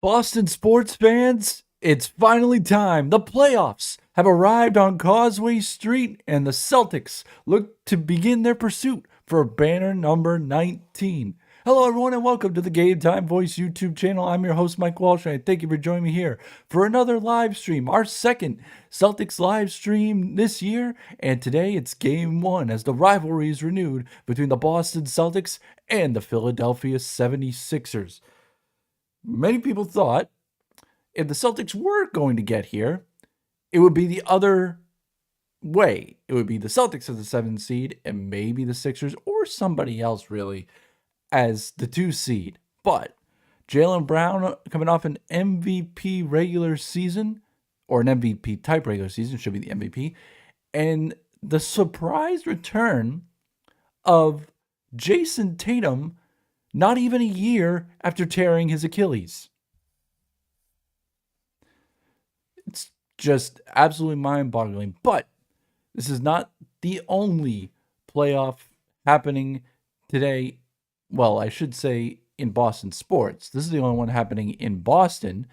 Boston sports fans, it's finally time. The playoffs have arrived on Causeway Street, and the Celtics look to begin their pursuit for banner number 19. Hello, everyone, and welcome to the Game Time Voice YouTube channel. I'm your host, Mike Walsh, and thank you for joining me here for another live stream, our second Celtics live stream this year. And today it's Game 1 as the rivalry is renewed between the Boston Celtics and the Philadelphia 76ers. Many people thought if the Celtics were going to get here, it would be the other way. It would be the Celtics as the 7th seed and maybe the Sixers or somebody else really as the 2 seed. But Jaylen Brown coming off an MVP regular season, or an MVP type regular season, should be the MVP, and the surprise return of Jason Tatum not even a year after tearing his Achilles. It's just absolutely mind-boggling. But this is not the only playoff happening today. Well, I should say in Boston sports. This is the only one happening in Boston.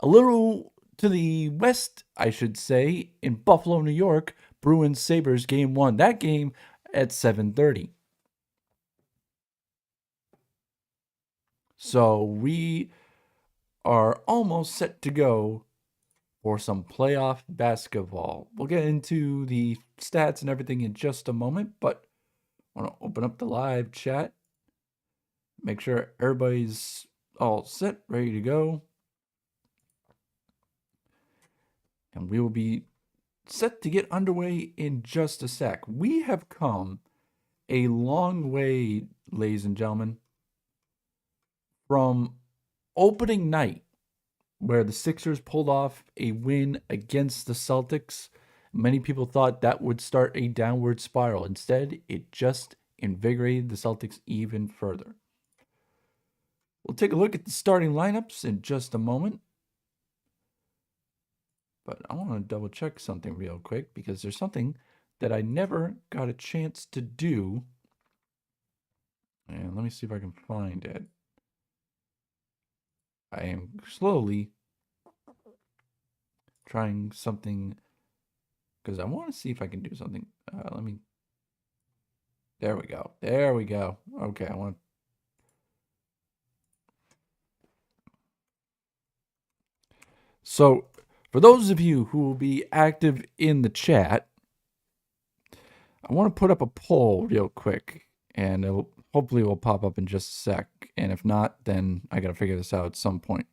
A little to the west, I should say, in Buffalo, New York, Bruins Sabres game 1. That game at 7:30. So we are almost set to go for some playoff basketball. We'll get into the stats and everything in just a moment, but I want to open up the live chat. Make sure everybody's all set, ready to go. And we will be set to get underway in just a sec. We have come a long way, ladies and gentlemen, from opening night, where the Sixers pulled off a win against the Celtics. Many people thought that would start a downward spiral. Instead, it just invigorated the Celtics even further. We'll take a look at the starting lineups in just a moment. But I want to double check something real quick because there's something that I never got a chance to do. And let me see if I can find it. I am slowly trying something because I want to see if I can do something. There we go. There we go. Okay, I want to. So, for those of you who will be active in the chat, I want to put up a poll real quick, and hopefully it will pop up in just a sec. And if not, then I got to figure this out at some point.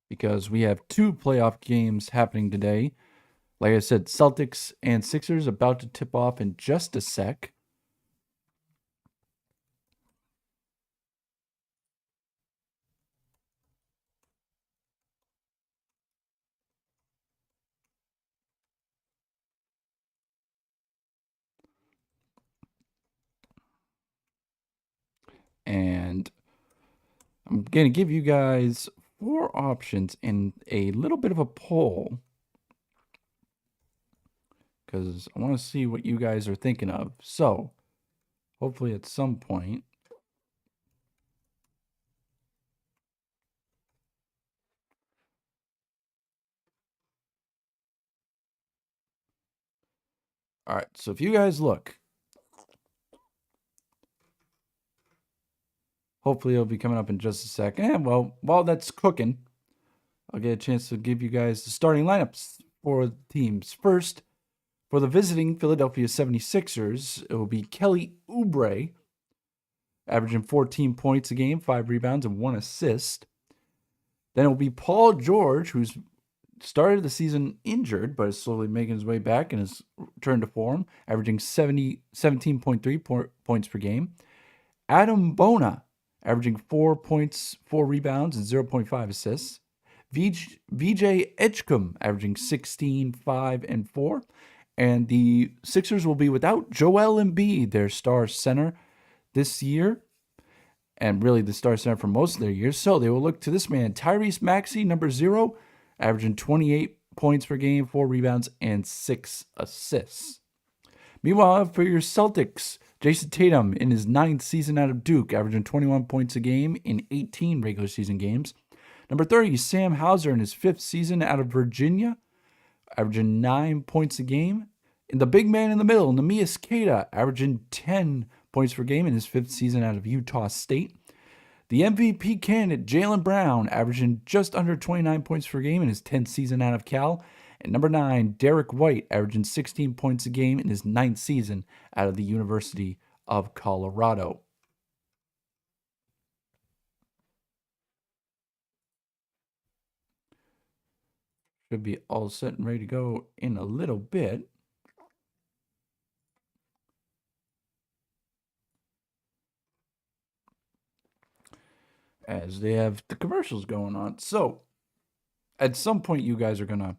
Because we have 2 playoff games happening today. Like I said, Celtics and Sixers about to tip off in just a sec. And I'm going to give you guys 4 options and a little bit of a poll, because I want to see what you guys are thinking of. So, hopefully at some point, all right, so if you guys look, hopefully it'll be coming up in just a sec. And well, while that's cooking, I'll get a chance to give you guys the starting lineups for the teams. First, for the visiting Philadelphia 76ers, it will be Kelly Oubre, averaging 14 points a game, 5 rebounds, and 1 assist. Then it will be Paul George, who's started the season injured, but is slowly making his way back and has returned to form, averaging 17.3 points per game. Adam Bona, averaging 4 points, 4 rebounds, and 0.5 assists. VJ Edgecombe, averaging 16, 5, and 4. And the Sixers will be without Joel Embiid, their star center, this year, and really the star center for most of their years. So they will look to this man, Tyrese Maxey, number 0, averaging 28 points per game, 4 rebounds, and 6 assists. Meanwhile, for your Celtics, Jason Tatum in his ninth season out of Duke, averaging 21 points a game in 18 regular season games. Number 30, Sam Hauser in his fifth season out of Virginia, averaging 9 points a game. And the big man in the middle, Neemias Queta, averaging 10 points per game in his fifth season out of Utah State. The MVP candidate, Jaylen Brown, averaging just under 29 points per game in his 10th season out of Cal. And number 9, Derek White, averaging 16 points a game in his 9th season out of the University of Colorado. Should be all set and ready to go in a little bit. As they have the commercials going on. So, at some point, you guys are going to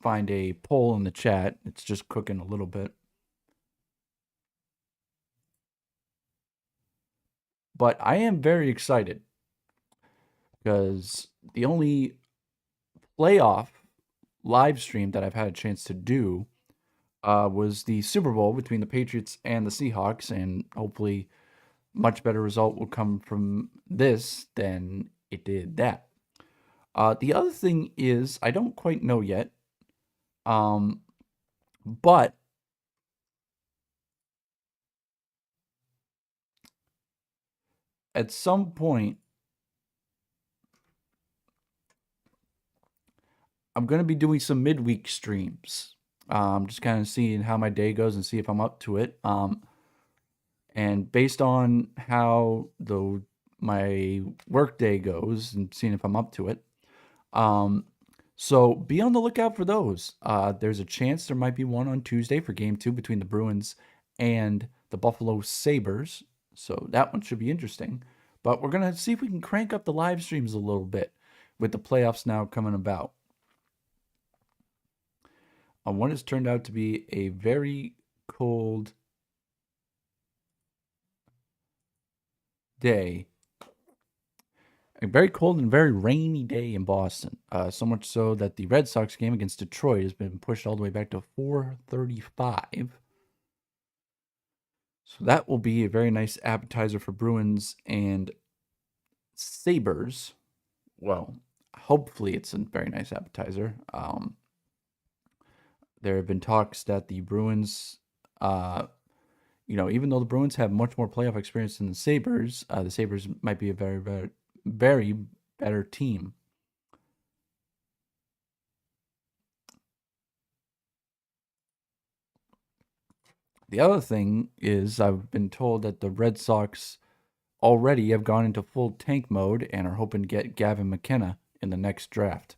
find a poll in the chat. It's just cooking a little bit. But I am very excited because the only playoff live stream that I've had a chance to do was the Super Bowl between the Patriots and the Seahawks, and hopefully much better result will come from this than it did that. The other thing is, I don't quite know yet, but at some point, I'm going to be doing some midweek streams. Just kind of seeing how my day goes and see if I'm up to it. And based on how my work day goes and seeing if I'm up to it. So be on the lookout for those. There's a chance there might be one on Tuesday for game 2 between the Bruins and the Buffalo Sabres. So that one should be interesting. But we're going to see if we can crank up the live streams a little bit with the playoffs now coming about. One has turned out to be a very cold day. A very cold and very rainy day in Boston. So much so that the Red Sox game against Detroit has been pushed all the way back to 4:35. So that will be a very nice appetizer for Bruins and Sabres. Well, hopefully it's a very nice appetizer. There have been talks that the Bruins, even though the Bruins have much more playoff experience than the Sabres might be a very, very, very better team. The other thing is I've been told that the Red Sox already have gone into full tank mode and are hoping to get Gavin McKenna in the next draft.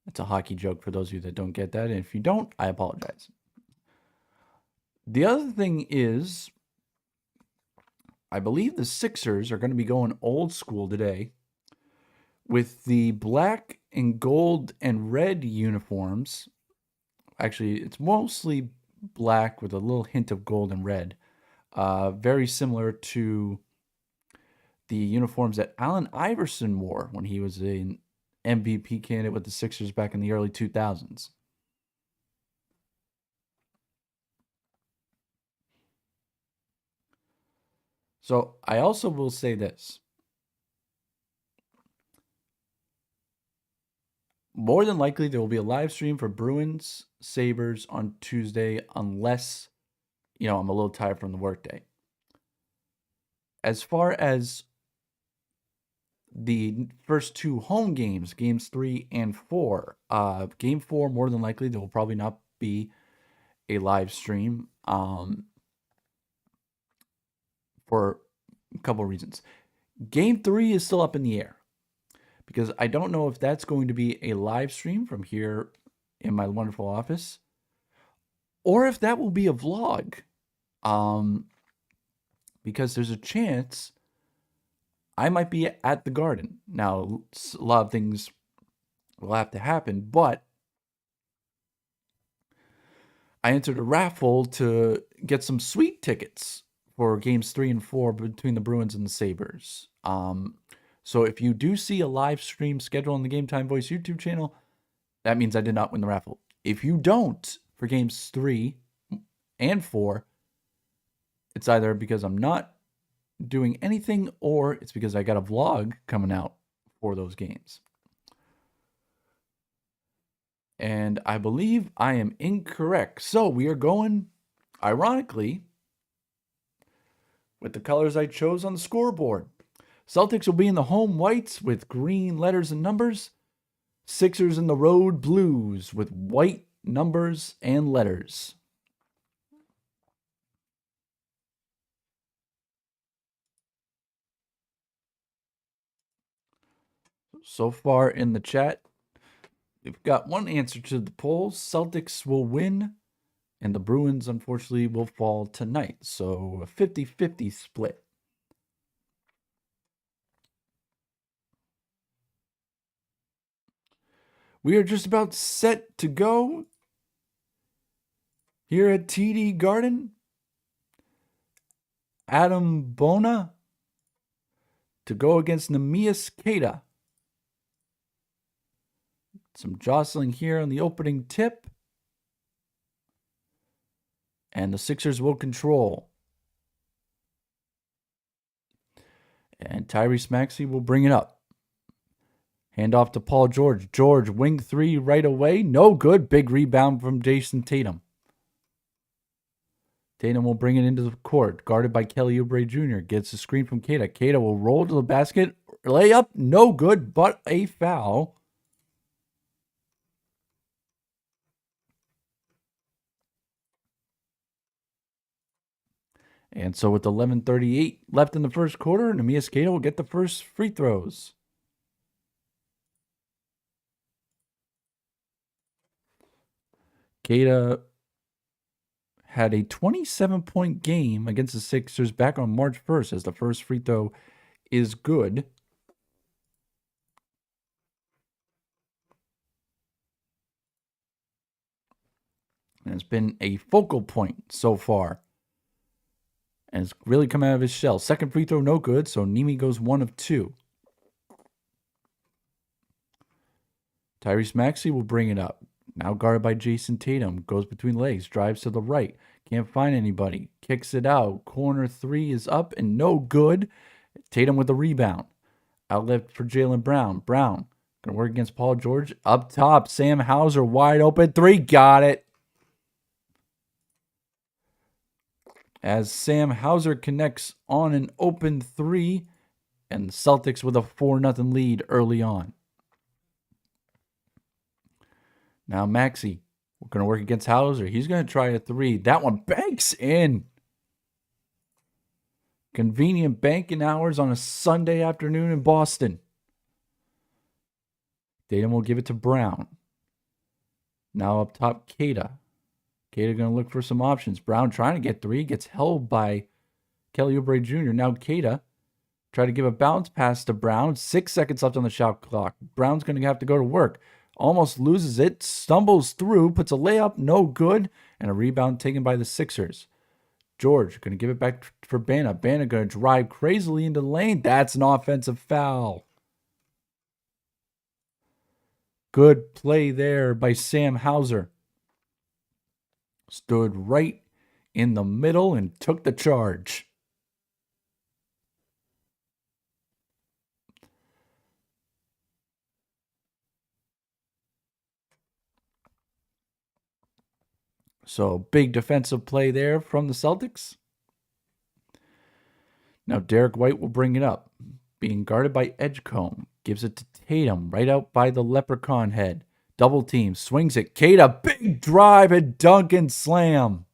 It's a hockey joke for those of you that don't get that. And if you don't, I apologize. The other thing is, I believe the Sixers are going to be going old school today with the black and gold and red uniforms. Actually, it's mostly black with a little hint of gold and red. Very similar to the uniforms that Allen Iverson wore when he was an MVP candidate with the Sixers back in the early 2000s. So I also will say this. More than likely, there will be a live stream for Bruins Sabres on Tuesday, unless, I'm a little tired from the workday. As far as the first 2 home games, games 3 and 4, game 4, more than likely, there will probably not be a live stream for a couple of reasons. Game 3 is still up in the air because I don't know if that's going to be a live stream from here in my wonderful office or if that will be a vlog. Because there's a chance I might be at the Garden. Now, a lot of things will have to happen, but I entered a raffle to get some sweet tickets for games 3 and 4 between the Bruins and the Sabres. So if you do see a live stream schedule on the Game Time Voice YouTube channel, that means I did not win the raffle. If you don't for games 3 and 4, it's either because I'm not doing anything or it's because I got a vlog coming out for those games. And I believe I am incorrect. So we are going, ironically, with the colors I chose on the scoreboard. Celtics will be in the home whites with green letters and numbers. Sixers in the road blues with white numbers and letters. So far in the chat, we've got one answer to the polls. Celtics will win, and the Bruins, unfortunately, will fall tonight. So a 50-50 split. We are just about set to go here at TD Garden. Adam Bona to go against Neemias Queta. Some jostling here on the opening tip. And the Sixers will control. And Tyrese Maxey will bring it up. Hand off to Paul George. George, wing 3 right away. No good. Big rebound from Jason Tatum. Tatum will bring it into the court. Guarded by Kelly Oubre Jr. Gets a screen from Queta. Queta will roll to the basket. Layup. No good, but a foul. And so with 11:38 left in the first quarter, Neemias Queta will get the first free throws. Queta had a 27-point game against the Sixers back on March 1st as the first free throw is good. And it's been a focal point so far. And it's really come out of his shell. Second free throw, no good, so Nemi goes 1 of 2. Tyrese Maxey will bring it up. Now guarded by Jason Tatum. Goes between legs, drives to the right. Can't find anybody. Kicks it out. Corner 3 is up and no good. Tatum with the rebound. Outlet for Jaylen Brown. Brown going to work against Paul George. Up top, Sam Hauser wide open. 3, got it. As Sam Hauser connects on an open 3, and the Celtics with a 4-0 lead early on. Now Maxey, we're going to work against Hauser. He's going to try a 3. That one banks in. Convenient banking hours on a Sunday afternoon in Boston. Tatum will give it to Brown. Now up top, Queta. Queta going to look for some options. Brown trying to get 3. Gets held by Kelly Oubre Jr. Now Queta try to give a bounce pass to Brown. 6 seconds left on the shot clock. Brown's going to have to go to work. Almost loses it. Stumbles through. Puts a layup. No good. And a rebound taken by the Sixers. George going to give it back for Bana. Bana going to drive crazily into the lane. That's an offensive foul. Good play there by Sam Hauser. Stood right in the middle and took the charge. So big defensive play there from the Celtics. Now Derek White will bring it up. Being guarded by Edgecombe. Gives it to Tatum right out by the leprechaun head. Double team. Swings it. Queta. Big drive and dunk and slam.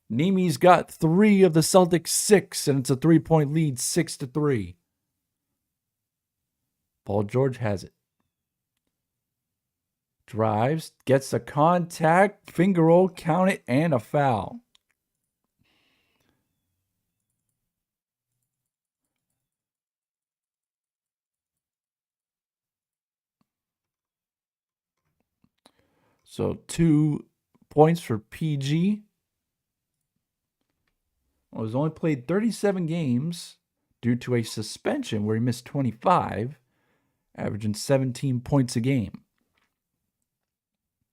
Nemi's got 3 of the Celtics 6, and it's a 3-point lead, 6-3. Paul George has it. Drives, gets the contact, finger roll, count it, and a foul. So 2 points for PG. Well, he's only played 37 games, due to a suspension where he missed 25, averaging 17 points a game.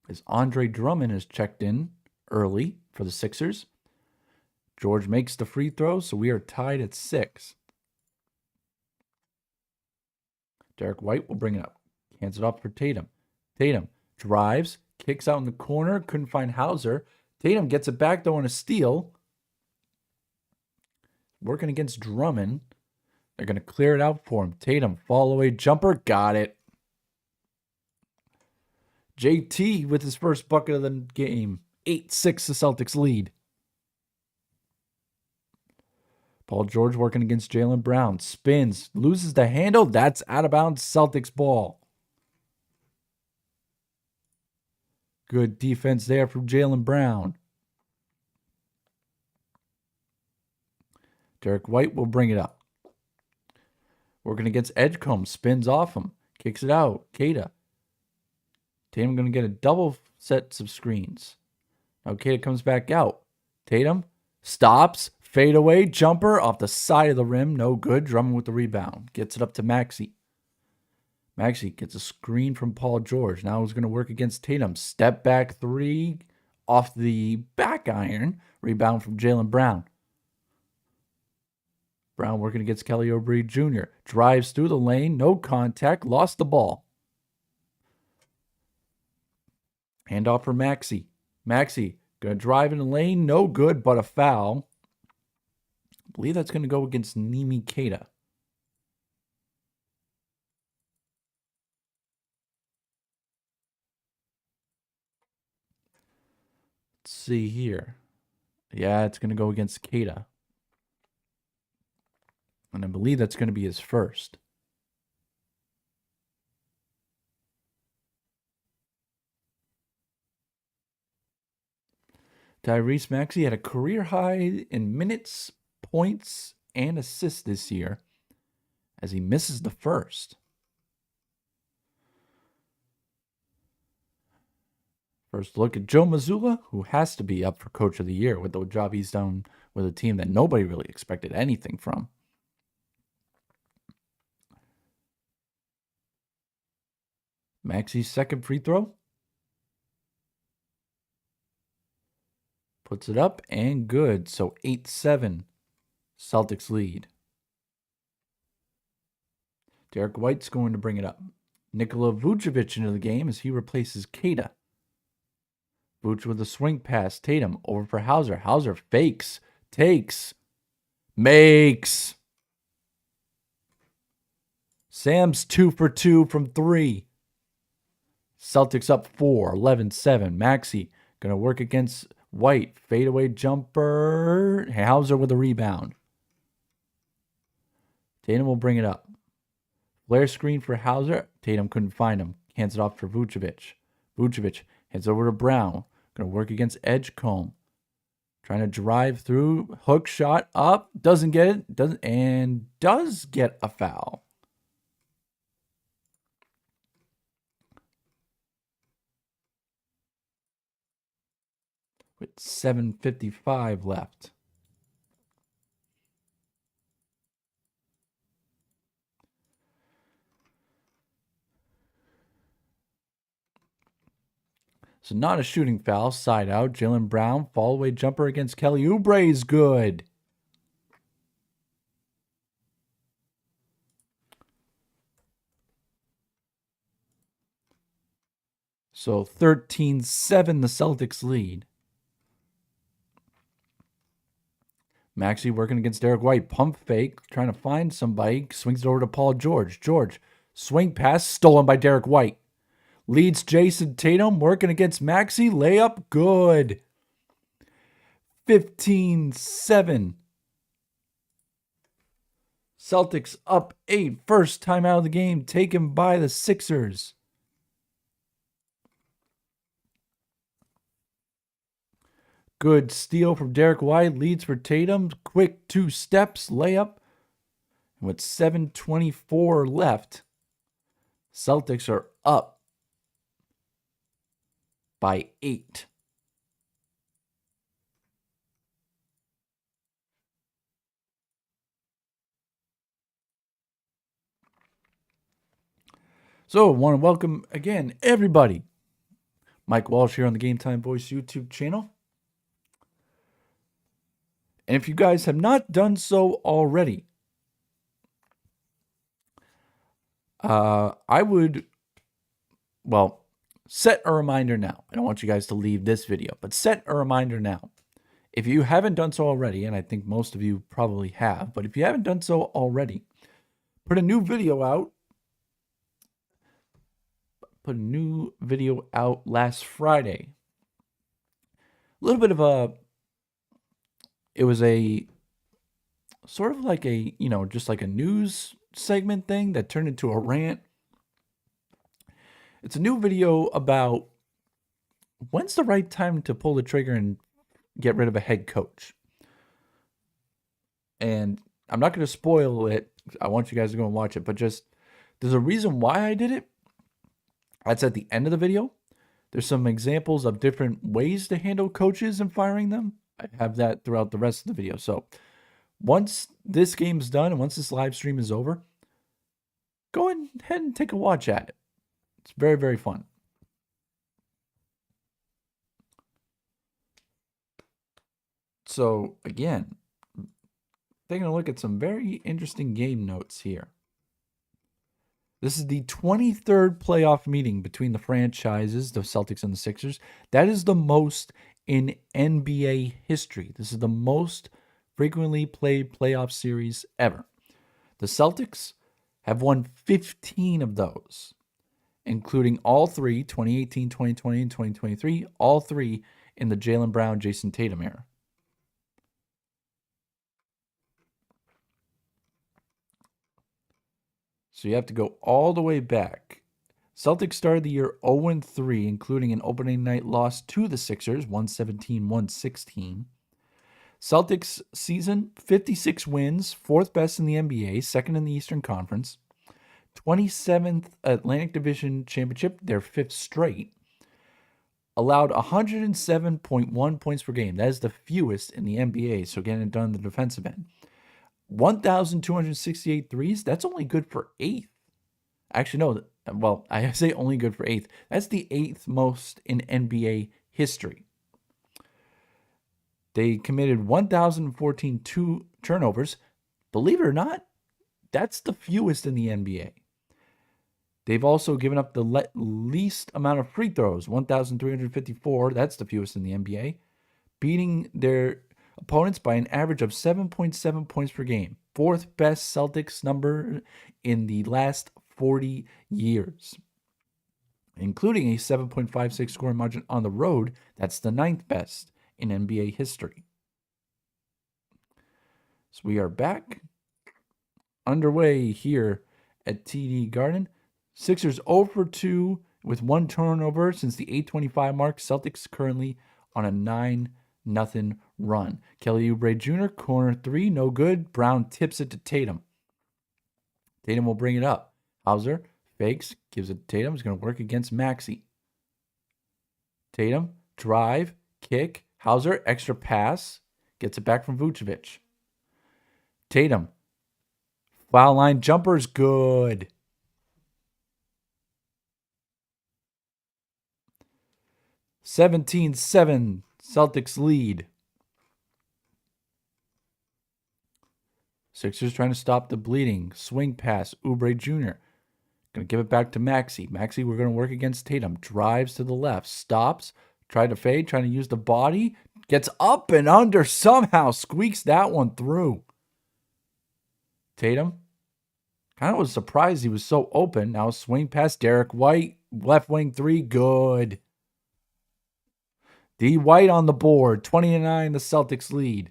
As Andre Drummond has checked in early for the Sixers. George makes the free throw, so we are tied at 6. Derek White will bring it up. Hands it off for Tatum. Tatum drives, kicks out in the corner, couldn't find Hauser. Tatum gets it back, though, on a steal. Working against Drummond. They're going to clear it out for him. Tatum, fall away jumper, got it. JT with his first bucket of the game. 8-6 the Celtics lead. Paul George working against Jaylen Brown. Spins, loses the handle. That's out of bounds Celtics ball. Good defense there from Jaylen Brown. Derek White will bring it up. Working against Edgecombe. Spins off him. Kicks it out. Keita. Tatum going to get a double set of screens. Now Keita comes back out. Tatum stops. Fade away. Jumper off the side of the rim. No good. Drummond with the rebound. Gets it up to Maxey. Maxey gets a screen from Paul George. Now he's going to work against Tatum. Step back three off the back iron. Rebound from Jaylen Brown. Brown working against Kelly Oubre Jr. Drives through the lane. No contact. Lost the ball. Handoff for Maxey. Maxey going to drive in the lane. No good, but a foul. I believe that's going to go against Nimi Keita. Let's see here. Yeah, it's going to go against Keita. And I believe that's going to be his first. Tyrese Maxey had a career high in minutes, points, and assists this year as he misses the first. First look at Joe Mazzulla, who has to be up for Coach of the Year with the job he's done with a team that nobody really expected anything from. Maxey's second free throw. Puts it up and good. So 8-7. Celtics lead. Derek White's going to bring it up. Nikola Vucevic into the game as he replaces Keita. Vuce with a swing pass. Tatum over for Hauser. Hauser fakes. Takes. Makes. Sam's 2 for 2 from 3. Celtics up 4. 11-7. Maxey going to work against White. Fadeaway jumper. Hauser with a rebound. Tatum will bring it up. Flare screen for Hauser. Tatum couldn't find him. Hands it off for Vucevic. Vucevic hands over to Brown. Going to work against Edgecombe. Trying to drive through. Hook shot up. Doesn't get it. Does get a foul. With 7:55 left. So not a shooting foul. Side out. Jaylen Brown. Fall away jumper against Kelly Oubre is good. So 13-7 the Celtics lead. Maxey working against Derek White. Pump fake. Trying to find somebody. Swings it over to Paul George. George. Swing pass. Stolen by Derek White. Leads Jason Tatum. Working against Maxey. Layup. Good. 15-7. Celtics up 8. First time out of the game. Taken by the Sixers. Good steal from Derek White. Leads for Tatum. Quick 2 steps. Layup. And with 7:24 left, Celtics are up by 8. So, I want to welcome again everybody. Mike Walsh here on the Game Time Voice YouTube channel. And if you guys have not done so already, I would, set a reminder now. I don't want you guys to leave this video, but set a reminder now. If you haven't done so already, and I think most of you probably have, but if you haven't done so already, put a new video out last Friday. A little bit of it was a sort of like a, just like a news segment thing that turned into a rant. It's a new video about when's the right time to pull the trigger and get rid of a head coach. And I'm not going to spoil it. I want you guys to go and watch it, but just there's a reason why I did it. That's at the end of the video. There's some examples of different ways to handle coaches and firing them. I have that throughout the rest of the video. So once this game's done and once this live stream is over, go ahead and take a watch at it. It's very, very fun. So again, taking a look at some very interesting game notes here. This is the 23rd playoff meeting between the franchises, the Celtics and the Sixers. That is the most in NBA history. This is the most frequently played playoff series ever. The Celtics have won 15 of those, including all three, 2018, 2020, and 2023, all three in the Jaylen Brown, Jason Tatum era. So you have to go all the way back. Celtics started the year 0-3, including an opening night loss to the Sixers, 117-116. Celtics season, 56 wins, fourth best in the NBA, second in the Eastern Conference. 27th Atlantic Division Championship, their fifth straight. Allowed 107.1 points per game. That is the fewest in the NBA, so getting it done on the defensive end. 1,268 threes, that's only good for eighth. Actually, no, well, I say only good for eighth. That's the eighth most in NBA history. They committed 1,014 turnovers. Believe it or not, that's the fewest in the NBA. They've also given up the least amount of free throws, 1,354. That's the fewest in the NBA. Beating their opponents by an average of 7.7 points per game. Fourth best Celtics number in the last 40 years. Including a 7.56 scoring margin on the road. That's the ninth best in NBA history. So we are back underway here at TD Garden. Sixers 0 for 2 with one turnover since the 8:25 mark. Celtics currently on a 9-0 run. Kelly Oubre Jr., corner three, no good. Brown tips it to Tatum. Tatum will bring it up. Hauser fakes, gives it to Tatum. He's going to work against Maxey. Tatum, drive, kick. Hauser, extra pass. Gets it back from Vucevic. Tatum. Foul line jumper's good. (17-7) Celtics lead. Sixers trying to stop the bleeding. Swing pass. Oubre Jr. Going to give it back to Maxey. Maxey, we're going to work against Tatum. Drives to the left. Stops. Tried to fade. Trying to use the body. Gets up and under. Somehow squeaks that one through. Tatum. Kind of was surprised he was so open. Now swing past Derek White. Left wing three. Good. D. White on the board. 20-9, the Celtics lead.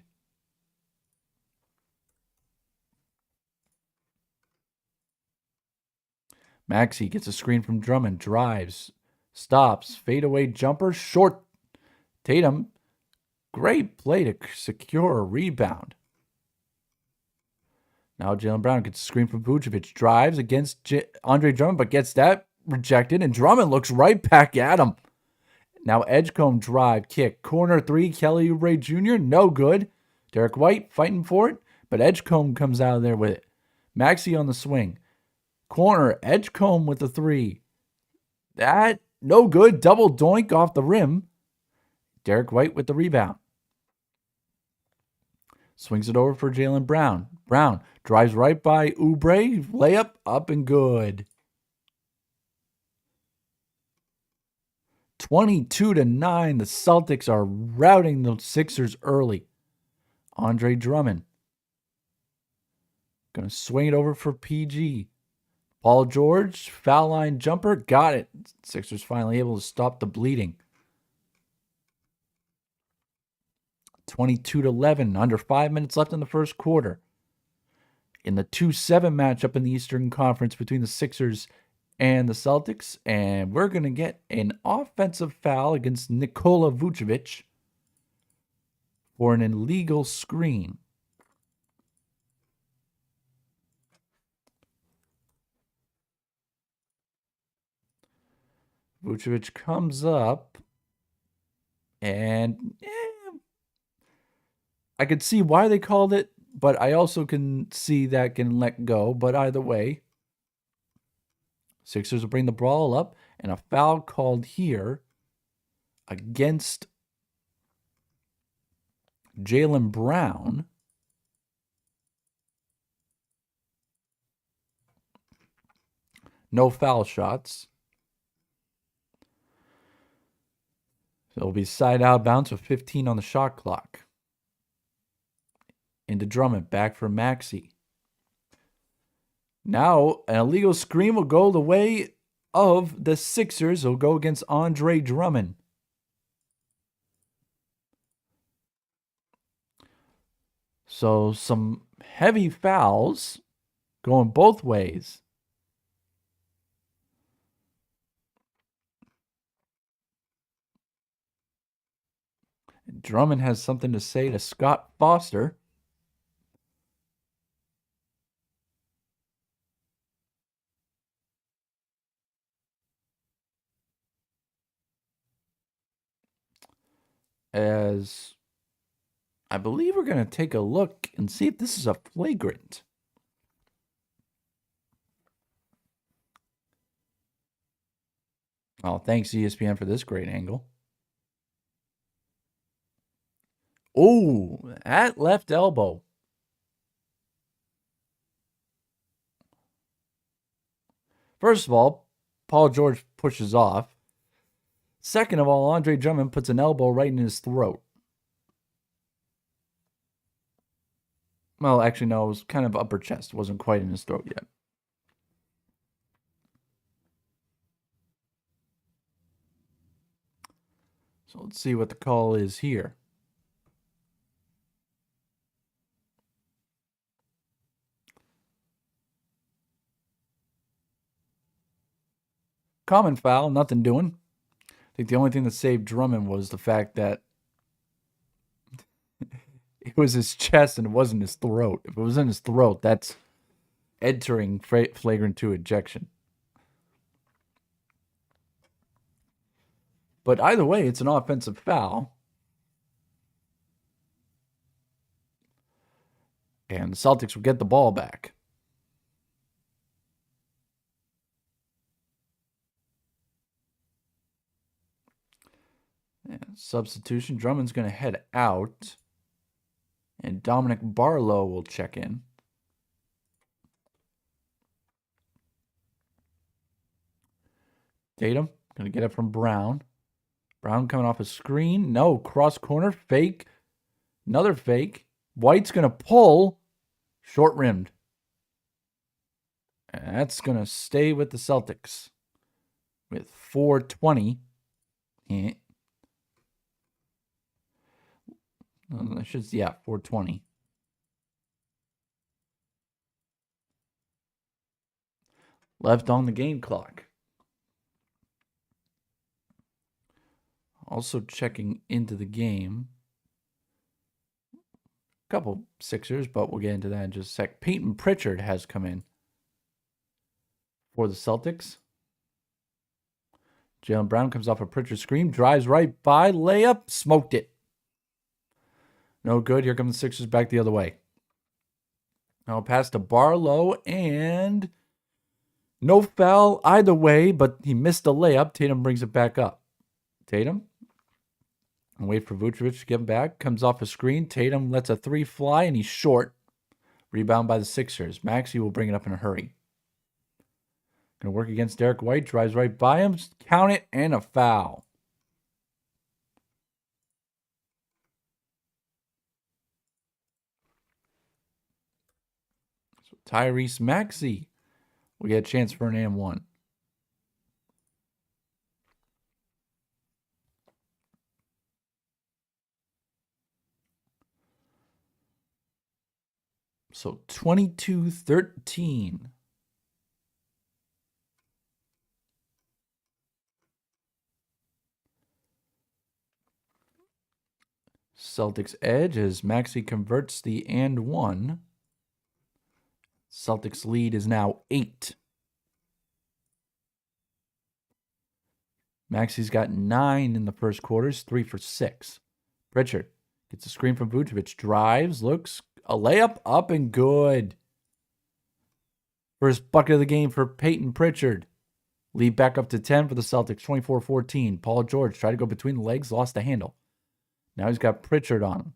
Maxey gets a screen from Drummond. Drives. Stops. Fadeaway jumper. Short. Tatum. Great play to secure a rebound. Now Jaylen Brown gets a screen from Vucevic. Drives against Andre Drummond, but gets that rejected. And Drummond looks right back at him. Now Edgecombe drive, kick, corner three, Kelly Oubre Jr., no good. Derek White fighting for it, but Edgecombe comes out of there with it. Maxey on the swing. corner, Edgecombe with the three. That, no good. Double doink off the rim. Derek White with the rebound. Swings it over for Jaylen Brown. Brown drives right by Oubre. Layup up and good. 22-9. The Celtics are routing the Sixers early. Andre Drummond. Going to swing it over for PG. Paul George, foul line jumper. Got it. Sixers finally able to stop the bleeding. 22-11. Under 5 minutes left in the first quarter. In the 2-7 matchup in the Eastern Conference between the Sixers and the Celtics. And we're going to get an offensive foul against Nikola Vucevic for an illegal screen. Vucevic comes up, and I could see why they called it, but I also can see that can let go. But either way, Sixers will bring the ball up, and a foul called here against Jaylen Brown. No foul shots. So it'll be side out bounce with 15 on the shot clock. Into Drummond, back for Maxey. Now, an illegal screen will go the way of the Sixers. It'll go against Andre Drummond. So some heavy fouls going both ways. Drummond has something to say to Scott Foster. As I believe we're going to take a look and see if this is a flagrant. Oh, thanks ESPN for this great angle. Oh, at left elbow. First of all, Paul George pushes off. Second of all, Andre Drummond puts an elbow right in his throat. Well, actually, no, it was kind of upper chest. It wasn't quite in his throat yet. So let's see what the call is here. Common foul, nothing doing. I think the only thing that saved Drummond was the fact that it was his chest and it wasn't his throat. If it was in his throat, that's entering flagrant 2 ejection. But either way, it's an offensive foul. And the Celtics will get the ball back. And substitution. Drummond's going to head out. And Dominic Barlow will check in. Tatum going to get it from Brown. Brown coming off a screen. No, cross corner. Fake. Another fake. White's going to pull. Short rimmed. And that's going to stay with the Celtics. With 4:20. I should, 4:20. Left on the game clock. Also checking into the game. A couple Sixers, but we'll get into that in just a sec. Peyton Pritchard has come in for the Celtics. Jaylen Brown comes off a Pritchard screen, drives right by, layup, smoked it. No good. Here come the Sixers back the other way. Now pass to Barlow, and No foul either way, but he missed a layup. Tatum brings it back up. Tatum. And wait for Vucevic to get him back. Comes off a screen. Tatum lets a three fly, and he's short. Rebound by the Sixers. Maxey will bring it up in a hurry. Going to work against Derek White. Drives right by him. Count it, and a foul. So Tyrese Maxey will get a chance for an and one. So 22-13. Celtics edge as Maxey converts the and one. Celtics lead is now 8. Maxey's got 9 in the first quarters, 3 for 6. Pritchard gets a screen from Vucevic, drives, looks, a layup, up and good. First bucket of the game for Peyton Pritchard. Lead back up to 10 for the Celtics, 24-14. Paul George tried to go between the legs, lost the handle. Now he's got Pritchard on him.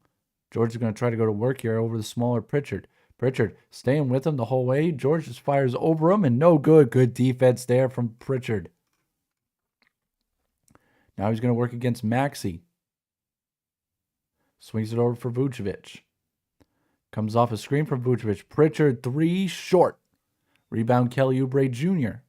George is going to try to go to work here over the smaller Pritchard. Pritchard staying with him the whole way. George just fires over him, and no good. Good defense there from Pritchard. Now he's going to work against Maxey. Swings it over for Vucevic. Comes off a screen from Vucevic. Pritchard, 3, short. Rebound Kelly Oubre Jr.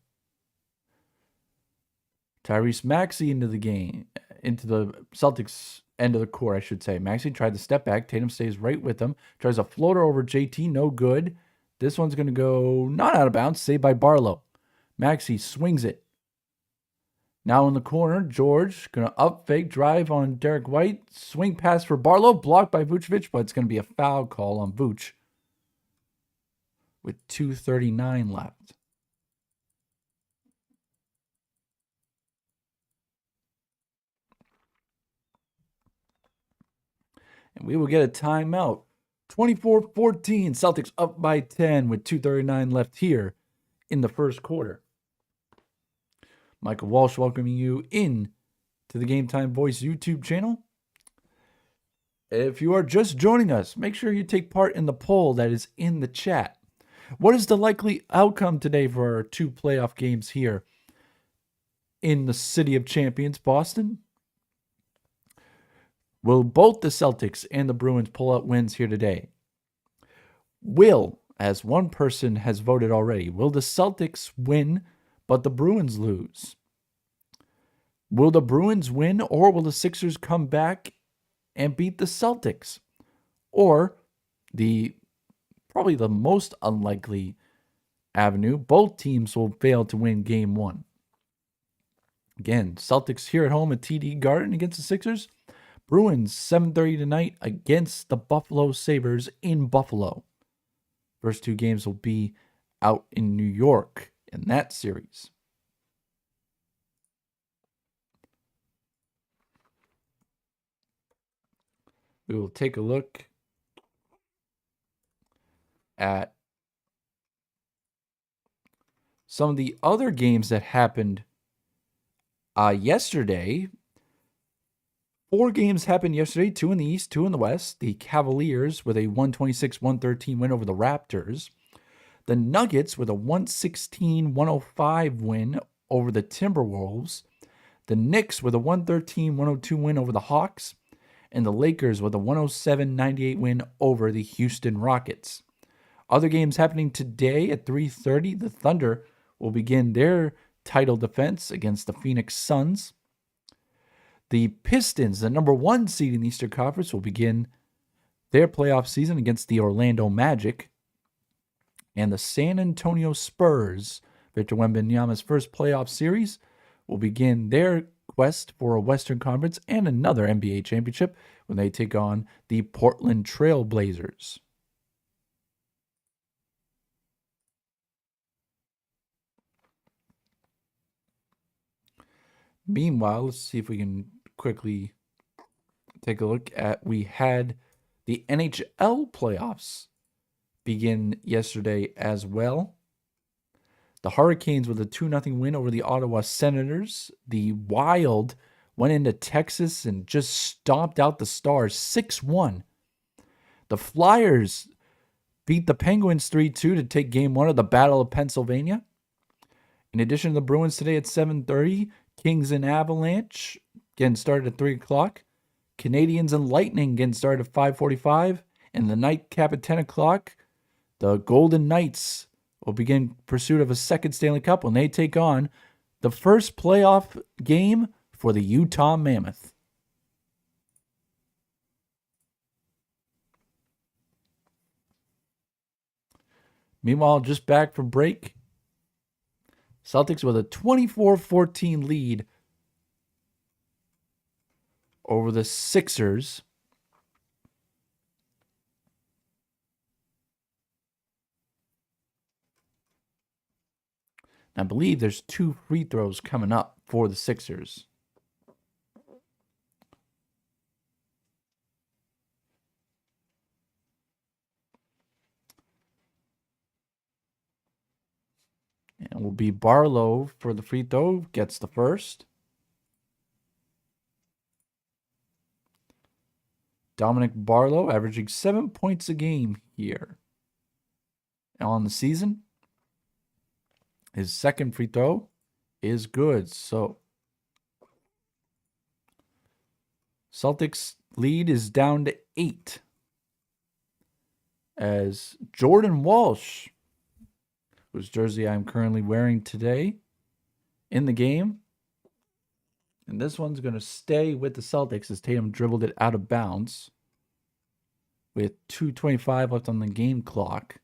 Tyrese Maxey into the game. Into the Celtics end of the court, I should say. Maxey tried to step back. Tatum stays right with him. Tries a floater over JT. No good. This one's going to go not out of bounds. Saved by Barlow. Maxey swings it. Now in the corner, George going to up fake drive on Derek White. Swing pass for Barlow. Blocked by Vucevic, but it's going to be a foul call on Vuce with 2:39 left. And we will get a timeout. 24-14. Celtics up by 10 with 2:39 left here in the first quarter. Michael Walsh welcoming you in to the Game Time Voice YouTube channel. If you are just joining us, make sure you take part in the poll that is in the chat. What is the likely outcome today for our 2 playoff games here in the City of Champions, Boston? Will both the Celtics and the Bruins pull out wins here today? Will, as one person has voted already, will the Celtics win but the Bruins lose? Will the Bruins win, or will the Sixers come back and beat the Celtics? Or probably the most unlikely avenue, both teams will fail to win game 1. Again, Celtics here at home at TD Garden against the Sixers. Bruins 7:30 tonight against the Buffalo Sabres in Buffalo. First 2 games will be out in New York in that series. We will take a look at some of the other games that happened yesterday. 4 games happened yesterday, 2 in the East, 2 in the West. The Cavaliers with a 126-113 win over the Raptors. The Nuggets with a 116-105 win over the Timberwolves. The Knicks with a 113-102 win over the Hawks. And the Lakers with a 107-98 win over the Houston Rockets. Other games happening today at 3:30. The Thunder will begin their title defense against the Phoenix Suns. The Pistons, the number 1 seed in the Eastern Conference, will begin their playoff season against the Orlando Magic. And the San Antonio Spurs, Victor Wembanyama's first playoff series, will begin their quest for a Western Conference and another NBA championship when they take on the Portland Trail Blazers. Meanwhile, let's see if we can quickly take a look at, we had the NHL playoffs begin yesterday as well. The Hurricanes with a 2-0 win over the Ottawa Senators. The Wild went into Texas and just stomped out the Stars 6-1. The Flyers beat the Penguins 3-2 to take game 1 of the Battle of Pennsylvania. In addition to the Bruins today at 7:30, Kings and Avalanche getting started at 3 o'clock. Canadians and Lightning getting started at 5:45. And the nightcap at 10 o'clock, the Golden Knights will begin pursuit of a second Stanley Cup when they take on the first playoff game for the Utah Mammoth. Meanwhile, just back from break, Celtics with a 24-14 lead over the Sixers. I believe there's 2 free throws coming up for the Sixers. And it will be Barlow for the free throw, gets the first. Dominic Barlow averaging 7 points a game here on the season. His second free throw is good. So Celtics lead is down to 8 as Jordan Walsh, whose jersey I'm currently wearing today, in the game. And this one's going to stay with the Celtics as Tatum dribbled it out of bounds with 2:25 left on the game clock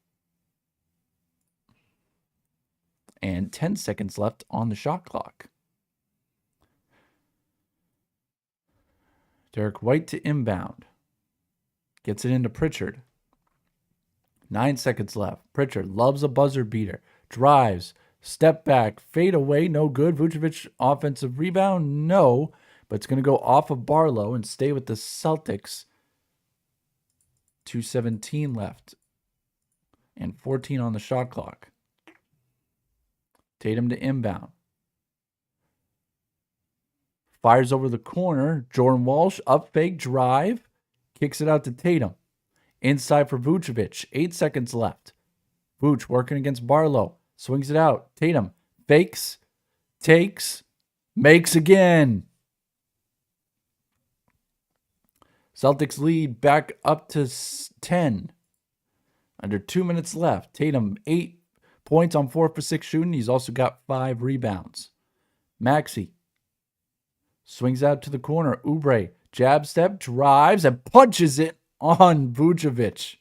and 10 seconds left on the shot clock. Derek White to inbound. Gets it into Pritchard. 9 seconds left. Pritchard loves a buzzer beater. Drives. Step back. Fade away. No good. Vucevic offensive rebound. No. But it's going to go off of Barlow and stay with the Celtics. 2:17 left. And 14 on the shot clock. Tatum to inbound. Fires over the corner. Jordan Walsh, up fake, drive. Kicks it out to Tatum. Inside for Vucevic. 8 seconds left. Vuce working against Barlow. Swings it out. Tatum fakes, takes, makes again. Celtics lead back up to 10. Under 2 minutes left. Tatum 8 points on 4 for 6 shooting. He's also got 5 rebounds. Maxey swings out to the corner. Oubre, jab step, drives, and punches it on Vucevic.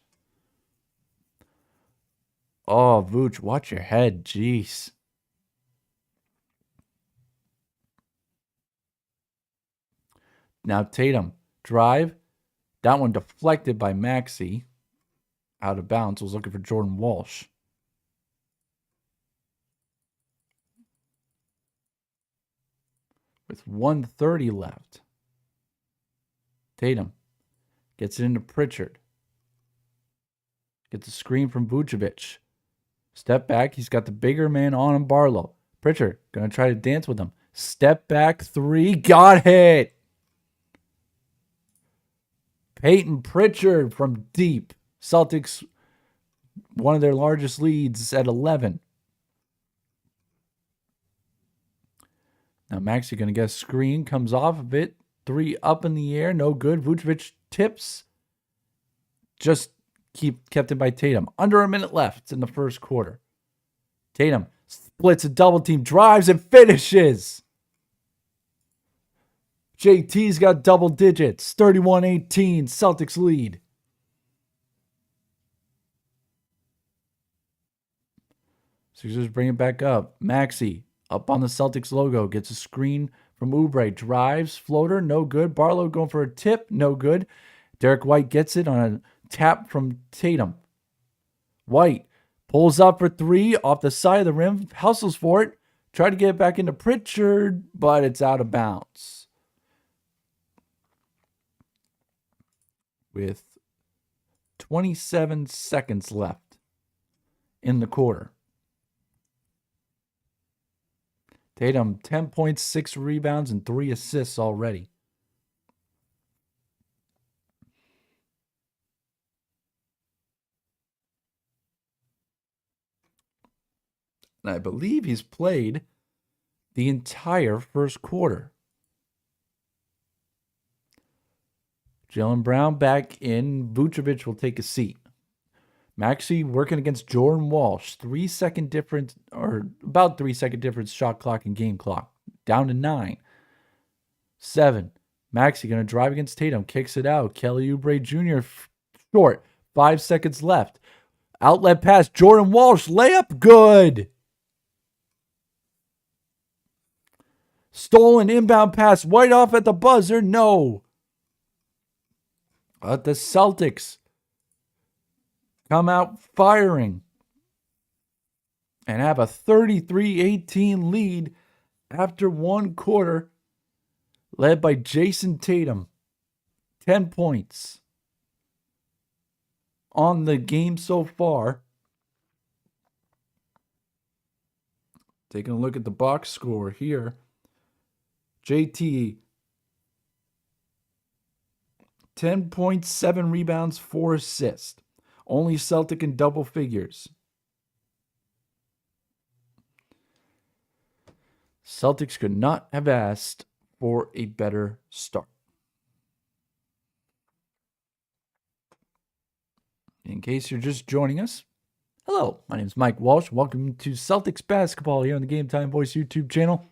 Oh, Vuce, watch your head. Jeez. Now Tatum, drive. That one deflected by Maxey. Out of bounds. Was looking for Jordan Walsh. With 1:30 left. Tatum gets it into Pritchard. Gets a screen from Vucevic. Step back. He's got the bigger man on him, Barlow. Pritchard going to try to dance with him. Step back 3. Got hit. Peyton Pritchard from deep. Celtics, one of their largest leads at 11. Now Maxey going to get a screen. Comes off of it. 3 up in the air. No good. Vucevic tips. Just kept it by Tatum. Under a minute left in the first quarter. Tatum splits a double team. Drives and finishes. JT's got double digits. 31-18. Celtics lead. Sixers bring it back up. Maxey up on the Celtics logo. Gets a screen from Oubre. Drives. Floater. No good. Barlow going for a tip. No good. Derek White gets it on a tap from Tatum. White pulls up for 3 off the side of the rim. Hustles for it. Tried to get it back into Pritchard, but it's out of bounds. With 27 seconds left in the quarter. Tatum, 10 points, 6 rebounds, and 3 assists already. And I believe he's played the entire first quarter. Jaylen Brown back in. Vucevic will take a seat. Maxey working against Jordan Walsh. 3-second difference, or about 3-second difference, shot clock and game clock. Down to 9. 7. Maxey going to drive against Tatum. Kicks it out. Kelly Oubre Jr. short. 5 seconds left. Outlet pass. Jordan Walsh. Layup. Good. Stolen inbound pass. White off at the buzzer. No. But the Celtics come out firing and have a 33-18 lead after one quarter, led by Jason Tatum. 10 points on the game so far. Taking a look at the box score here. JT, 10.7 rebounds, 4 assists. Only Celtic in double figures. Celtics could not have asked for a better start. In case you're just joining us, hello, my name is Mike Walsh. Welcome to Celtics Basketball here on the Game Time Voice YouTube channel.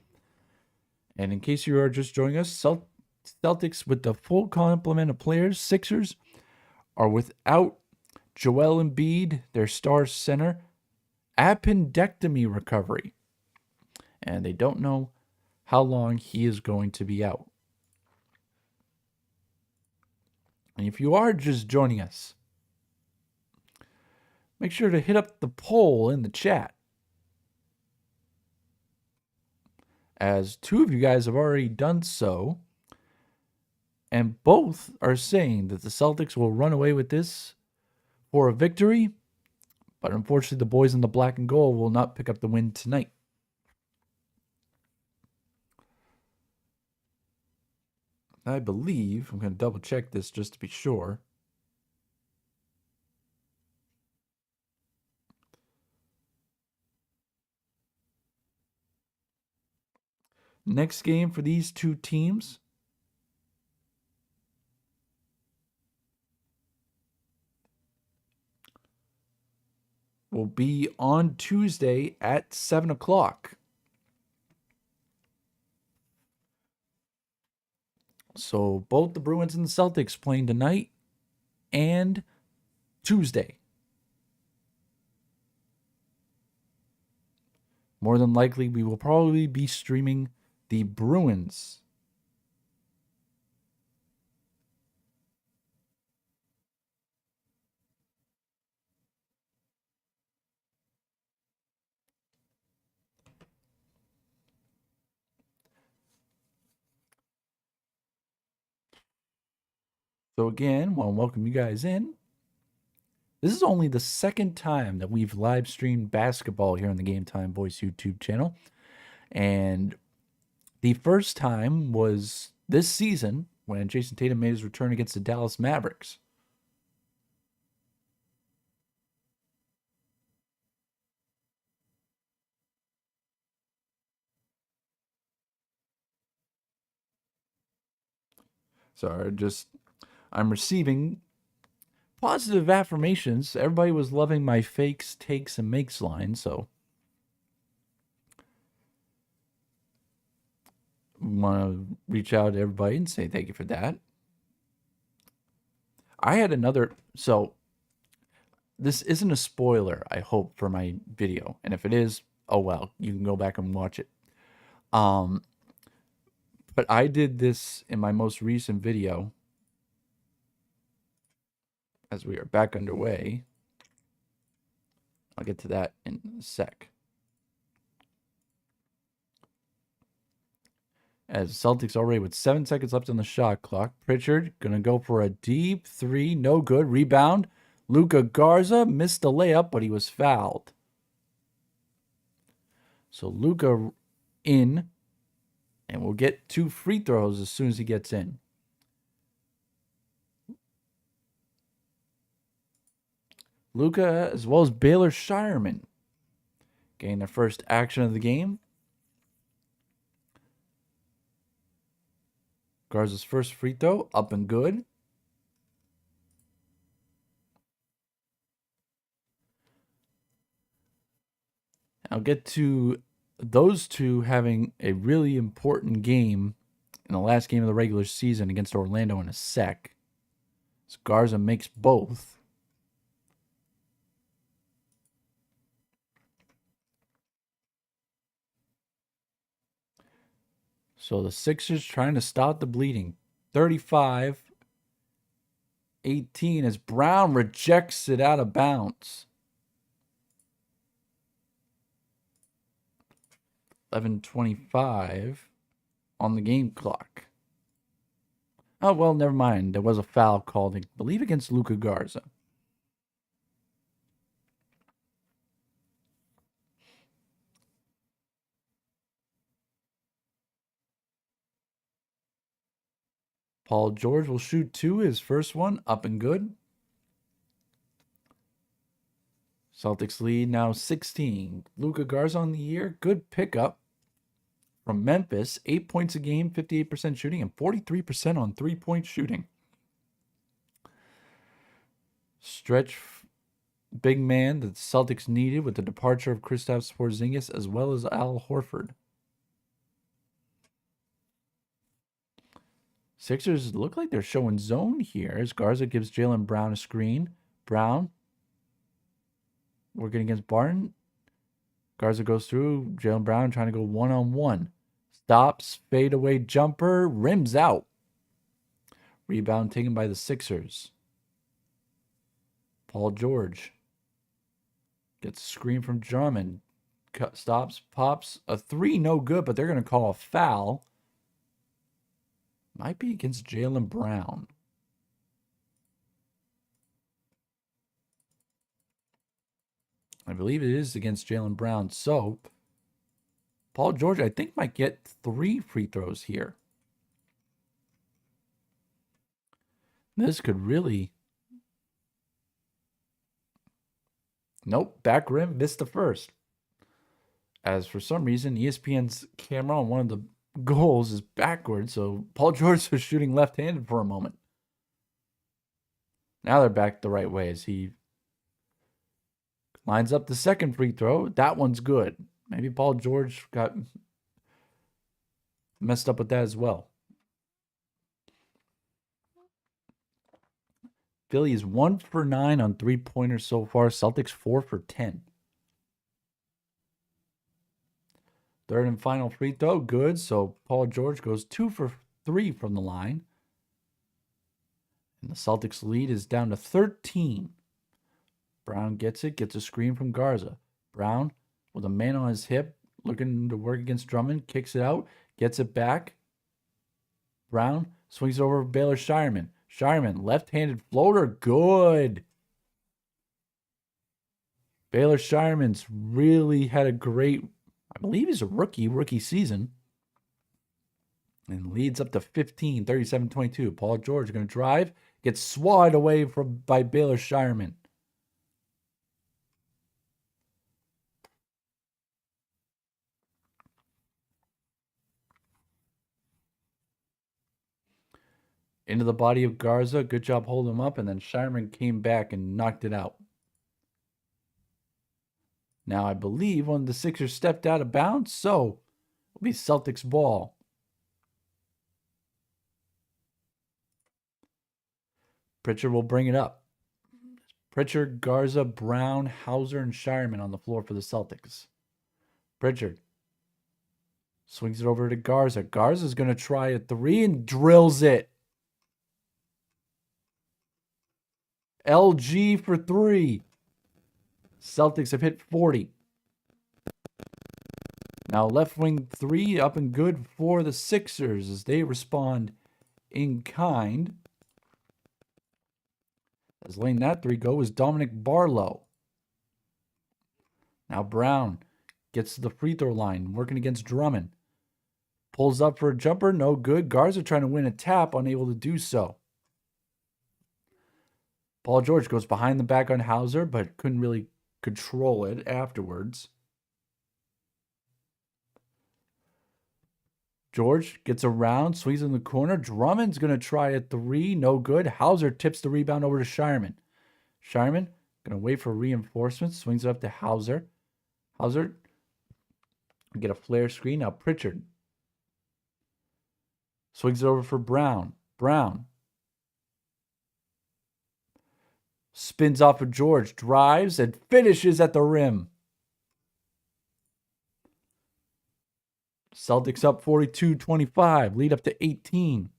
And in case you are just joining us, Celtics with the full complement of players, Sixers, are without Joel Embiid, their star center, appendectomy recovery. And they don't know how long he is going to be out. And if you are just joining us, make sure to hit up the poll in the chat, as 2 of you guys have already done so, and both are saying that the Celtics will run away with this for a victory, but unfortunately the boys in the black and gold will not pick up the win tonight. I believe, I'm going to double check this just to be sure. Next game for these two teams will be on Tuesday at 7 o'clock. So both the Bruins and the Celtics playing tonight and Tuesday. More than likely, we will probably be streaming the Bruins. So again, I want to welcome you guys in. This is only the second time that we've live streamed basketball here on the Game Time Voice YouTube channel. And the first time was this season when Jason Tatum made his return against the Dallas Mavericks. So I'm receiving positive affirmations. Everybody was loving my fakes, takes, and makes line, so want to reach out to everybody and say thank you for that. I had another, so this isn't a spoiler, I hope, for my video. And if it is, oh well, you can go back and watch it. But I did this in my most recent video, as we are back underway. I'll get to that in a sec. As Celtics already with 7 seconds left on the shot clock. Pritchard going to go for a deep 3. No good. Rebound. Luka Garza missed the layup, but he was fouled. So Luka in, and we'll get 2 free throws as soon as he gets in. Luka as well as Baylor Shireman getting their first action of the game. Garza's first free throw, up and good. I'll get to those two having a really important game in the last game of the regular season against Orlando in a sec. So Garza makes both. So the Sixers trying to stop the bleeding. 35-18 as Brown rejects it out of bounds. 11:25 on the game clock. Oh, well, never mind. There was a foul called, I believe, against Luka Garza. Paul George will shoot 2, his first one, up and good. Celtics lead now 16. Luka Garza on the year, good pickup from Memphis. 8 points a game, 58% shooting, and 43% on three-point shooting. Stretch big man that the Celtics needed with the departure of Kristaps Porzingis as well as Al Horford. Sixers look like they're showing zone here as Garza gives Jaylen Brown a screen. Brown working against Barton. Garza goes through. Jaylen Brown trying to go one-on-one. Stops, fadeaway jumper, rims out. Rebound taken by the Sixers. Paul George gets a screen from Drummond. Stops, pops. A 3, no good, but they're going to call a foul. Might be against Jaylen Brown. I believe it is against Jaylen Brown. So, Paul George, I think, might get 3 free throws here. This could really... Nope, back rim, missed the first. As for some reason, ESPN's camera on one of the goals is backwards, so Paul George was shooting left-handed for a moment. Now they're back the right way as he lines up the second free throw. That one's good. Maybe Paul George got messed up with that as well. Philly is 1 for 9 on three-pointers so far. Celtics 4 for 10. Third and final free throw, good. So Paul George goes 2 for 3 from the line. And the Celtics lead is down to 13. Brown gets it, gets a screen from Garza. Brown with a man on his hip, looking to work against Drummond, kicks it out, gets it back. Brown swings it over Baylor Shireman. Shireman, left-handed floater, good. Baylor Shireman's really had a great, I believe he's a rookie season. And leads up to 15, 37-22. Paul George going to drive, gets swatted away by Baylor Shireman. Into the body of Garza. Good job holding him up. And then Shireman came back and knocked it out. Now, I believe one of the Sixers stepped out of bounds, so it'll be Celtics ball. Pritchard will bring it up. Pritchard, Garza, Brown, Hauser, and Shireman on the floor for the Celtics. Pritchard swings it over to Garza. Garza's going to try a 3 and drills it. LG for 3. Celtics have hit 40. Now left wing 3 up and good for the Sixers as they respond in kind. As letting that 3 go is Dominic Barlow. Now Brown Gets to the free throw line, working against Drummond. Pulls up for a jumper, no good. Guards are trying to win a tap, unable to do so. Paul George goes behind the back on Hauser, but couldn't really control it afterwards. George gets around, swings in the corner. Drummond's going to try a three, no good. Hauser tips the rebound over to Shireman. Shireman going to wait for reinforcements, swings it up to Hauser. Hauser get a flare screen. Now Pritchard swings it over for Brown. Brown spins off of George, drives, and finishes at the rim. Celtics up 42-25, lead up to 18.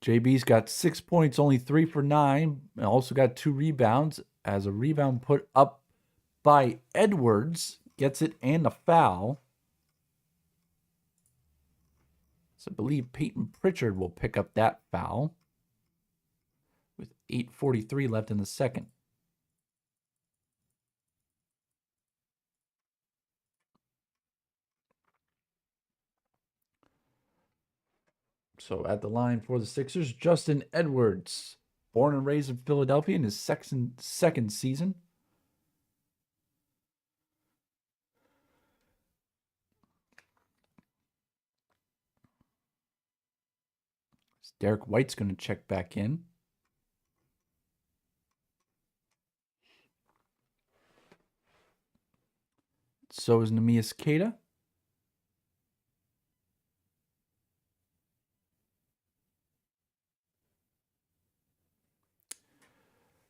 JB's got 6 points, only 3 for 9, and also got 2 rebounds, as a rebound put up by Edwards gets it and a foul. So I believe Peyton Pritchard will pick up that foul with 8:43 left in the second. So at the line for the Sixers, Justin Edwards, born and raised in Philadelphia in his second season. Derek White's going to check back in. So is Neemias Queta.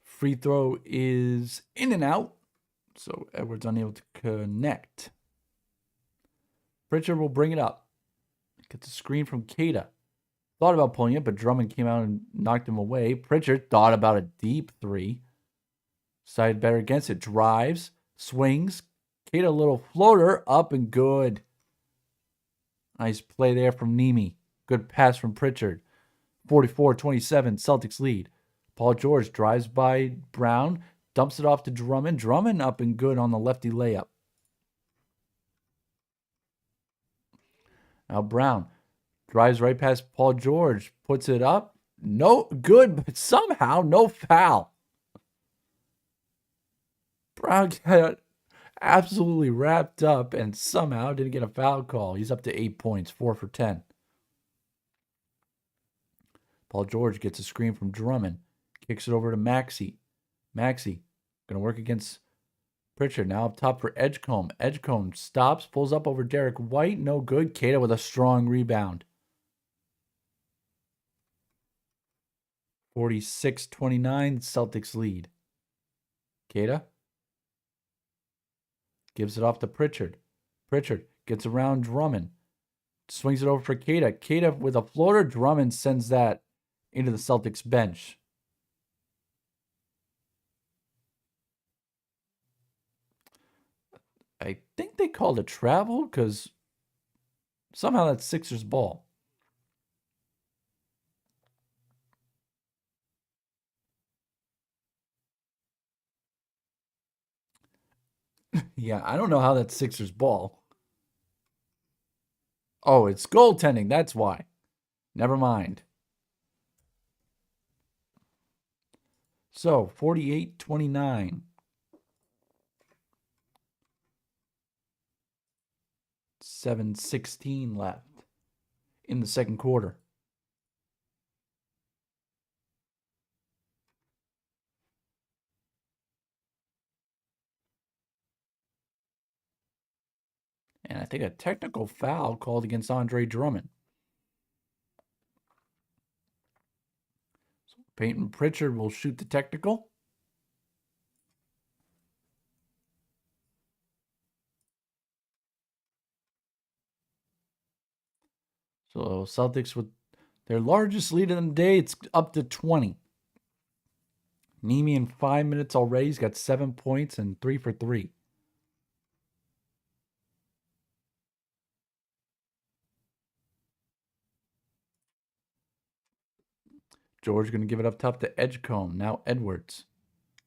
Free throw is in and out. So Edwards unable to connect. Pritchard will bring it up. Gets a screen from Queta. Thought about pulling it, but Drummond came out and knocked him away. Pritchard thought about a deep three. Decided better against it. Drives, swings. Queta a little floater, up and good. Nice play there from Nemi. Good pass from Pritchard. 44-27, Celtics lead. Paul George drives by Brown, dumps it off to Drummond. Drummond up and good on the lefty layup. Now Brown drives right past Paul George, puts it up. No good, but somehow no foul. Brown got absolutely wrapped up and somehow didn't get a foul call. He's up to 8 points, 4 for 10. Paul George gets a screen from Drummond. Kicks it over to Maxey. Maxey going to work against Pritchard. Now up top for Edgecombe. Edgecombe stops, pulls up over Derek White. No good. Queta with a strong rebound. 46-29, Celtics lead. Queta gives it off to Pritchard. Pritchard gets around Drummond. Swings it over for Queta. Queta with a floater. Drummond sends that into the Celtics bench. I think they called it travel because somehow that's Sixers ball. Yeah, I don't know how that's Sixers ball. Oh, it's goaltending. That's why. Never mind. So, 48-29. 7:16 left in the second quarter. And I think a technical foul called against Andre Drummond. So Peyton Pritchard will shoot the technical. So Celtics with their largest lead in the day, it's up to 20. Nemi in 5 minutes already, he's got 7 points and 3 for 3. George going to give it up top to Edgecombe. Now Edwards.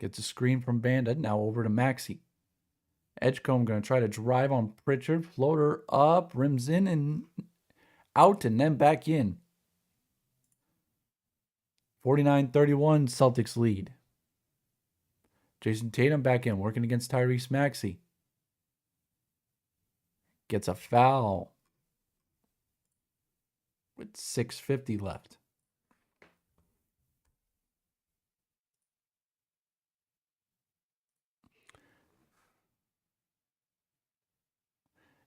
Gets a screen from Banda. Now over to Maxey. Edgecombe going to try to drive on Pritchard. Floater up, rims in and out, and then back in. 49-31, Celtics lead. Jason Tatum back in, working against Tyrese Maxey. Gets a foul with 6:50 left.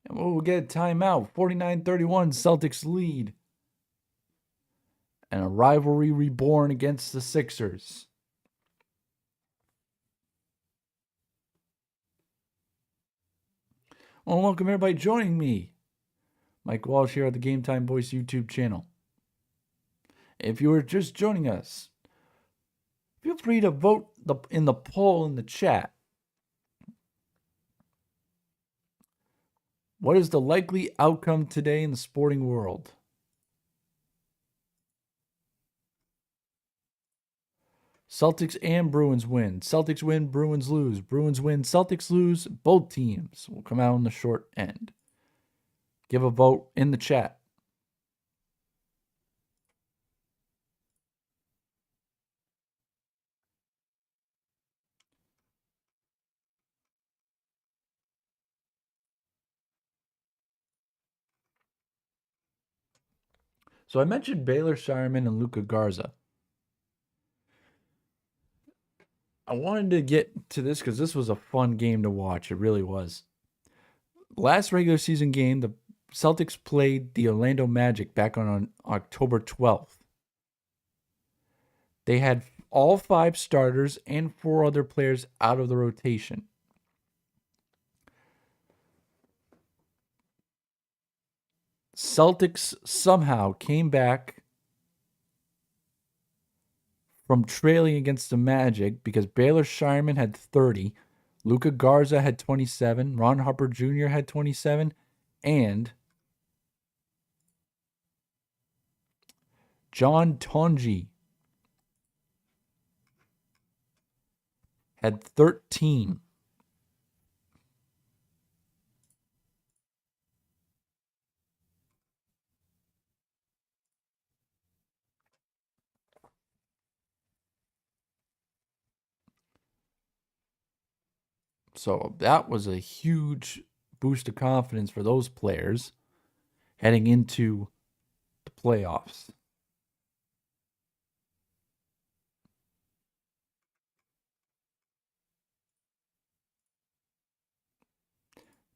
And we'll get a timeout. 49-31, Celtics lead. And a rivalry reborn against the Sixers. Well, welcome everybody joining me. Mike Walsh here at the Game Time Voice YouTube channel. If you were just joining us, feel free to vote in the poll in the chat. What is the likely outcome today in the sporting world? Celtics and Bruins win. Celtics win, Bruins lose. Bruins win, Celtics lose. Both teams will come out on the short end. Give a vote in the chat. So I mentioned Baylor Shireman and Luka Garza. I wanted to get to this because this was a fun game to watch. It really was. Last regular season game, the Celtics played the Orlando Magic back on October 12th. They had all 5 starters and 4 other players out of the rotation. Celtics somehow came back from trailing against the Magic because Baylor Shireman had 30, Luka Garza had 27, Ron Harper Jr. had 27, and John Tonji had 13. So that was a huge boost of confidence for those players heading into the playoffs.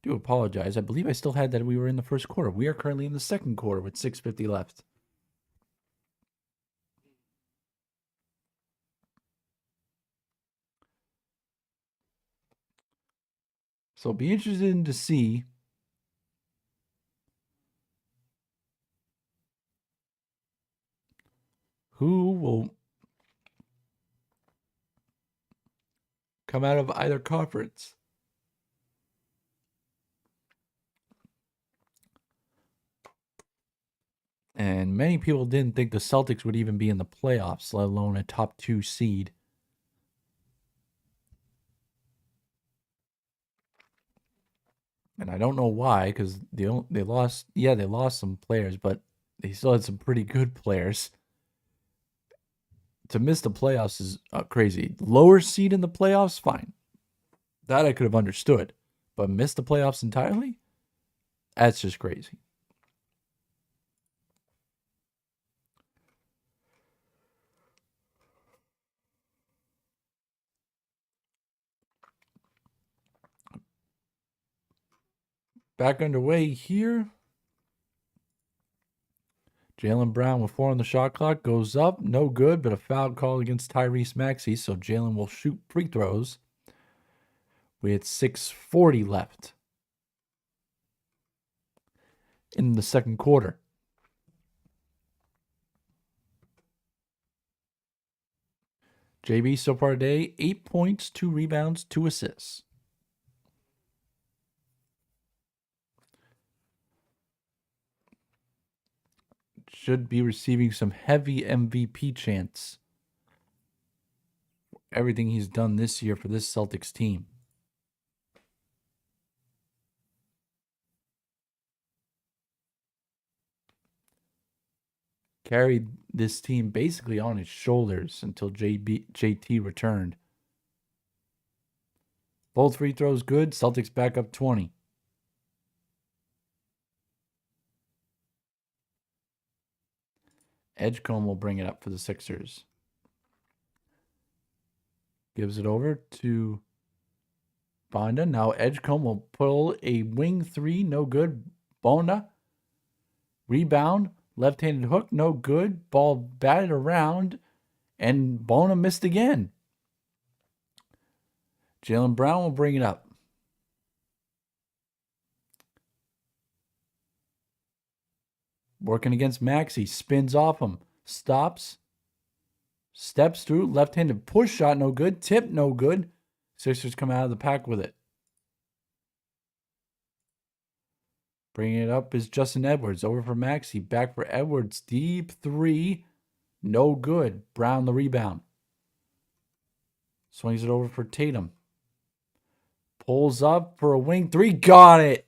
Do apologize. I believe I still had that we were in the first quarter. We are currently in the second quarter with 6:50 left. So be interested to see who will come out of either conference. And many people didn't think the Celtics would even be in the playoffs, let alone a top 2 seed. And I don't know why, because they lost. Yeah, they lost some players, but they still had some pretty good players. To miss the playoffs is crazy. Lower seed in the playoffs, fine. That I could have understood. But miss the playoffs entirely? That's just crazy. Back underway here. Jaylen Brown with 4 on the shot clock goes up. No good, but a foul call against Tyrese Maxey. So Jaylen will shoot free throws with 6:40 left in the second quarter. JB so far today, 8 points, 2 rebounds, 2 assists. Should be receiving some heavy MVP chants everything he's done this year for this Celtics team. Carried this team basically on his shoulders until JT returned. Both free throws good. Celtics back up 20. Edgecombe will bring it up for the Sixers. Gives it over to Bonda. Now Edgecombe will pull a wing three. No good. Bonda. Rebound. Left-handed hook. No good. Ball batted around. And Bona missed again. Jaylen Brown will bring it up. Working against Maxey. Spins off him. Stops. Steps through. Left-handed push shot. No good. Tip. No good. Sixers come out of the pack with it. Bringing it up is Justin Edwards. Over for Maxey. Back for Edwards. Deep three. No good. Brown the rebound. Swings it over for Tatum. Pulls up for a wing three. Got it.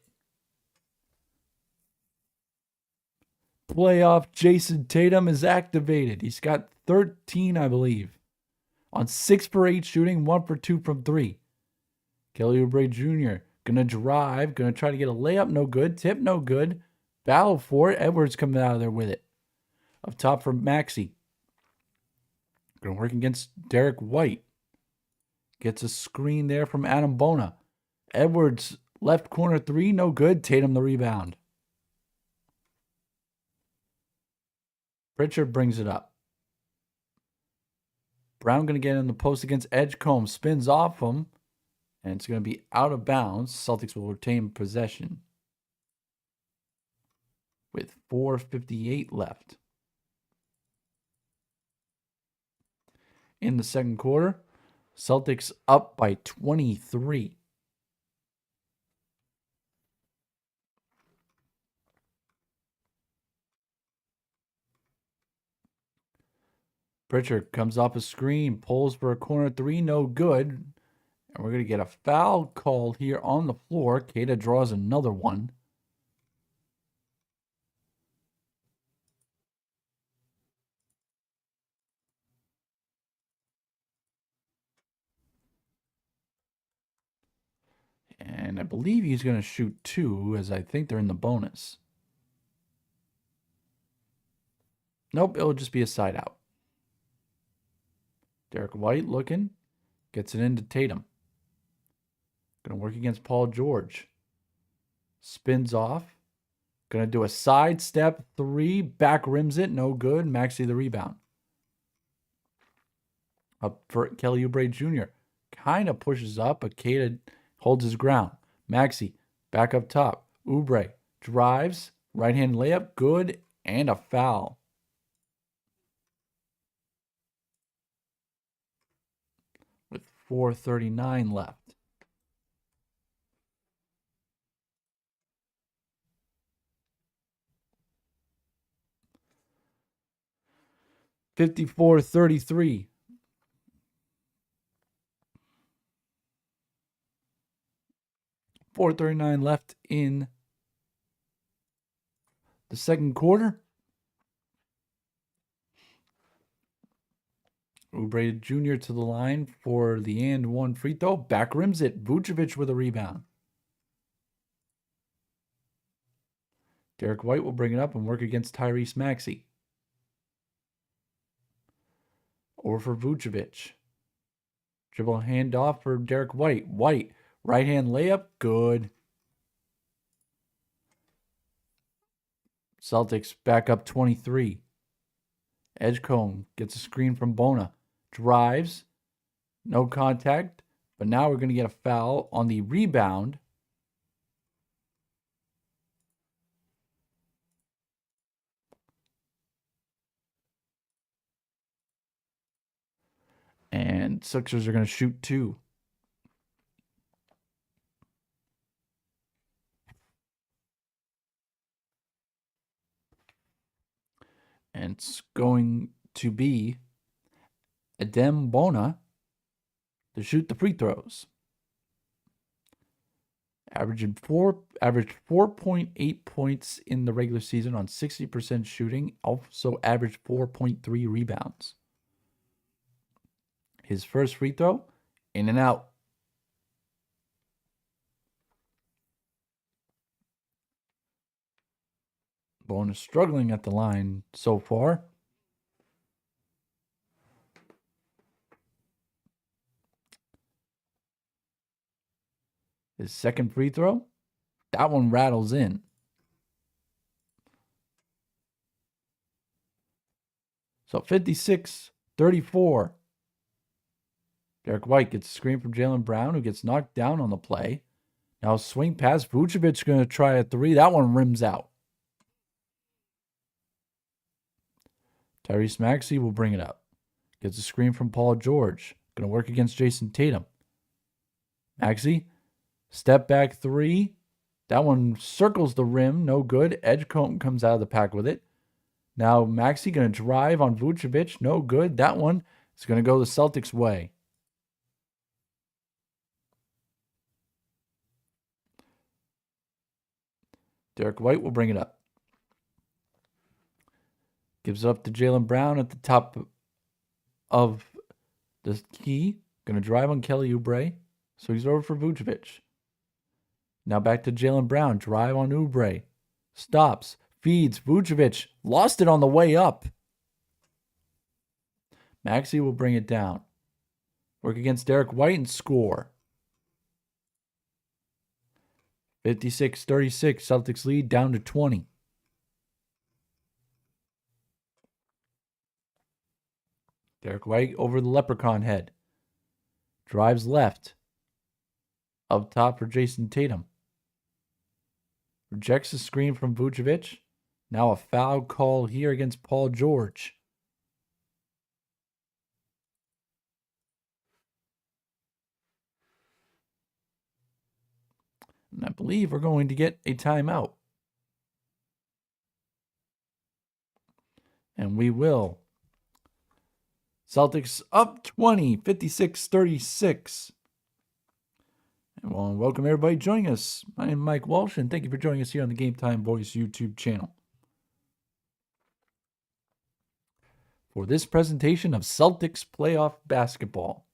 Playoff Jason Tatum is activated. He's got 13, I believe. On 6 for 8 shooting, 1 for 2 from 3. Kelly Oubre Jr. Gonna drive. Gonna try to get a layup. No good. Tip. No good. Battle for it. Edwards coming out of there with it. Up top for Maxey. Gonna work against Derek White. Gets a screen there from Adam Bona. Edwards, left corner three. No good. Tatum the rebound. Pritchard brings it up. Brown going to get in the post against Edgecombe. Spins off him. And it's going to be out of bounds. Celtics will retain possession. With 4:58 left. In the second quarter, Celtics up by 23. Pritchard comes off a screen, pulls for a corner three, no good. And we're going to get a foul called here on the floor. Keita draws another one. And I believe he's going to shoot 2, as I think they're in the bonus. Nope, it'll just be a side out. Derek White looking. Gets it into Tatum. Going to work against Paul George. Spins off. Going to do a sidestep 3. Back rims it. No good. Maxey the rebound. Up for Kelly Oubre Jr. Kind of pushes up, but Keita holds his ground. Maxey back up top. Oubre drives. Right-hand layup. Good. And a foul. With 4:39 left. $54-33. 4:39 left in the second quarter. Oubre Jr. to the line for the and one free throw. Back rims it. Vucevic with a rebound. Derek White will bring it up and work against Tyrese Maxey. Over for Vucevic. Dribble handoff for Derek White. White, right-hand layup, good. Celtics back up 23. Edgecombe gets a screen from Bona. Drives. No contact. But now we're going to get a foul on the rebound. And Sixers are going to shoot 2. And it's going to be Adem Bona to shoot the free throws. Averaged 4.8 points in the regular season on 60% shooting. Also averaged 4.3 rebounds. His first free throw, in and out. Bone is struggling at the line so far. His second free throw, that one rattles in. So 56-34. Derek White gets a screen from Jaylen Brown, who gets knocked down on the play. Now swing pass. Vucevic going to try a three. That one rims out. Tyrese Maxey will bring it up. Gets a screen from Paul George. Going to work against Jason Tatum. Maxey, step back three. That one circles the rim. No good. Edgecombe comes out of the pack with it. Now Maxey going to drive on Vucevic. No good. That one is going to go the Celtics' way. Derek White will bring it up. Gives up to Jaylen Brown at the top of the key. Going to drive on Kelly Oubre. So he's over for Vucevic. Now back to Jaylen Brown. Drive on Oubre. Stops. Feeds. Vucevic. Lost it on the way up. Maxey will bring it down. Work against Derek White and score. 56-36. Celtics lead down to 20. Derek White over the leprechaun head. Drives left. Up top for Jason Tatum. Rejects the screen from Vucevic. Now a foul call here against Paul George. And I believe we're going to get a timeout. And we will. Celtics up 20, 56-36. And well, welcome everybody joining us. My name is Mike Walsh, and thank you for joining us here on the Game Time Boys YouTube channel. For this presentation of Celtics playoff basketball.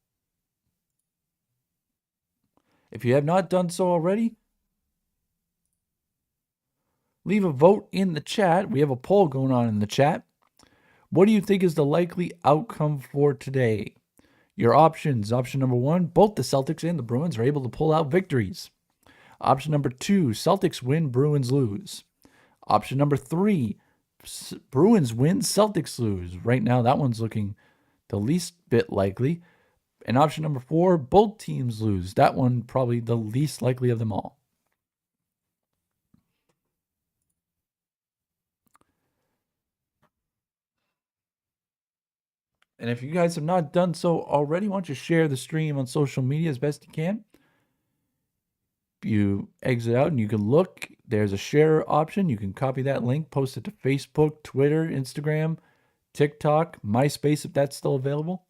If you have not done so already, leave a vote in the chat. We have a poll going on in the chat. What do you think is the likely outcome for today? Your options. Option number 1, both the Celtics and the Bruins are able to pull out victories. Option number 2, Celtics win, Bruins lose. Option number 3, Bruins win, Celtics lose. Right now, that one's looking the least bit likely. And option number 4, both teams lose. That one probably the least likely of them all. And if you guys have not done so already, why don't you share the stream on social media as best you can. You exit out and you can look. There's a share option. You can copy that link, post it to Facebook, Twitter, Instagram, TikTok, MySpace if that's still available.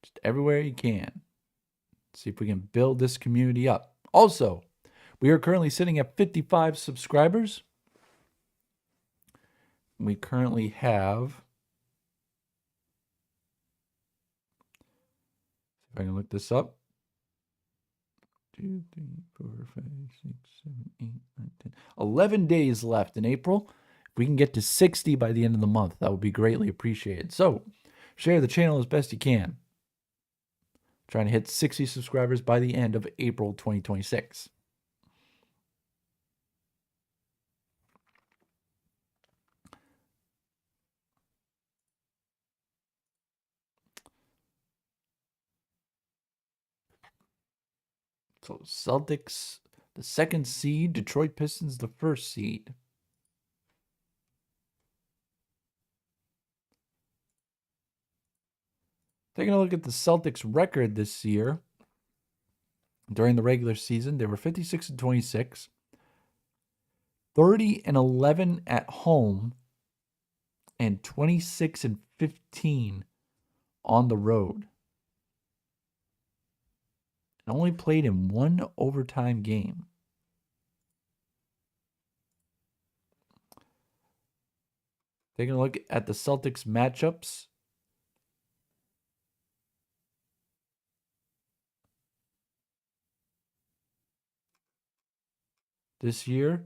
Just everywhere you can. See if we can build this community up. Also, we are currently sitting at 55 subscribers. We currently have... If I can look this up. 2, 3, 4, 5, 6, 7, 8, 9, 10. 11 days left in April. If we can get to 60 by the end of the month, that would be greatly appreciated. So, share the channel as best you can. Trying to hit 60 subscribers by the end of April 2026. So Celtics, the 2nd seed. Detroit Pistons, the 1st seed. Taking a look at the Celtics record this year. During the regular season, they were 56-26. 30-11 at home. And 26-15 on the road. only played in one overtime game. Taking a look at the Celtics matchups. This year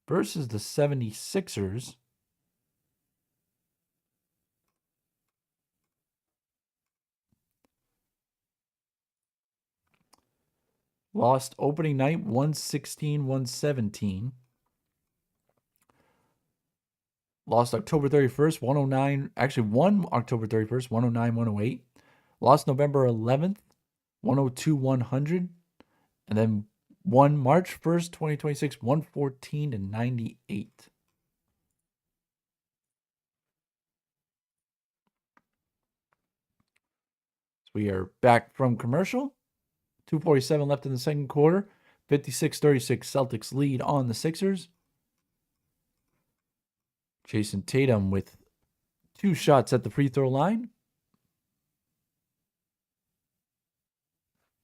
versus the 76ers. Lost opening night 116-117. Lost October 31st, 109. Actually, won October 31st, 109-108. Lost November 11th, 102-100. And then won March 1st, 2026, 114-98. So we are back from commercial. 2:47 left in the second quarter. 56-36 Celtics lead on the Sixers. Jason Tatum with 2 shots at the free throw line.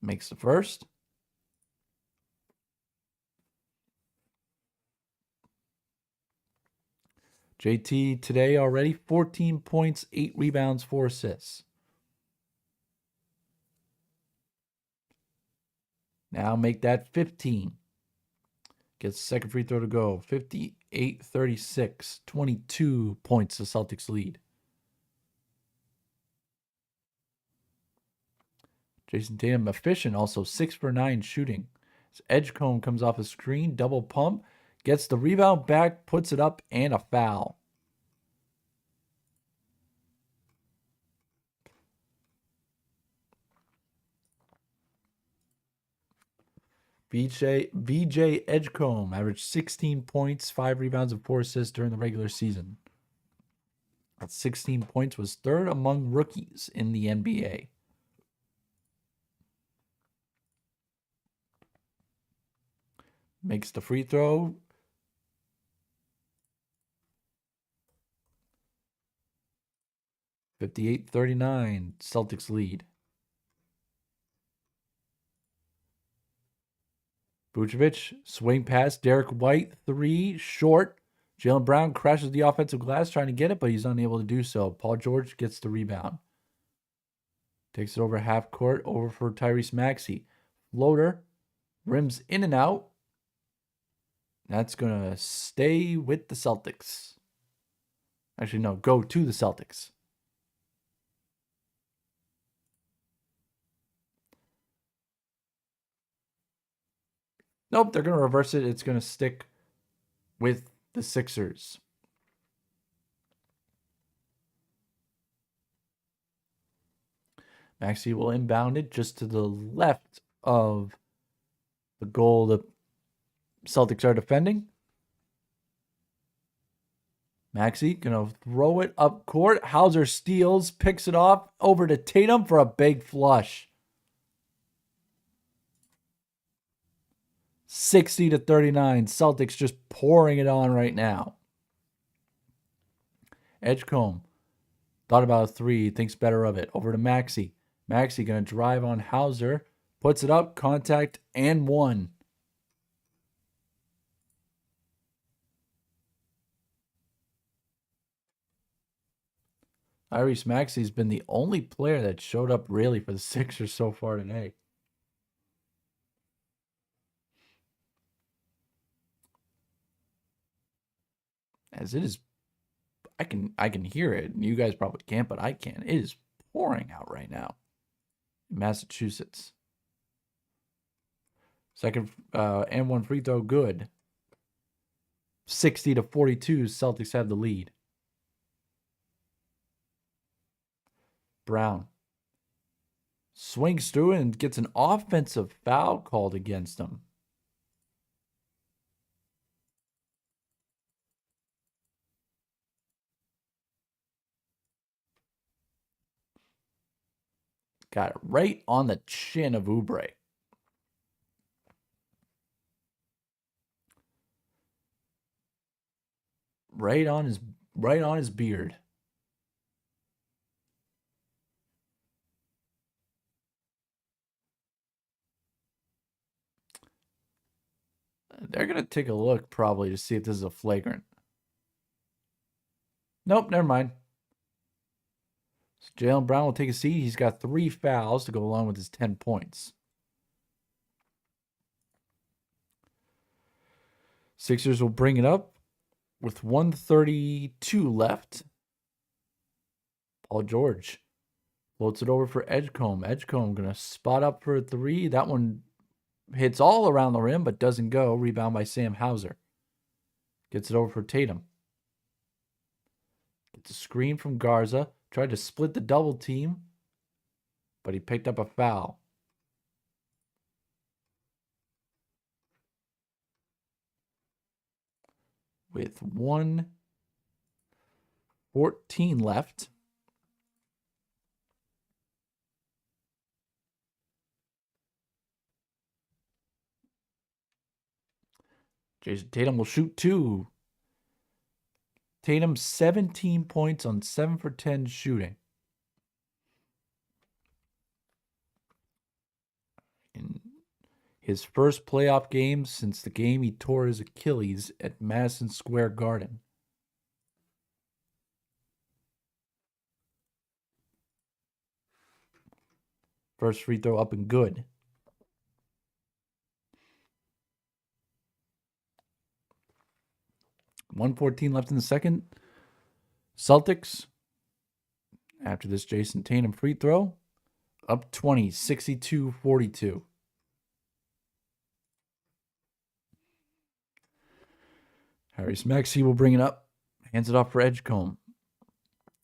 Makes the first. JT today already 14 points, 8 rebounds, 4 assists. Now make that 15. Gets the second free throw to go. 58-36. 22 points the Celtics lead. Jason Tatum efficient, also 6 for 9 shooting. His Edgecombe comes off a screen, double pump, gets the rebound back, puts it up, and a foul. VJ Edgecombe averaged 16 points, 5 rebounds, and 4 assists during the regular season. At 16 points, was third among rookies in the NBA. Makes the free throw. (58-39) Celtics lead. Vucevic, swing pass, Derek White, 3, short. Jaylen Brown crashes the offensive glass trying to get it, but he's unable to do so. Paul George gets the rebound. Takes it over half court, over for Tyrese Maxey. Floater, rims in and out. That's going to stay with the Celtics. Actually, no, go to the Celtics. Nope, they're going to reverse it. It's going to stick with the Sixers. Maxey will inbound it just to the left of the goal the Celtics are defending. Maxey going to throw it up court. Hauser steals, picks it off over to Tatum for a big flush. 60-39. Celtics just pouring it on right now. Edgecombe thought about a 3, thinks better of it. Over to Maxey. Maxey going to drive on Hauser. Puts it up, contact, and 1. Tyrese Maxey's been the only player that showed up really for the Sixers so far today. As it is, I can hear it. You guys probably can't, but I can. It is pouring out right now in Massachusetts. Second and 1 free throw, good. 60-42, Celtics have the lead. Brown swings through and gets an offensive foul called against him. Got it right on the chin of Oubre. Right on his beard. They're going to take a look probably to see if this is a flagrant. Nope, never mind. So Jaylen Brown will take a seat. He's got 3 fouls to go along with his 10 points. Sixers will bring it up with 1:32 left. Paul George floats it over for Edgecombe. Edgecombe going to spot up for a 3. That one hits all around the rim, but doesn't go. Rebound by Sam Hauser. Gets it over for Tatum. Gets a screen from Garza. Tried to split the double team, but he picked up a foul. With 1:14 left. Jason Tatum will shoot 2. Tatum 17 points on 7 for 10 shooting. In his first playoff game since the game he tore his Achilles at Madison Square Garden. First free throw up and good. $1:14 left in the second. Celtics, after this Jason Tatum free throw, up 20, 62-42. Harris Maxey will bring it up. Hands it off for Edgecombe.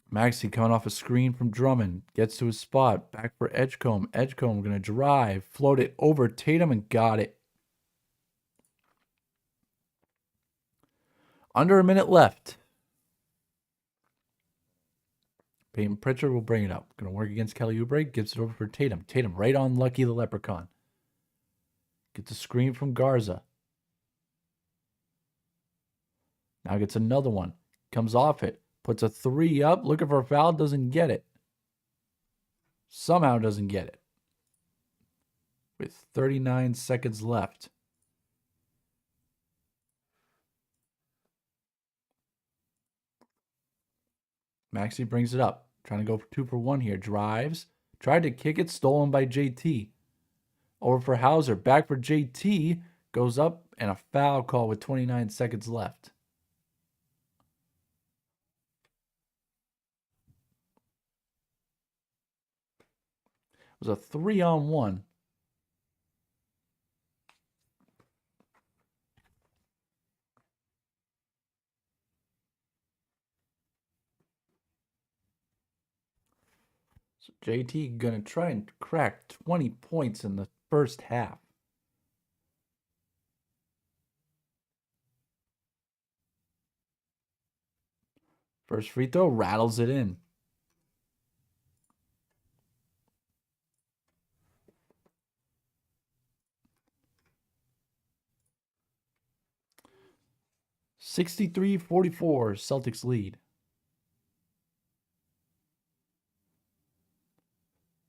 Maxey coming off a screen from Drummond. Gets to his spot. Back for Edgecombe. Edgecombe going to drive. Float it over Tatum and got it. Under a minute left. Peyton Pritchard will bring it up. Going to work against Kelly Oubre. Gives it over for Tatum. Tatum right on Lucky the Leprechaun. Gets a screen from Garza. Now gets another one. Comes off it. Puts a 3 up. Looking for a foul. Doesn't get it. Somehow doesn't get it. With 39 seconds left. Maxey brings it up. Trying to go for 2 for 1 here. Drives. Tried to kick it. Stolen by JT. Over for Hauser. Back for JT. Goes up. And a foul call with 29 seconds left. It was a 3-on-1. So JT going to try and crack 20 points in the first half. First free throw, rattles it in. $63-44, Celtics lead.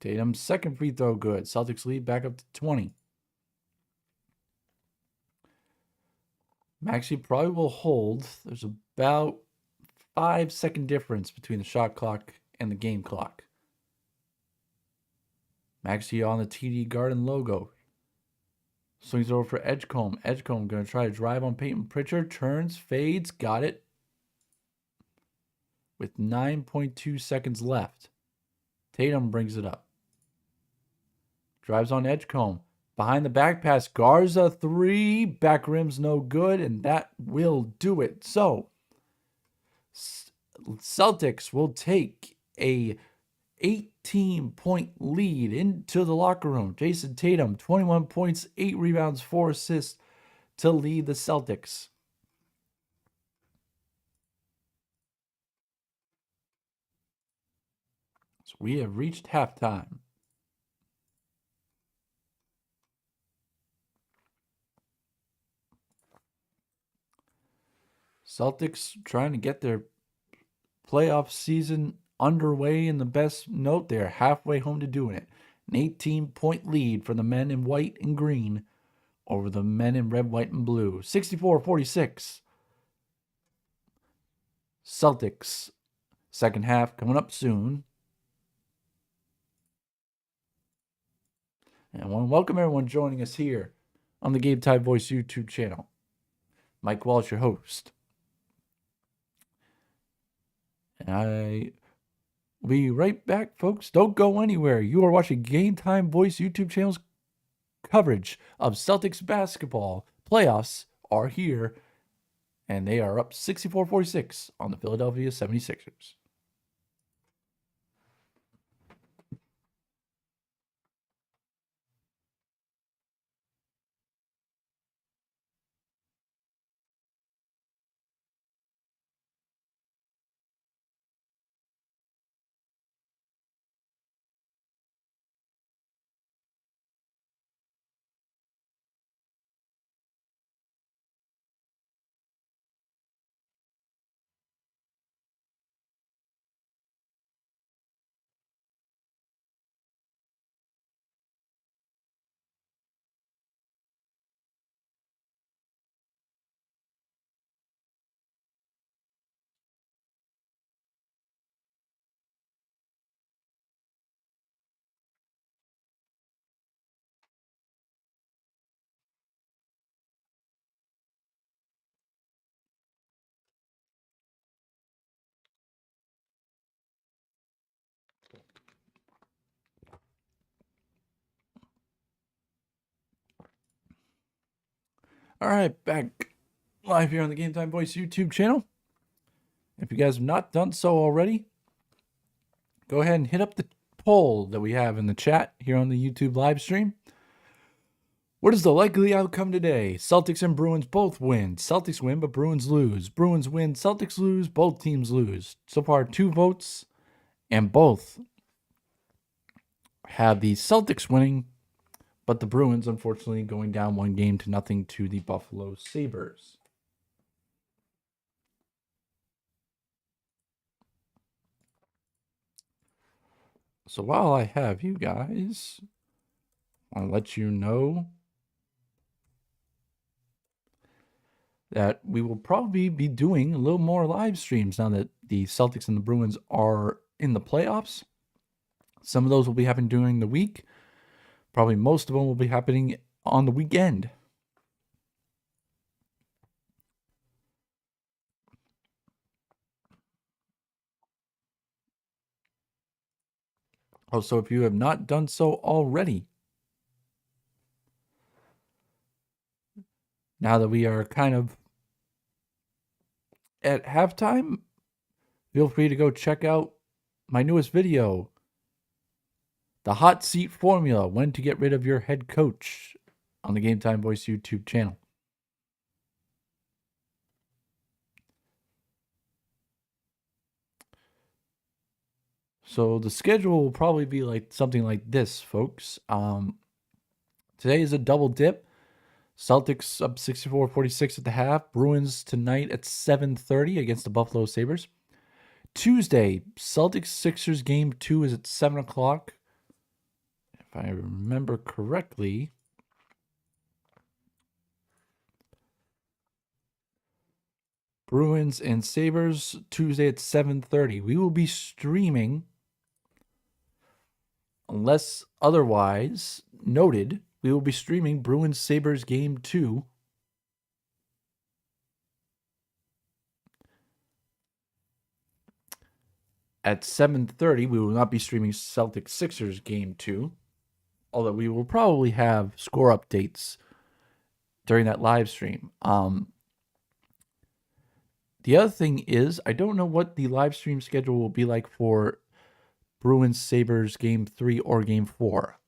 Tatum's second free throw good. Celtics lead back up to 20. Maxey probably will hold. There's about 5-second difference between the shot clock and the game clock. Maxey on the TD Garden logo. Swings it over for Edgecombe. Edgecombe going to try to drive on Peyton Pritchard. Turns, fades, got it. With 9.2 seconds left. Tatum brings it up. Drives on Edgecombe. Behind the back pass. Garza 3. Back rim's no good, and that will do it. So, Celtics will take a 18-point lead into the locker room. Jason Tatum, 21 points, 8 rebounds, 4 assists to lead the Celtics. So we have reached halftime. Celtics trying to get their playoff season underway in the best note. They're halfway home to doing it. An 18-point lead for the men in white and green over the men in red, white, and blue. 64-46. Celtics. Second half coming up soon. And I want to welcome everyone joining us here on the Game Time Voice YouTube channel. Mike Walsh, your host. And I will be right back, folks. Don't go anywhere. You are watching Game Time Voice YouTube channel's coverage of Celtics basketball. Playoffs are here, and they are up 64-46 on the Philadelphia 76ers. All right, back live here on the Game Time Voice YouTube channel. If you guys have not done so already, go ahead and hit up the poll that we have in the chat here on the YouTube live stream. What is the likely outcome today? Celtics and Bruins both win. Celtics win, but Bruins lose. Bruins win, Celtics lose, both teams lose. So far, 2 votes, and both have the Celtics winning, but the Bruins, unfortunately, going down 1-0 to the Buffalo Sabres. So while I have you guys, I'll let you know that we will probably be doing a little more live streams now that the Celtics and the Bruins are in the playoffs. Some of those will be happening during the week. Probably most of them will be happening on the weekend. Also, if you have not done so already, now that we are kind of at halftime, feel free to go check out my newest video, The Hot Seat Formula, When to Get Rid of Your Head Coach, on the Game Time Voice YouTube channel. So the schedule will probably be like something like this, folks. Today is a double dip. Celtics up 64-46 at the half. Bruins tonight at 7:30 against the Buffalo Sabres. Tuesday, Celtics-Sixers game 2 is at 7 o'clock. If I remember correctly, Bruins and Sabres Tuesday at 7:30. We will be streaming, unless otherwise noted, we will be streaming Bruins Sabres game 2 at 7:30. We will not be streaming Celtics Sixers game 2, although we will probably have score updates during that live stream. The other thing is, I don't know what the live stream schedule will be like for Bruins Sabres game 3 or game 4.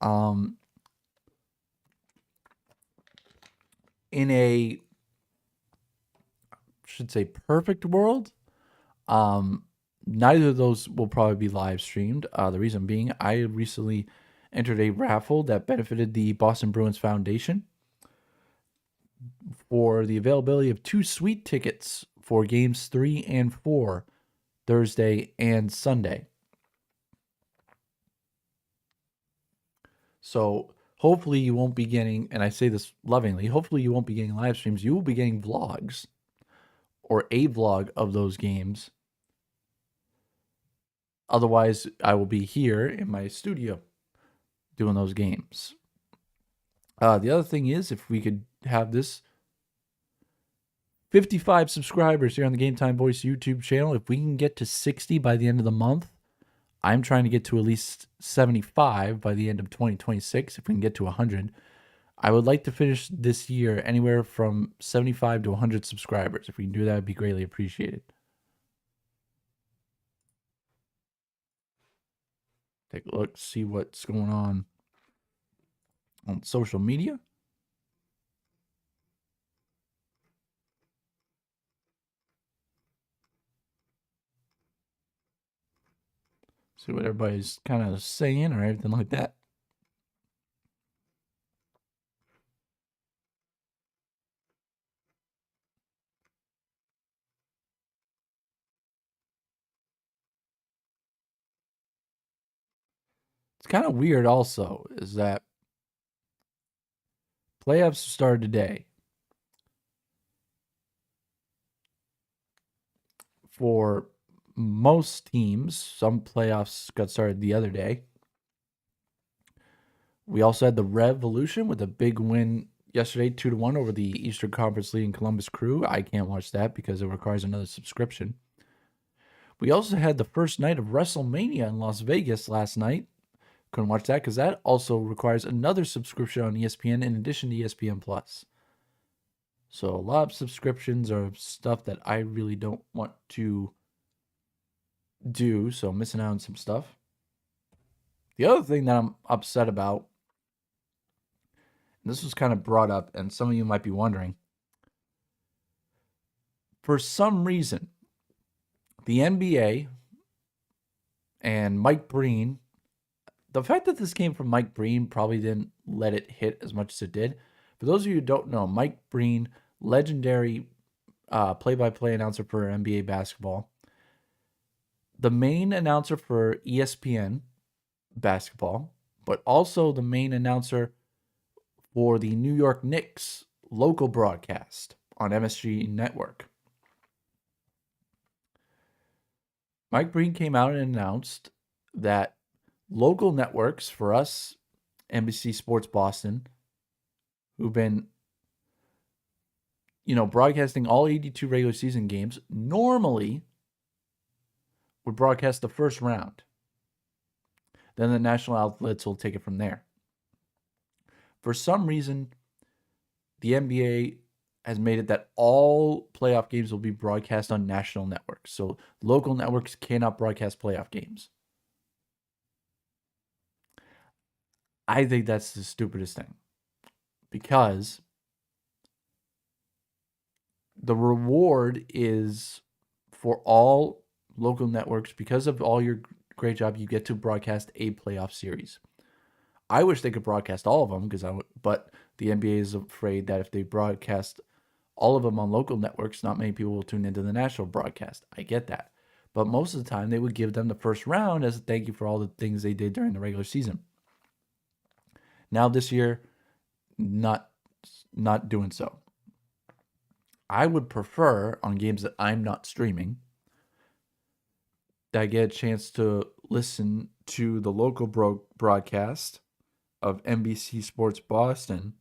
In a, should say, perfect world, neither of those will probably be live streamed. The reason being, I recently entered a raffle that benefited the Boston Bruins Foundation for the availability of 2 suite tickets for games 3 and 4, Thursday and Sunday. So hopefully you won't be getting, and I say this lovingly, hopefully you won't be getting live streams. You will be getting vlogs or a vlog of those games. Otherwise, I will be here in my studio doing those games. The other thing is, if we could have this 55 subscribers here on the Game Time Voice YouTube channel, if we can get to 60 by the end of the month, I'm trying to get to at least 75 by the end of 2026. If we can get to 100, I would like to finish this year anywhere from 75 to 100 subscribers. If we can do that, it'd be greatly appreciated. Take a look, see what's going on social media. See what everybody's kind of saying or anything like that. It's kind of weird also is that playoffs started today. For most teams, some playoffs got started the other day. We also had the Revolution with a big win yesterday, 2-1 over the Eastern Conference leading Columbus Crew. I can't watch that because it requires another subscription. We also had the first night of WrestleMania in Las Vegas last night. Couldn't watch that because that also requires another subscription on ESPN in addition to ESPN Plus. So a lot of subscriptions are stuff that I really don't want to do, so I'm missing out on some stuff. The other thing that I'm upset about, and this was kind of brought up, and some of you might be wondering, for some reason, the NBA and Mike Breen, the fact that this came from Mike Breen probably didn't let it hit as much as it did. For those of you who don't know, Mike Breen, legendary play-by-play announcer for NBA basketball, the main announcer for ESPN basketball, but also the main announcer for the New York Knicks local broadcast on MSG Network. Mike Breen came out and announced that local networks for us, NBC Sports Boston, who've been, broadcasting all 82 regular season games, normally would broadcast the first round. Then the national outlets will take it from there. For some reason, the NBA has made it that all playoff games will be broadcast on national networks. So local networks cannot broadcast playoff games. I think that's the stupidest thing. Because the reward is for all local networks, because of all your great job, you get to broadcast a playoff series. I wish they could broadcast all of them, but the NBA is afraid that if they broadcast all of them on local networks, not many people will tune into the national broadcast. I get that. But most of the time, they would give them the first round as a thank you for all the things they did during the regular season. Now this year, not doing so. I would prefer on games that I'm not streaming that I get a chance to listen to the local broadcast of NBC Sports Boston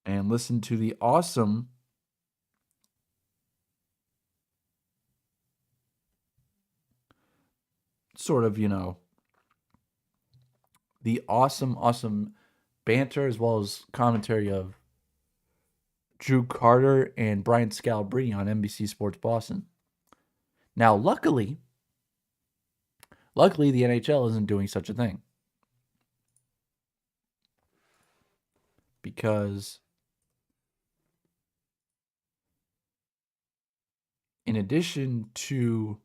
and listen to the awesome the awesome banter as well as commentary of Drew Carter and Brian Scalabrine on NBC Sports Boston. Now, luckily, the NHL isn't doing such a thing. Because in addition to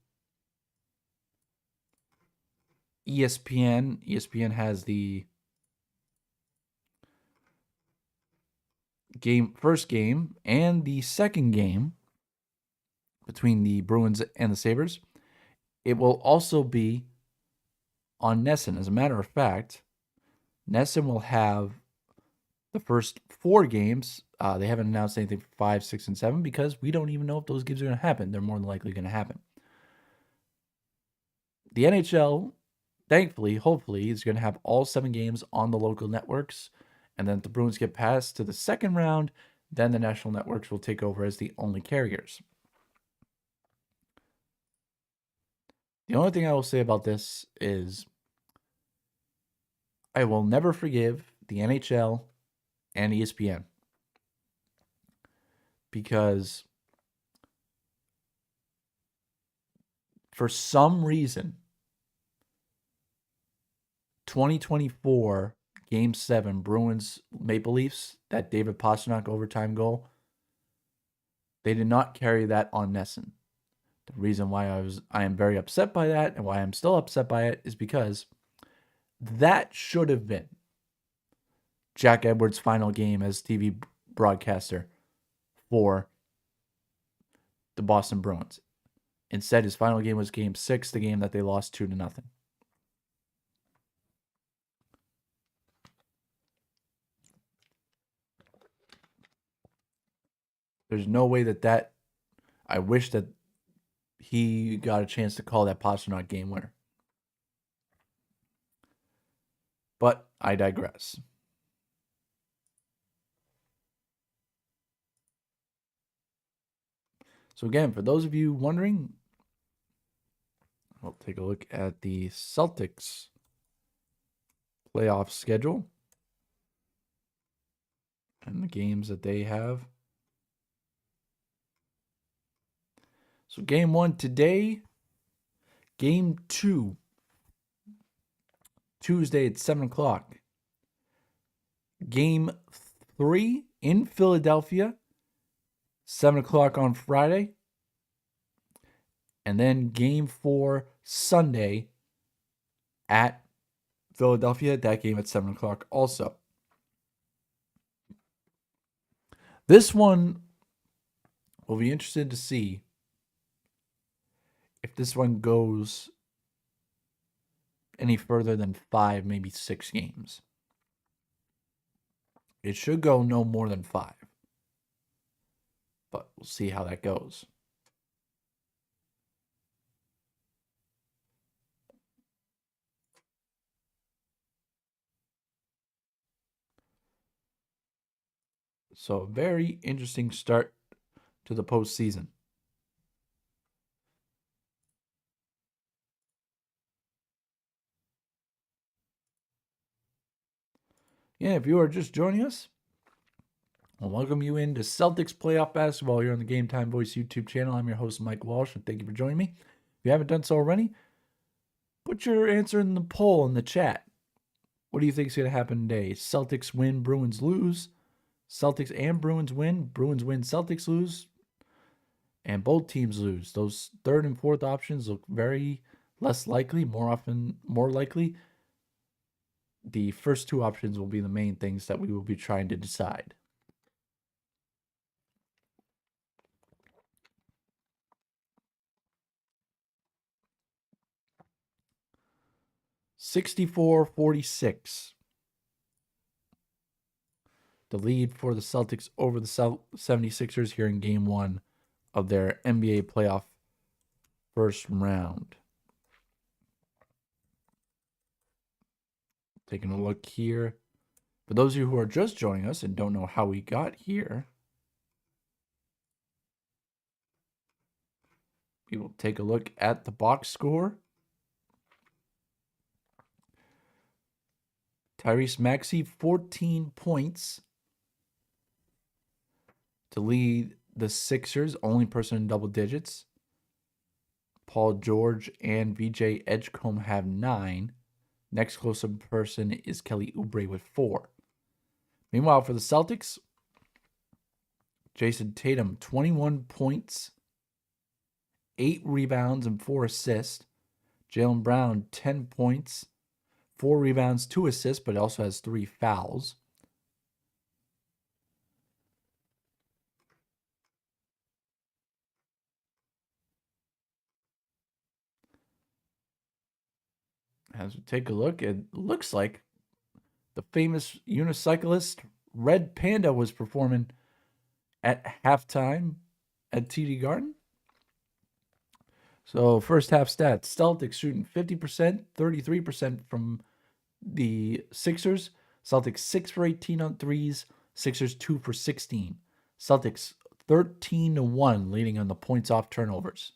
ESPN has the first game and the second game between the Bruins and the Sabres. It will also be on NESN. As a matter of fact, NESN will have the first 4 games. They haven't announced anything for 5, 6, and 7 because we don't even know if those games are going to happen. They're more than likely going to happen. The NHL, thankfully, hopefully, is going to have all 7 games on the local networks. And then if the Bruins get passed to the second round, then the national networks will take over as the only carriers. The only thing I will say about this is I will never forgive the NHL and ESPN because for some reason, 2024 Game 7 Bruins Maple Leafs, that David Pastrnak overtime goal, they did not carry that on NESN. The reason why I am very upset by that and why I'm still upset by it is because that should have been Jack Edwards' final game as TV broadcaster for the Boston Bruins. Instead, his final game was Game 6, the game that they lost 2-0. There's no way that I wish that he got a chance to call that Pastrnak game winner. But I digress. So again, for those of you wondering, I'll take a look at the Celtics playoff schedule and the games that they have. So game 1 today, game 2, Tuesday at 7 o'clock. Game 3 in Philadelphia, 7 o'clock on Friday. And then game 4 Sunday at Philadelphia. That game at 7 o'clock also. This one will be interested to see if this one goes any further than 5, maybe 6 games. It should go no more than 5. But we'll see how that goes. So a very interesting start to the postseason. Yeah, if you are just joining us, I'll welcome you into Celtics playoff basketball here on the Game Time Voice YouTube channel. I'm your host, Mike Walsh, and thank you for joining me. If you haven't done so already, put your answer in the poll in the chat. What do you think is going to happen today? Celtics win, Bruins lose. Celtics and Bruins win. Bruins win, Celtics lose. And both teams lose. Those third and fourth options look very less likely. More likely, the first 2 options will be the main things that we will be trying to decide. $64-46. The lead for the Celtics over the 76ers here in Game 1 of their NBA playoff first round. Taking a look here. For those of you who are just joining us and don't know how we got here, we will take a look at the box score. Tyrese Maxey, 14 points to lead the Sixers, only person in double digits. Paul George and VJ Edgecombe have 9. Next closest person is Kelly Oubre with 4. Meanwhile, for the Celtics, Jason Tatum, 21 points, 8 rebounds, and 4 assists. Jaylen Brown, 10 points, 4 rebounds, 2 assists, but also has 3 fouls. As we take a look, it looks like the famous unicyclist Red Panda was performing at halftime at TD Garden. So first half stats: Celtics shooting 50%, 33% from the Sixers. Celtics 6 for 18 on threes. Sixers 2 for 16. Celtics 13-1, leading on the points off turnovers.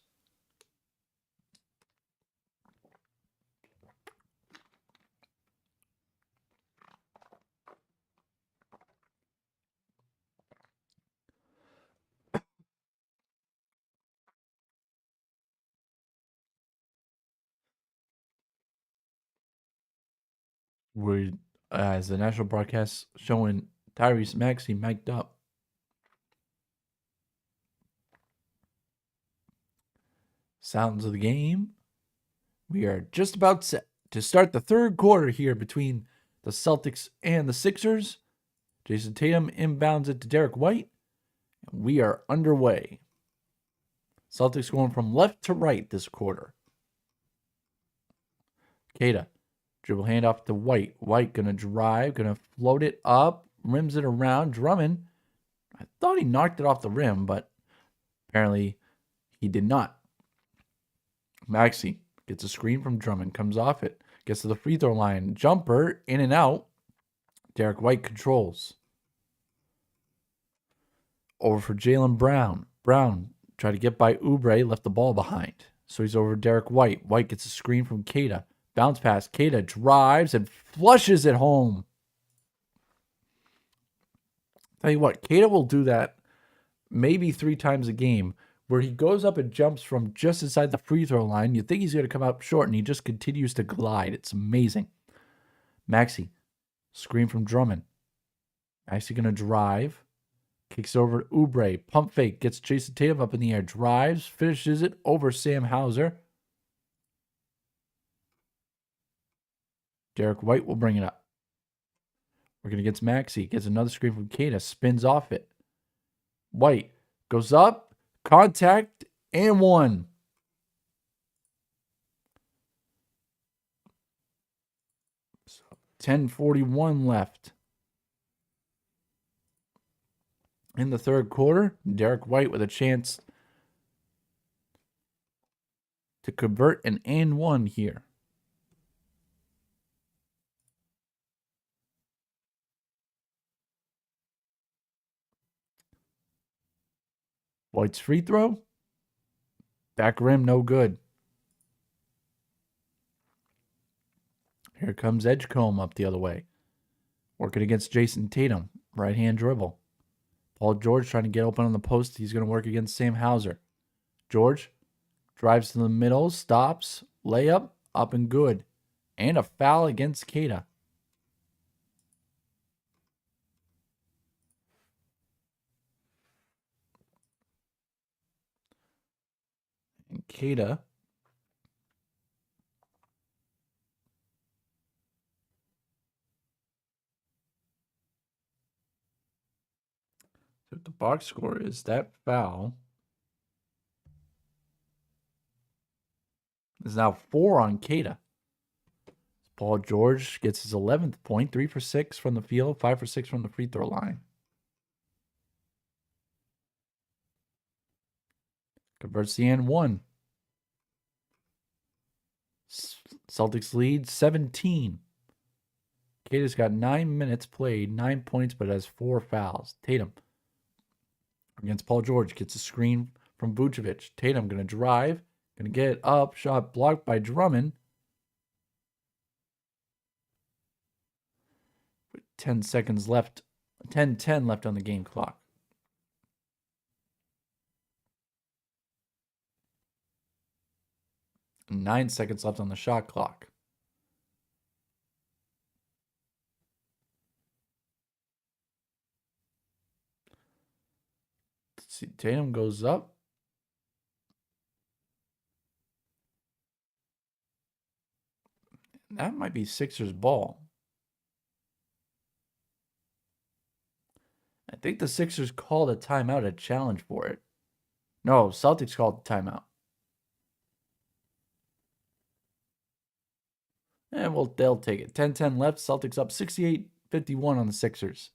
We, as the national broadcast showing Tyrese Maxey mic'd up. Sounds of the game. We are just about set to start the third quarter here between the Celtics and the Sixers. Jason Tatum inbounds it to Derek White. And we are underway. Celtics going from left to right this quarter. Kata, dribble handoff to White. White gonna drive, gonna float it up, rims it around. Drummond, I thought he knocked it off the rim, but apparently he did not. Maxey gets a screen from Drummond, comes off it, gets to the free throw line. Jumper, in and out. Derek White controls. Over for Jaylen Brown. Brown tried to get by Oubre, left the ball behind. So he's over Derek White. White gets a screen from Kata. Bounce pass. Kata drives and flushes it home. Tell you what, Kata will do that maybe 3 times a game, where he goes up and jumps from just inside the free throw line. You think he's going to come up short, and he just continues to glide. It's amazing. Maxey, screen from Drummond. Maxey going to drive. Kicks over to Oubre. Pump fake. Gets Jason Tatum up in the air. Drives. Finishes it over Sam Hauser. Derek White will bring it up. Working against Maxey. Gets another screen from Kata. Spins off it. White goes up. Contact. And one. So 10:41 left. In the third quarter, Derek White with a chance to convert an and one here. White's free throw. Back rim, no good. Here comes Edgecombe up the other way. Working against Jason Tatum. Right hand dribble. Paul George trying to get open on the post. He's going to work against Sam Hauser. George drives to the middle, stops, layup, up and good. And a foul against Kata. And Kata so the box score is that foul is now 4 on Kata. Paul George gets his 11th point, 3 for 6 from the field, 5 for 6 from the free throw line. Converts the and one. Celtics lead 17. Kata's got 9 minutes played, 9 points, but has 4 fouls. Tatum against Paul George gets a screen from Vucevic. Tatum going to drive, going to get it up, shot blocked by Drummond. 10 seconds left, 10-10 left on the game clock. And 9 seconds left on the shot clock. Let's see, Tatum goes up. That might be Sixers ball. I think the Sixers called a timeout, a challenge for it. No, Celtics called the timeout. And they'll take it. 10-10 left. Celtics up 68-51 on the Sixers.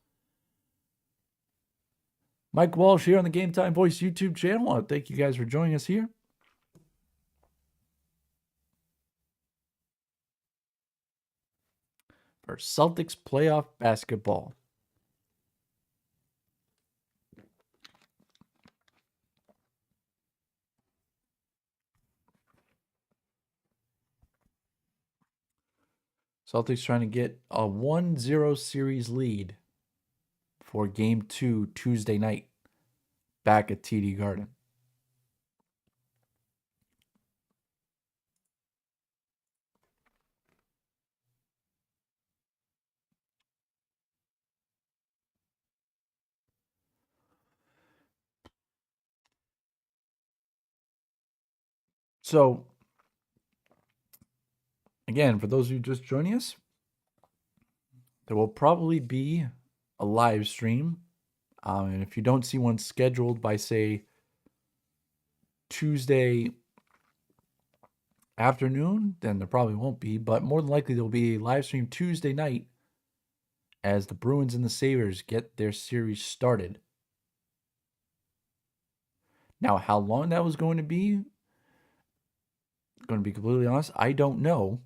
Mike Walsh here on the Game Time Voice YouTube channel. I want to thank you guys for joining us here. For Celtics playoff basketball. Celtics trying to get a 1-0 series lead for Game 2 Tuesday night back at TD Garden. So, again, for those of you just joining us, there will probably be a live stream. And if you don't see one scheduled by, say, Tuesday afternoon, then there probably won't be. But more than likely, there will be a live stream Tuesday night as the Bruins and the Sabres get their series started. Now, how long that was going to be completely honest, I don't know.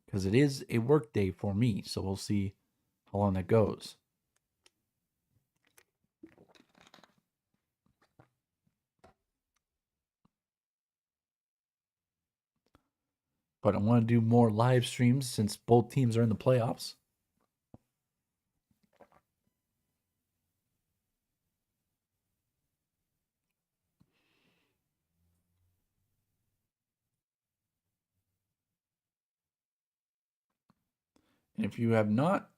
Because it is a work day for me. So we'll see how long that goes. But I want to do more live streams since both teams are in the playoffs. And if you have not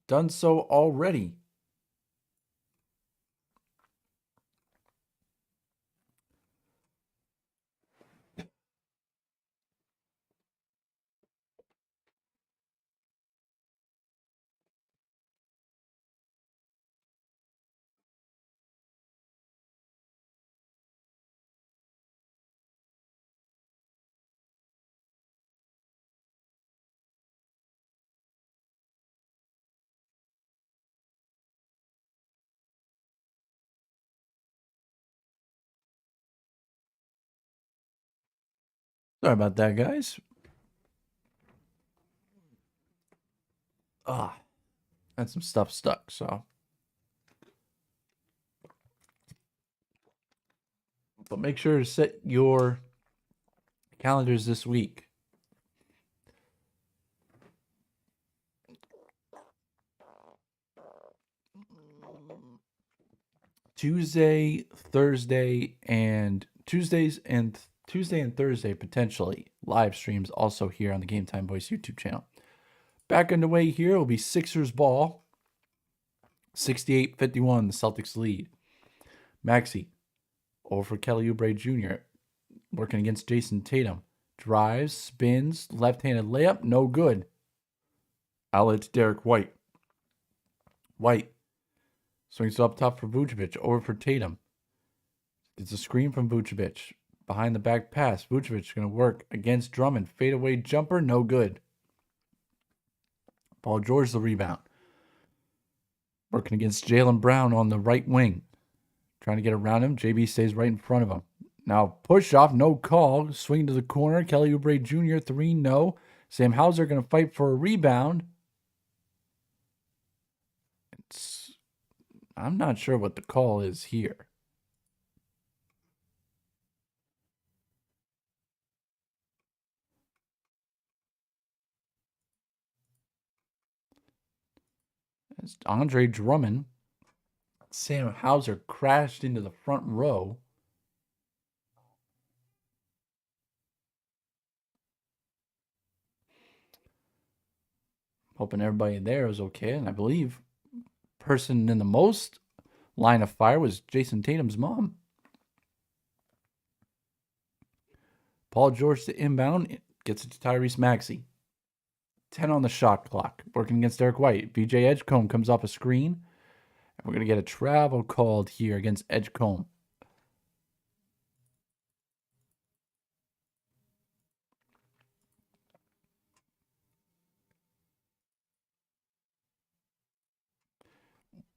done so already, sorry about that, guys. Had some stuff stuck, so. But make sure to set your calendars this week. Tuesday and Thursday potentially live streams also here on the Game Time Voice YouTube channel. Back underway here will be Sixers ball. 68-51, the Celtics lead. Maxey over for Kelly Oubre Jr. working against Jason Tatum. Drives, spins, left-handed layup, no good. Outlet to Derek White. White swings it up top for Vucevic, over for Tatum. It's a screen from Vucevic. Behind the back pass. Vucevic going to work against Drummond. Fadeaway jumper, no good. Paul George the rebound. Working against Jaylen Brown on the right wing. Trying to get around him. JB stays right in front of him. Now push off, no call. Swing to the corner. Kelly Oubre Jr. 3, no. Sam Hauser going to fight for a rebound. I'm not sure what the call is here. As Andre Drummond, Sam Hauser crashed into the front row. Hoping everybody there is okay, and I believe person in the most line of fire was Jason Tatum's mom. Paul George to inbound, gets it to Tyrese Maxey. 10 on the shot clock, working against Derek White. VJ Edgecombe comes off a screen And we're going to get a travel called here against Edgecombe.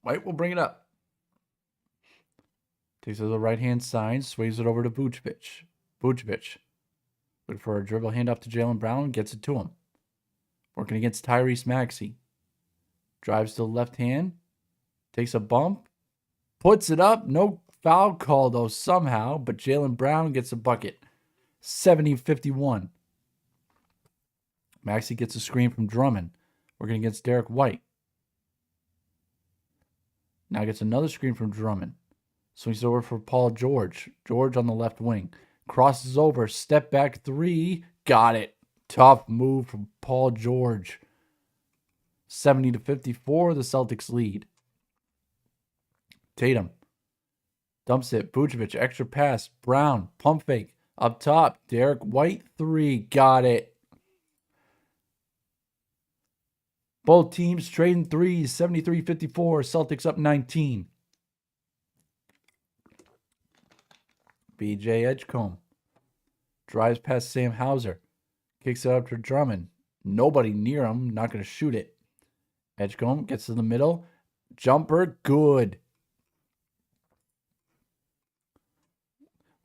White will bring it up. Takes it to the right-hand side, sways it over to Vucevic. Vucevic. Looking for a dribble handoff to Jaylen Brown, gets it to him. Working against Tyrese Maxey. Drives to the left hand. Takes a bump. Puts it up. No foul call, though, somehow. But Jaylen Brown gets a bucket. 70-51. Maxey gets a screen from Drummond. Working against Derek White. Now gets another screen from Drummond. Swings over for Paul George. George on the left wing. Crosses over. Step back three. Got it. Tough move from Paul George. 70-54. The Celtics lead. Tatum. Dumps it. Vucevic. Extra pass. Brown. Pump fake. Up top. Derek White. Three. Got it. Both teams trading threes. 73-54. Celtics up 19. BJ Edgecombe. Drives past Sam Hauser. Kicks it up to Drummond. Nobody near him. Not going to shoot it. Edgecombe gets to the middle. Jumper. Good.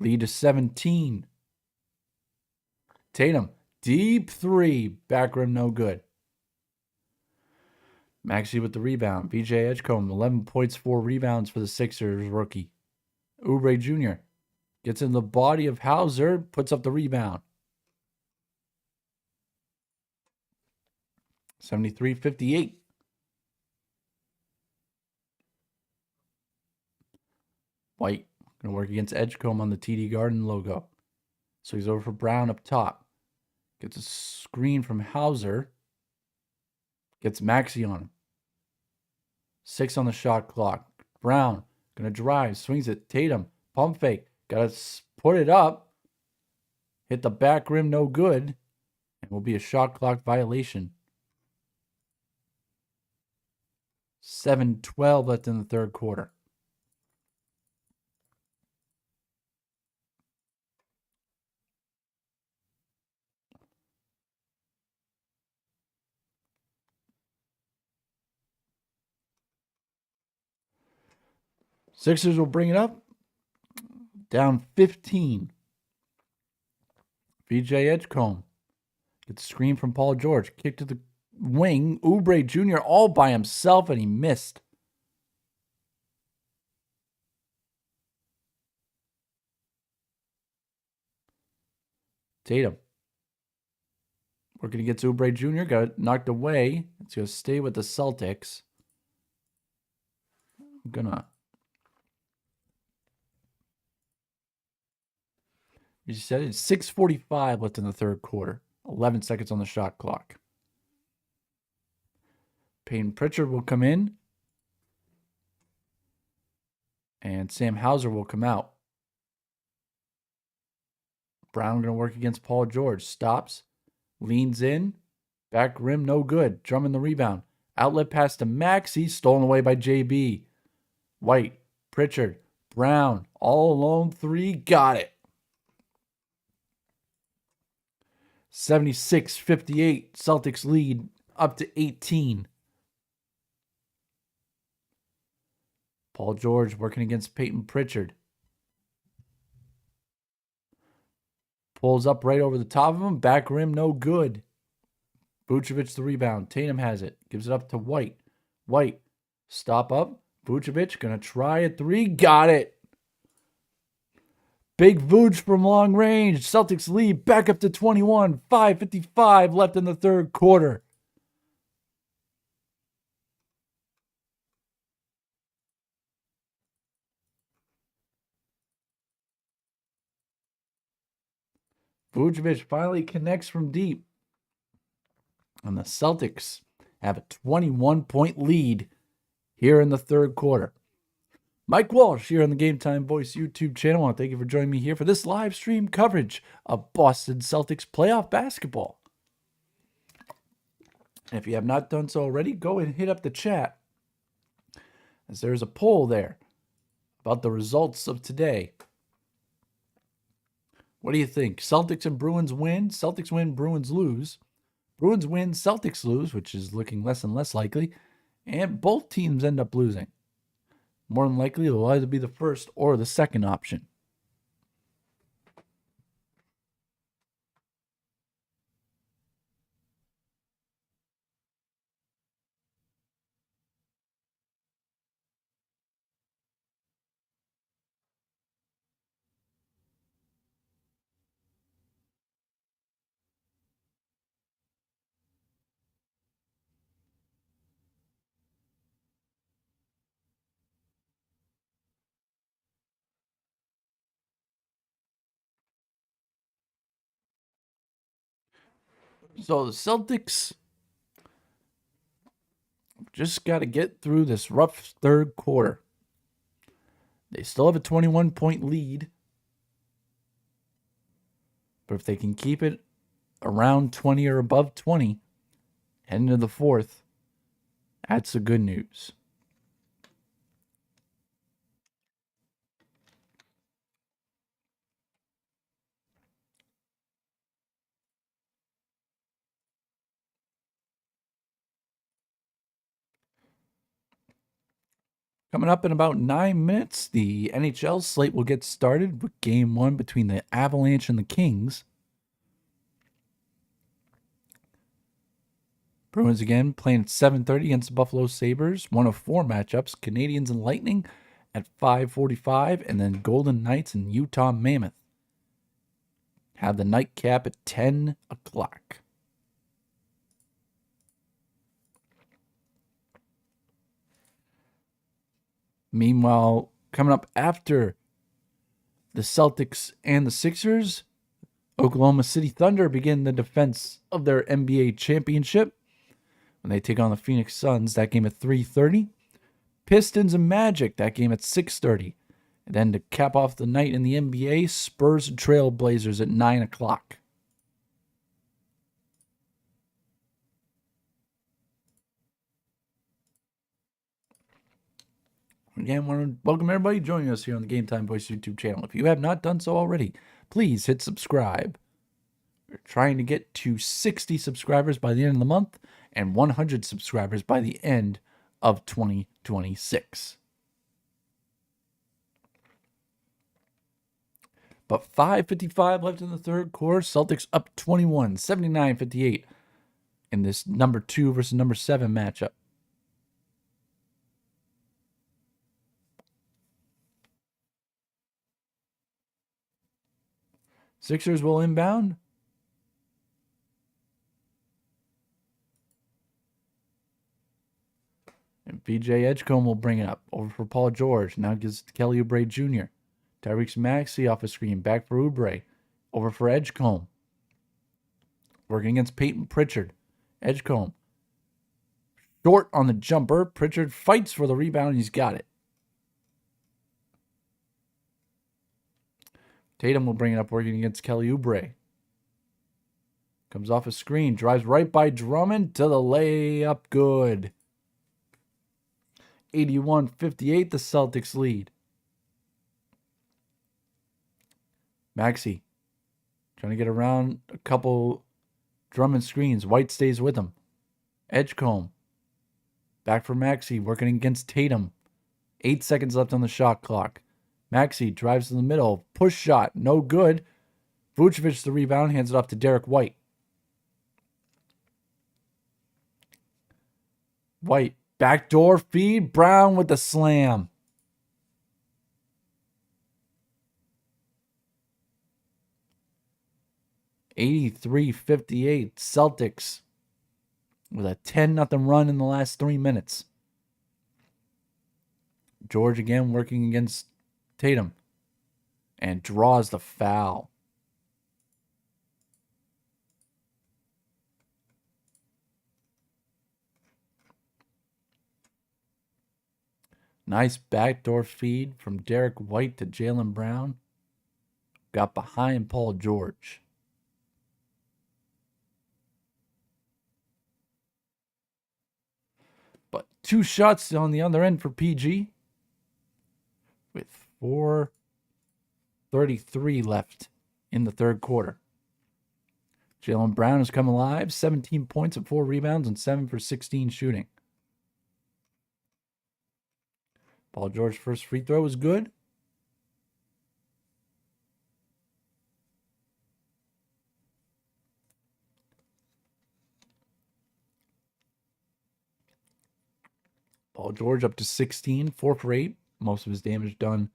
Lead to 17. Tatum. Deep three. Back rim no good. Maxey with the rebound. BJ Edgecombe. 11 points, 4 rebounds for the Sixers rookie. Oubre Jr. Gets in the body of Hauser. Puts up the rebound. 73-58. White going to work against Edgecombe on the TD Garden logo. So he's over for Brown up top. Gets a screen from Hauser. Gets Maxey on him. 6 on the shot clock. Brown going to drive. Swings it. Tatum. Pump fake. Got to put it up. Hit the back rim. No good. And will be a shot clock violation. 7:12 left in the third quarter. Sixers will bring it up. Down 15. BJ Edgecombe gets a screen from Paul George. Kick to the wing. Oubre Jr. all by himself, and he missed. Tatum. Working against Oubre Jr. Got it knocked away. It's going to stay with the Celtics. I'm going to... You said it's 6:45 left in the third quarter. 11 seconds on the shot clock. Peyton Pritchard will come in. And Sam Hauser will come out. Brown going to work against Paul George. Stops. Leans in. Back rim, no good. Drummond the rebound. Outlet pass to Maxey. Stolen away by JB. White. Pritchard. Brown. All alone. 3. Got it. 76-58. Celtics lead up to 18. Paul George working against Peyton Pritchard. Pulls up right over the top of him. Back rim, no good. Vucevic the rebound. Tatum has it. Gives it up to White. White. Stop up. Vucevic going to try a 3. Got it. Big Vooch from long range. Celtics lead back up to 21. 5:55 left in the third quarter. Vucevic finally connects from deep. And the Celtics have a 21-point lead here in the third quarter. Mike Walsh here on the Game Time Voice YouTube channel. I want to thank you for joining me here for this live stream coverage of Boston Celtics playoff basketball. And if you have not done so already, go and hit up the chat. as there's a poll there about the results of today. What do you think? Celtics and Bruins win. Celtics win, Bruins lose. Bruins win, Celtics lose, which is looking less and less likely. And both teams end up losing. More than likely, it'll either be the first or the second option. So the Celtics just got to get through this rough third quarter. They still have a 21-point lead. But if they can keep it around 20 or above 20, heading into the fourth, that's the good news. Coming up in about 9 minutes, the NHL slate will get started with Game 1 between the Avalanche and the Kings. Bruins again playing at 7:30 against the Buffalo Sabres. One of 4 matchups, Canadiens and Lightning at 5:45, and then Golden Knights and Utah Mammoth have the nightcap at 10 o'clock. Meanwhile, coming up after the Celtics and the Sixers, Oklahoma City Thunder begin the defense of their NBA championship when they take on the Phoenix Suns. That game at 3:30. Pistons and Magic, that game at 6:30. And then to cap off the night in the NBA, Spurs and Trailblazers at 9 o'clock. Again, I want to welcome everybody joining us here on the Game Time Voice YouTube channel. If you have not done so already, please hit subscribe. We're trying to get to 60 subscribers by the end of the month and 100 subscribers by the end of 2026. But 5:55 left in the third quarter. Celtics up 21, 79-58 in this number 2 versus number 7 matchup. Sixers will inbound. And VJ Edgecombe will bring it up over for Paul George. Now gives it to Kelly Oubre Jr. Tyrese Maxey off a screen. Back for Oubre. Over for Edgecombe. Working against Peyton Pritchard. Edgecombe. Short on the jumper. Pritchard fights for the rebound. He's got it. Tatum will bring it up working against Kelly Oubre. Comes off a screen. Drives right by Drummond to the layup. Good. 81-58, the Celtics lead. Maxey trying to get around a couple Drummond screens. White stays with him. Edgecombe. Back for Maxey, working against Tatum. 8 seconds left on the shot clock. Maxey drives to the middle. Push shot, no good. Vucevic the rebound, hands it off to Derek White. White, backdoor feed. Brown with the slam. (83-58) Celtics with a 10-0 run in the last 3 minutes. George again working against Tatum and draws the foul. Nice backdoor feed from Derek White to Jaylen Brown. Got behind Paul George. But 2 shots on the other end for PG with 4:33 left in the third quarter. Jaylen Brown has come alive, 17 points and 4 rebounds and 7 for 16 shooting. Paul George's first free throw was good. Paul George up to 16, 4 for 8. Most of his damage done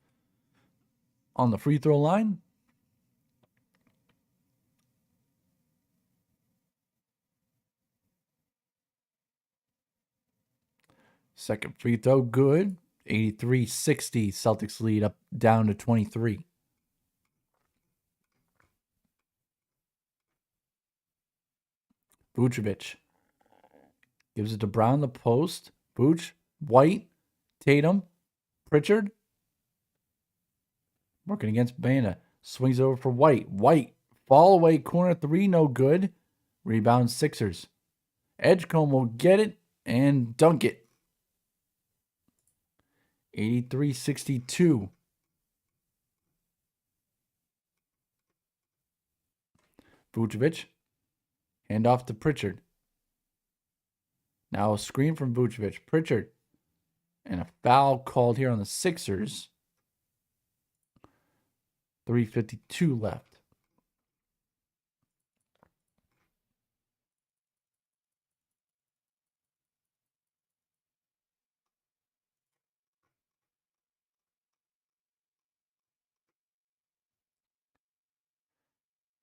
on the free throw line. Second free throw, good. 83-60. Celtics lead up down to 23. Vucevic gives it to Brown, the post. Vooch, White, Tatum, Pritchard. Working against Banda. Swings over for White. White, fall away, corner 3, no good. Rebound Sixers. Edgecombe will get it and dunk it. 83-62. Vucevic. Hand off to Pritchard. Now a screen from Vucevic. Pritchard. And a foul called here on the Sixers. 3:52 left.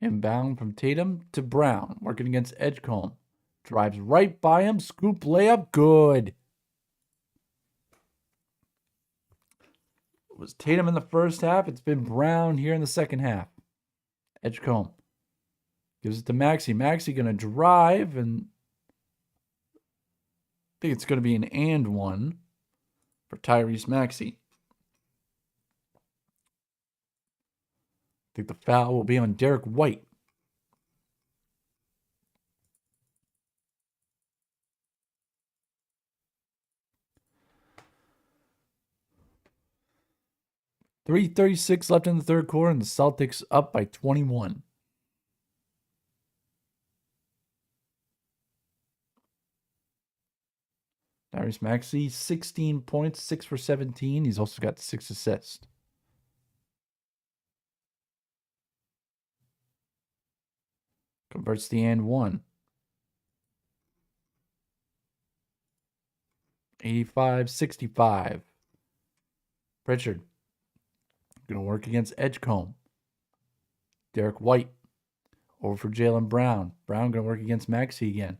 Inbound from Tatum to Brown. Working against Edgecombe. Drives right by him. Scoop layup. Good. It was Tatum in the first half. It's been Brown here in the second half. Edgecombe gives it to Maxey. Maxey going to drive, and I think it's going to be an and one for Tyrese Maxey. I think the foul will be on Derek White. .336 left in the third quarter, and the Celtics up by 21. Tyrese Maxey, 16 points, 6 for 17. He's also got 6 assists. Converts the and one. 85-65. Pritchard. Going to work against Edgecombe. Derek White. Over for Jaylen Brown. Brown going to work against Maxey again.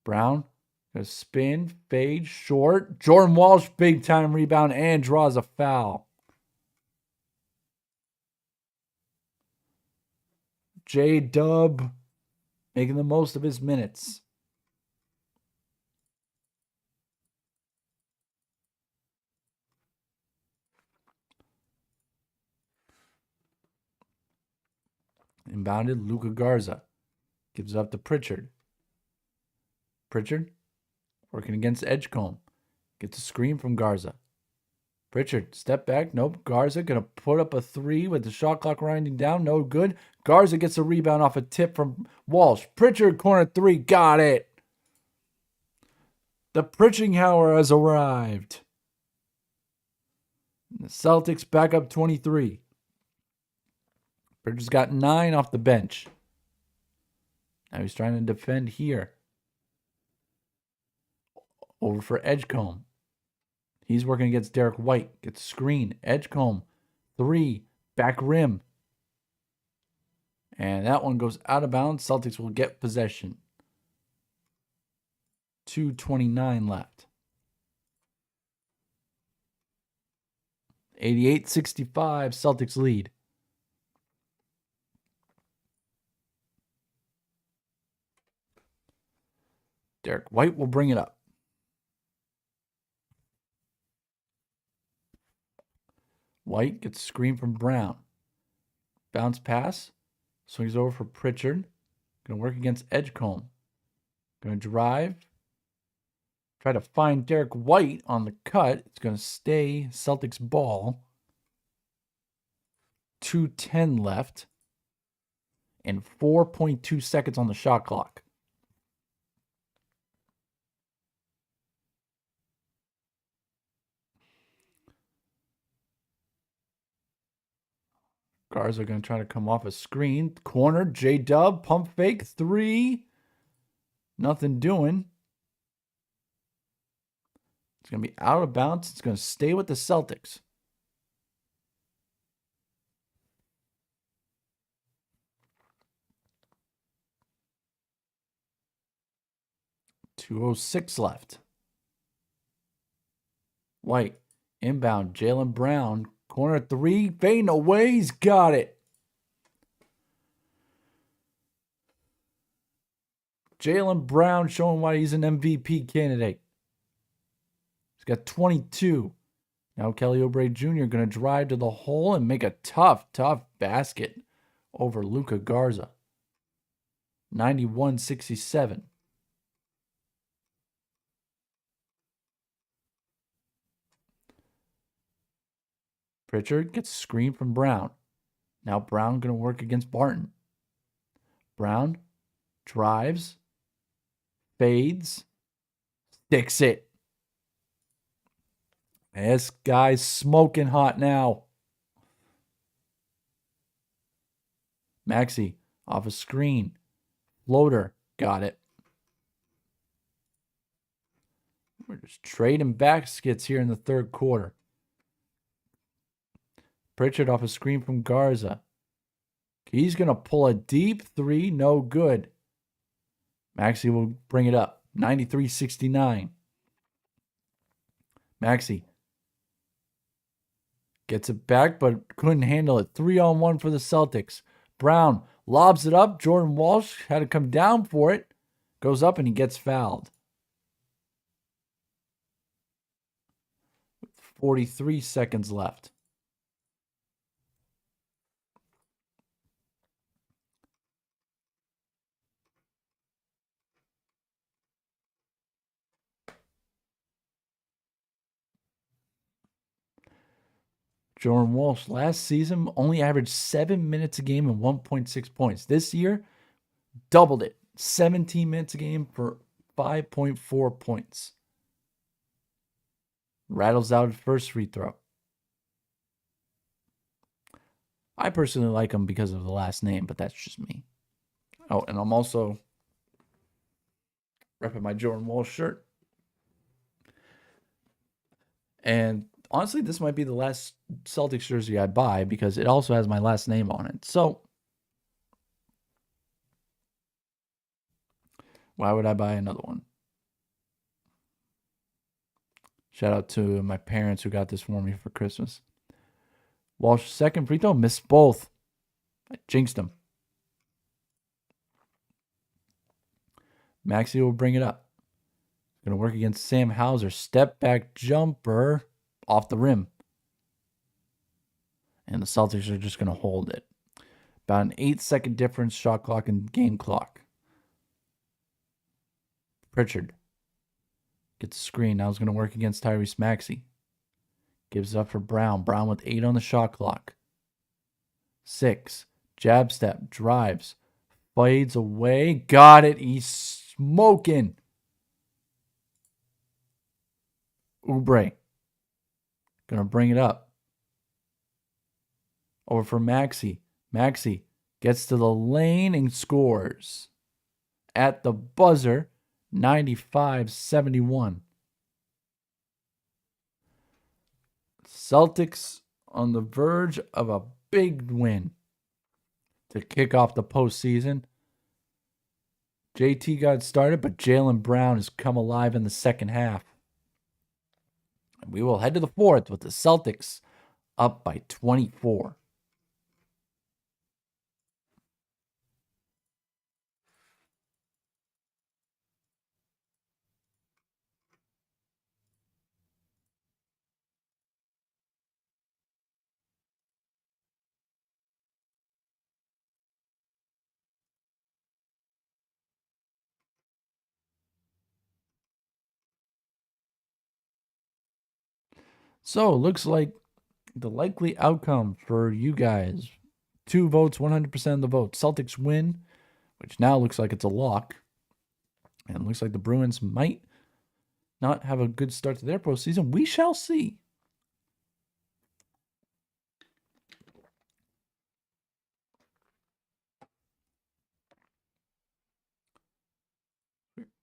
Brown. Going to spin. Fade. Short. Jordan Walsh. Big time rebound and draws a foul. J-Dub making the most of his minutes. Inbounded, Luka Garza. Gives it up to Pritchard. Pritchard working against Edgecombe. Gets a screen from Garza. Pritchard, step back. Nope. Garza going to put up a 3 with the shot clock winding down. No good. Garza gets a rebound off a tip from Walsh. Pritchard, corner 3. Got it. The Pritching hour has arrived. The Celtics back up 23. Pritchard's got 9 off the bench. Now he's trying to defend here. Over for Edgecombe. He's working against Derek White. Gets screen. Edgecombe. 3. Back rim. And that one goes out of bounds. Celtics will get possession. 2:29 left. 88-65. Celtics lead. Derek White will bring it up. White gets a screen from Brown. Bounce pass. Swings over for Pritchard. Going to work against Edgecombe. Going to drive. Try to find Derek White on the cut. It's going to stay Celtics ball. 2:10 left. And 4.2 seconds on the shot clock. Garza going to try to come off a screen. Corner, J-Dub, pump fake, 3. Nothing doing. It's going to be out of bounds. It's going to stay with the Celtics. .206 left. White, inbound, Jaylen Brown, corner 3, fading away, he's got it. Jaylen Brown showing why he's an MVP candidate. He's got 22. Now Kelly Oubre Jr. going to drive to the hole and make a tough basket over Luka Garza. 91-67. Pritchard gets a screen from Brown. Now Brown going to work against Barton. Brown drives, fades, sticks it. This guy's smoking hot now. Maxey off a screen. Floater. Got it. We're just trading baskets here in the third quarter. Pritchard off a screen from Garza. He's going to pull a deep 3. No good. Maxey will bring it up. 93-69. Maxey gets it back, but couldn't handle it. 3-on-1 for the Celtics. Brown lobs it up. Jordan Walsh had to come down for it. Goes up and he gets fouled. 43 seconds left. Jordan Walsh last season only averaged 7 minutes a game and 1.6 points. This year, doubled it. 17 minutes a game for 5.4 points. Rattles out his first free throw. I personally like him because of the last name, but that's just me. Oh, and I'm also repping my Jordan Walsh shirt. And honestly, this might be the last Celtics jersey I buy because it also has my last name on it. So, why would I buy another one? Shout out to my parents who got this for me for Christmas. Walsh second free throw, missed both. I jinxed him. Maxey will bring it up. Going to work against Sam Hauser. Step back jumper off the rim. And the Celtics are just going to hold it. About an 8-second difference, shot clock and game clock. Pritchard gets a screen. Now he's going to work against Tyrese Maxey. Gives up for Brown. Brown with 8 on the shot clock. 6. Jab step. Drives. Fades away. Got it. He's smoking. Oubre. Gonna bring it up. Over for Maxey. Maxey gets to the lane and scores. At the buzzer. 95-71. Celtics on the verge of a big win to kick off the postseason. JT got started, but Jaylen Brown has come alive in the second half. And we will head to the fourth with the Celtics up by 24. So it looks like the likely outcome for you guys: 2 votes, 100% of the votes. Celtics win, which now looks like it's a lock. And it looks like the Bruins might not have a good start to their postseason. We shall see.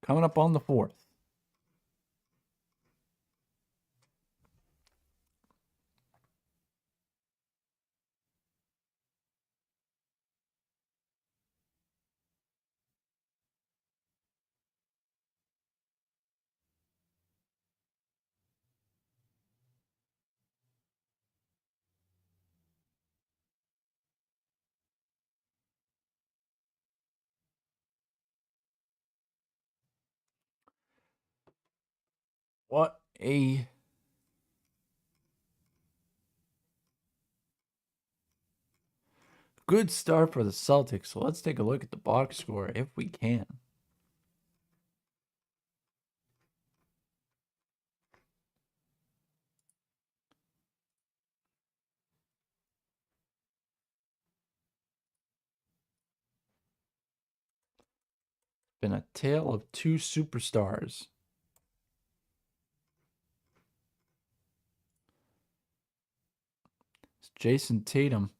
Coming up on the fourth. What a good start for the Celtics. So let's take a look at the box score if we can. Been a tale of two superstars. It's Jason Tatum.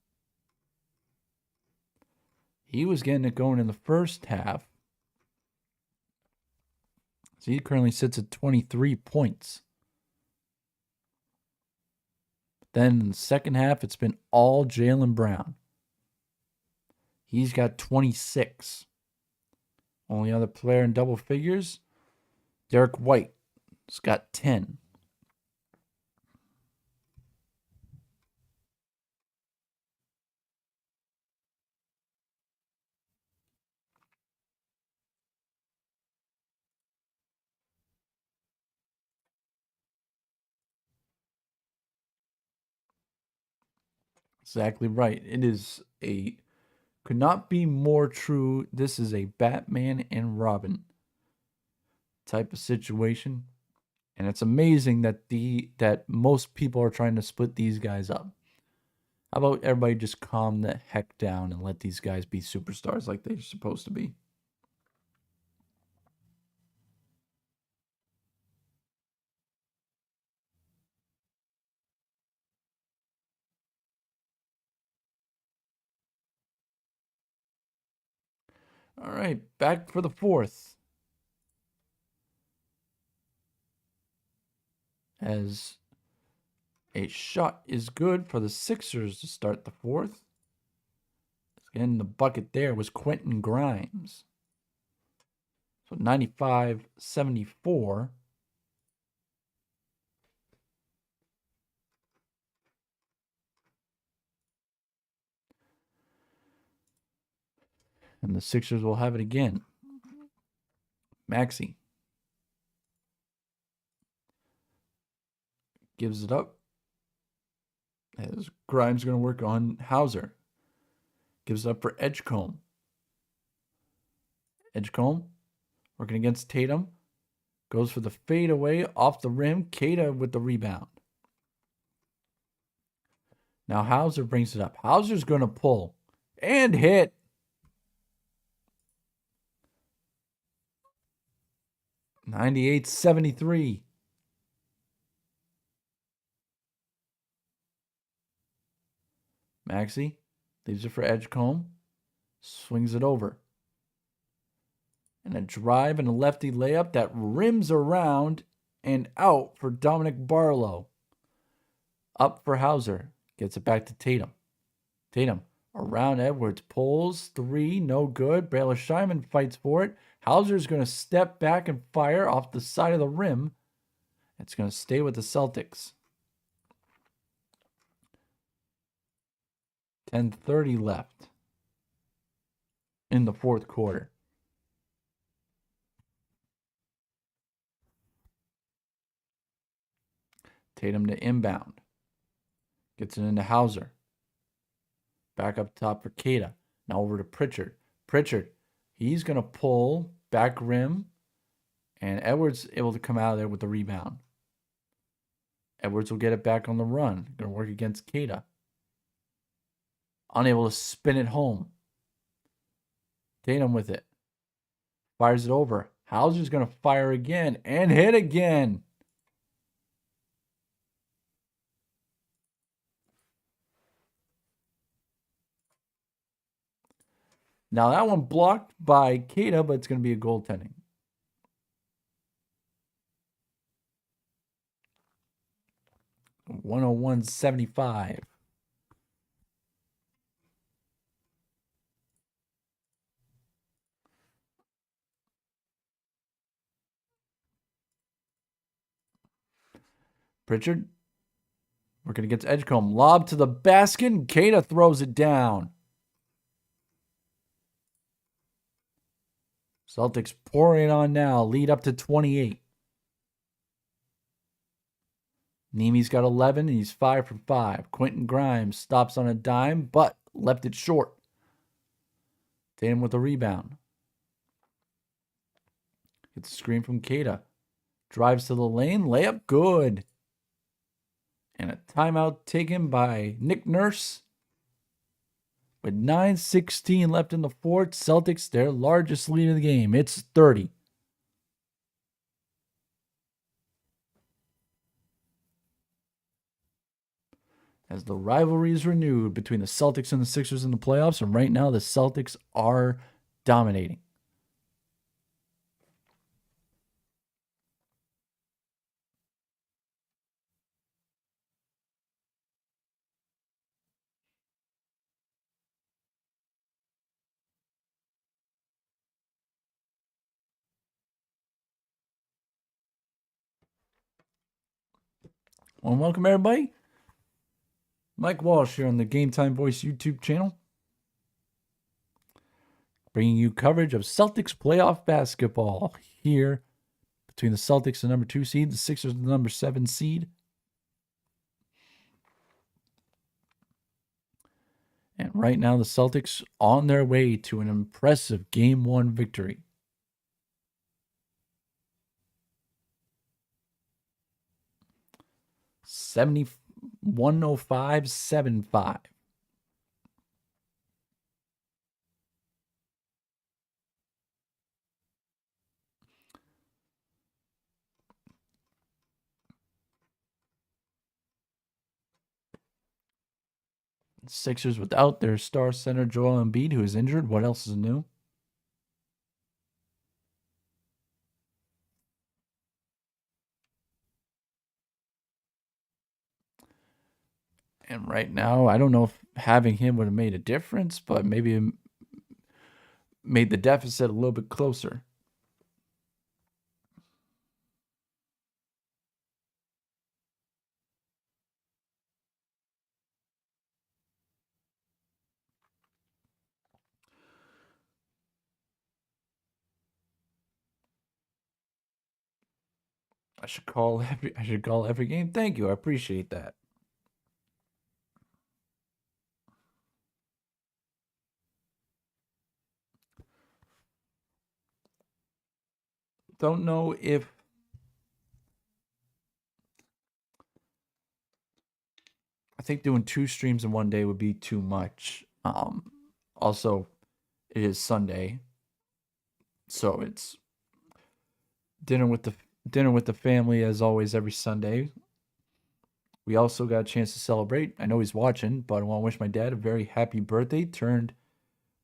He was getting it going in the first half. So he currently sits at 23 points. Then in the second half, it's been all Jaylen Brown. He's got 26. Only other player in double figures, Derek White. He's got 10. Exactly right. It is could not be more true. This is a Batman and Robin type of situation. And it's amazing that most people are trying to split these guys up. How about everybody just calm the heck down and let these guys be superstars like they're supposed to be? All right, back for the fourth. As a shot is good for the Sixers to start the fourth. Again, the bucket there was Quentin Grimes. So 95-74. And the Sixers will have it again. Maxey gives it up. As Grimes going to work on Hauser. Gives it up for Edgecombe. Edgecombe working against Tatum. Goes for the fadeaway off the rim. Keita with the rebound. Now Hauser brings it up. Hauser's going to pull and hit. $98.73. Maxey leaves it for Edgecombe. Swings it over. And a drive and a lefty layup that rims around and out for Dominic Barlow. Up for Hauser. Gets it back to Tatum. Tatum around Edwards. Pulls three. No good. Baylor Scheinman fights for it. Hauser's going to step back and fire off the side of the rim. It's going to stay with the Celtics. 10:30 left in the fourth quarter. Tatum to inbound. Gets it into Hauser. Back up top for Keita. Now over to Pritchard. Pritchard, he's going to pull back rim. And Edwards able to come out of there with the rebound. Edwards will get it back on the run. Going to work against Keita. Unable to spin it home. Tatum with it. Fires it over. Hauser's going to fire again and hit again. Now that one blocked by Keita, but it's going to be a goaltending. $101.75. Pritchard working against Edgecombe. Lob to the basket. Keita throws it down. Celtics pouring it on now. Lead up to 28. Nemi's got 11, and he's 5 from 5. Quentin Grimes stops on a dime, but left it short. Tatum with a rebound. Gets a screen from Keita. Drives to the lane. Layup good. And a timeout taken by Nick Nurse. With 9:16 left in the fourth, Celtics, their largest lead of the game. It's 30. As the rivalry is renewed between the Celtics and the Sixers in the playoffs, and right now the Celtics are dominating. Well, welcome everybody. Mike Walsh here on the Game Time Voice YouTube channel, bringing you coverage of Celtics playoff basketball here between the Celtics, the number 2 seed, the Sixers, the number 7 seed. And right now, the Celtics on their way to an impressive Game 1 victory. $105.75. Sixers without their star center Joel Embiid, who is injured. What else is new? And right now, I don't know if having him would have made a difference, but maybe it made the deficit a little bit closer. I should call every game. Thank you. I appreciate that. Don't know if I think doing 2 streams in one day would be too much. Also, it is Sunday, so it's dinner with the family as always every Sunday. We also got a chance to celebrate. I know he's watching, but I want to wish my dad a very happy birthday.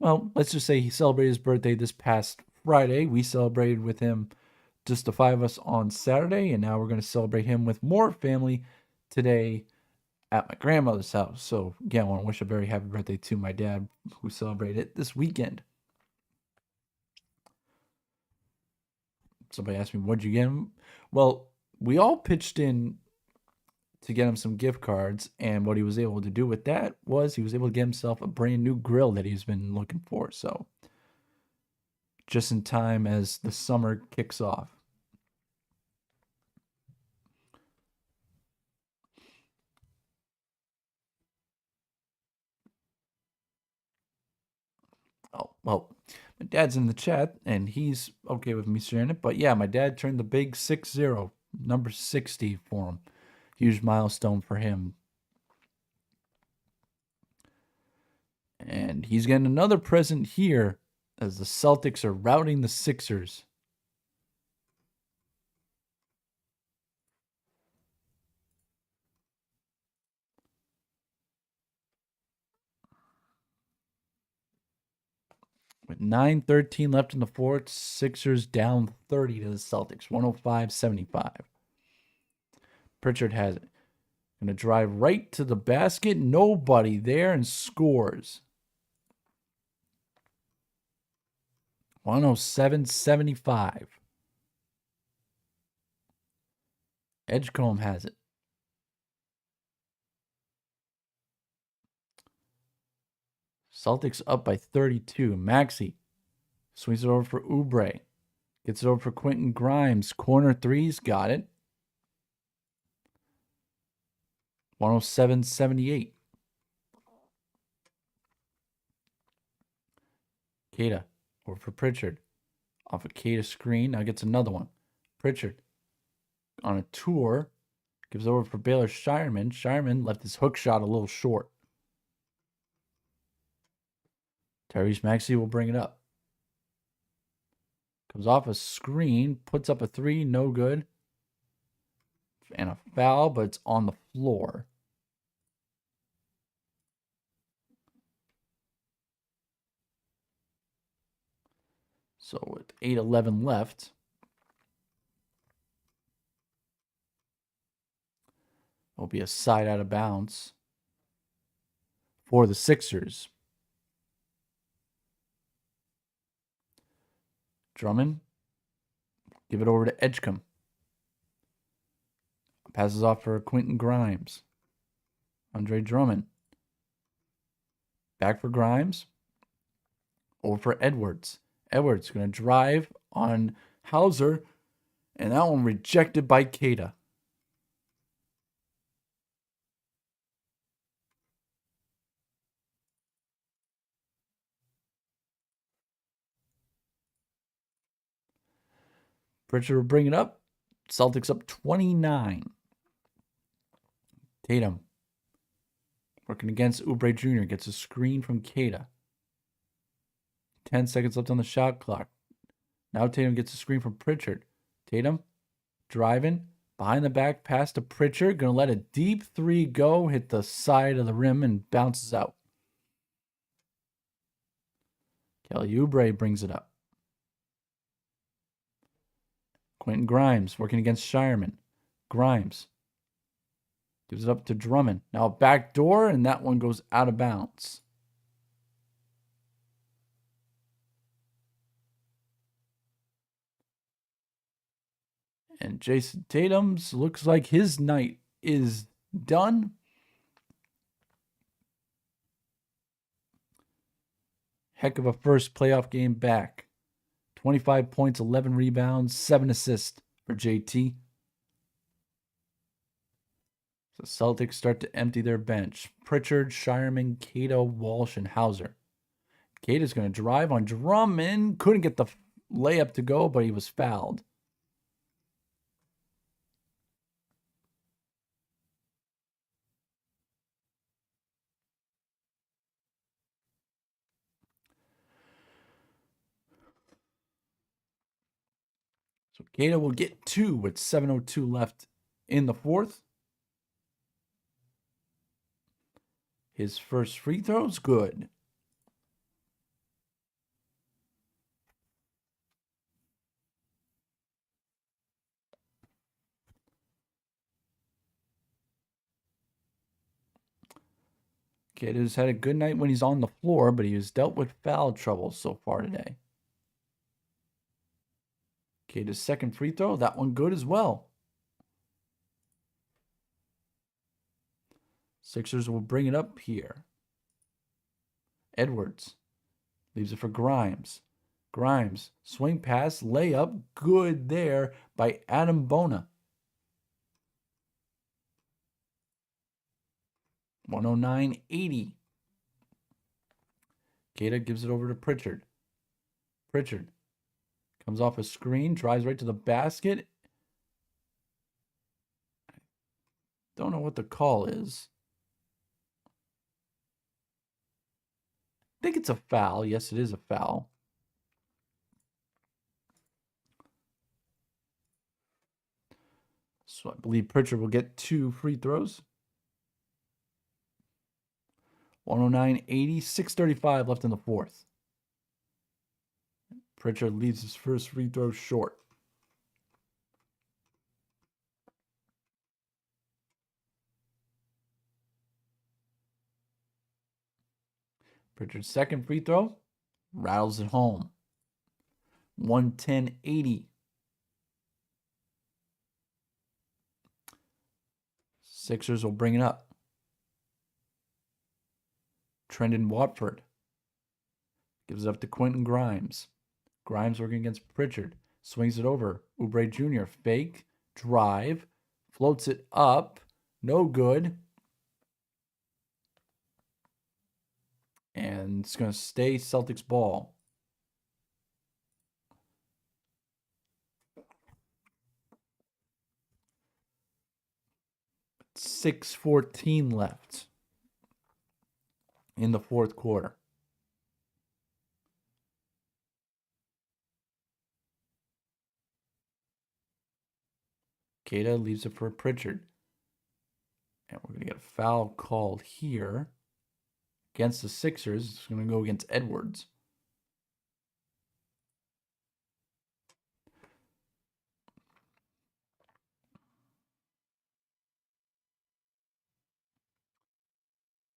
Well, let's just say he celebrated his birthday this past Friday. We celebrated with him, just the 5 of us, on Saturday, and now we're going to celebrate him with more family today at my grandmother's house. So again, I want to wish a very happy birthday to my dad, who celebrated it this weekend. Somebody asked me, what'd you get him? Well, we all pitched in to get him some gift cards, and what he was able to do with that was he was able to get himself a brand new grill that he's been looking for. So just in time as the summer kicks off. Oh, well, my dad's in the chat, and he's okay with me sharing it. But yeah, my dad turned the big 6-0, number 60 for him. Huge milestone for him. And he's getting another present here as the Celtics are routing the Sixers. With 9:13 left in the fourth, Sixers down 30 to the Celtics, 105-75. Pritchard has it. Going to drive right to the basket. Nobody there and scores. 107-75. Edgecombe has it. Celtics up by 32. Maxey swings it over for Oubre. Gets it over for Quentin Grimes. Corner threes. Got it. 107-78. Keita over for Pritchard. Off a Keita screen. Now gets another one. Pritchard on a tour. Gives over for Baylor Shireman. Shireman left his hook shot a little short. Tyrese Maxey will bring it up. Comes off a screen. Puts up a three. No good. And a foul, but it's on the floor. So with 8:11 left, it'll be a side out of bounds for the Sixers. Drummond, give it over to Edgecombe. Passes off for Quentin Grimes. Andre Drummond. Back for Grimes. Over for Edwards. Edwards going to drive on Hauser. And that one rejected by Keita. Pritchard will bring it up. Celtics up 29. Tatum working against Oubre Jr. Gets a screen from Keita. 10 seconds left on the shot clock. Now Tatum gets a screen from Pritchard. Tatum driving behind the back pass to Pritchard. Going to let a deep three go. Hit the side of the rim and bounces out. Kelly Oubre brings it up. Quentin Grimes working against Shireman. Grimes gives it up to Drummond. Now a back door, and that one goes out of bounds. And Jason Tatum's looks like his night is done. Heck of a first playoff game back. 25 points, 11 rebounds, 7 assists for JT. The Celtics start to empty their bench. Pritchard, Shireman, Keita, Walsh, and Hauser. Keita's going to drive on Drummond. Couldn't get the layup to go, but he was fouled. So Keita will get 2 with 7:02 left in the fourth. His first free throw's good. Keita's had a good night when he's on the floor, but he has dealt with foul trouble so far today. Keita's second free throw, that one good as well. Sixers will bring it up here. Edwards leaves it for Grimes. Grimes, swing pass, layup, good there by Adam Bona. 109-80. Keita gives it over to Pritchard. Pritchard comes off a screen, drives right to the basket. Don't know what the call is. I think it's a foul. Yes, it is a foul. So I believe Pritchard will get 2 free throws. 109-80, 6:35 left in the fourth. Pritchard leaves his first free throw short. Pritchard's second free throw rattles it home. 110-80. Sixers will bring it up. Trendon Watford gives it up to Quentin Grimes. Grimes working against Pritchard. Swings it over. Oubre Jr. Fake. Drive. Floats it up. No good. And it's going to stay Celtics ball. .6:14 left in the fourth quarter. Queta leaves it for Pritchard. And we're going to get a foul called here against the Sixers. It's going to go against Edwards.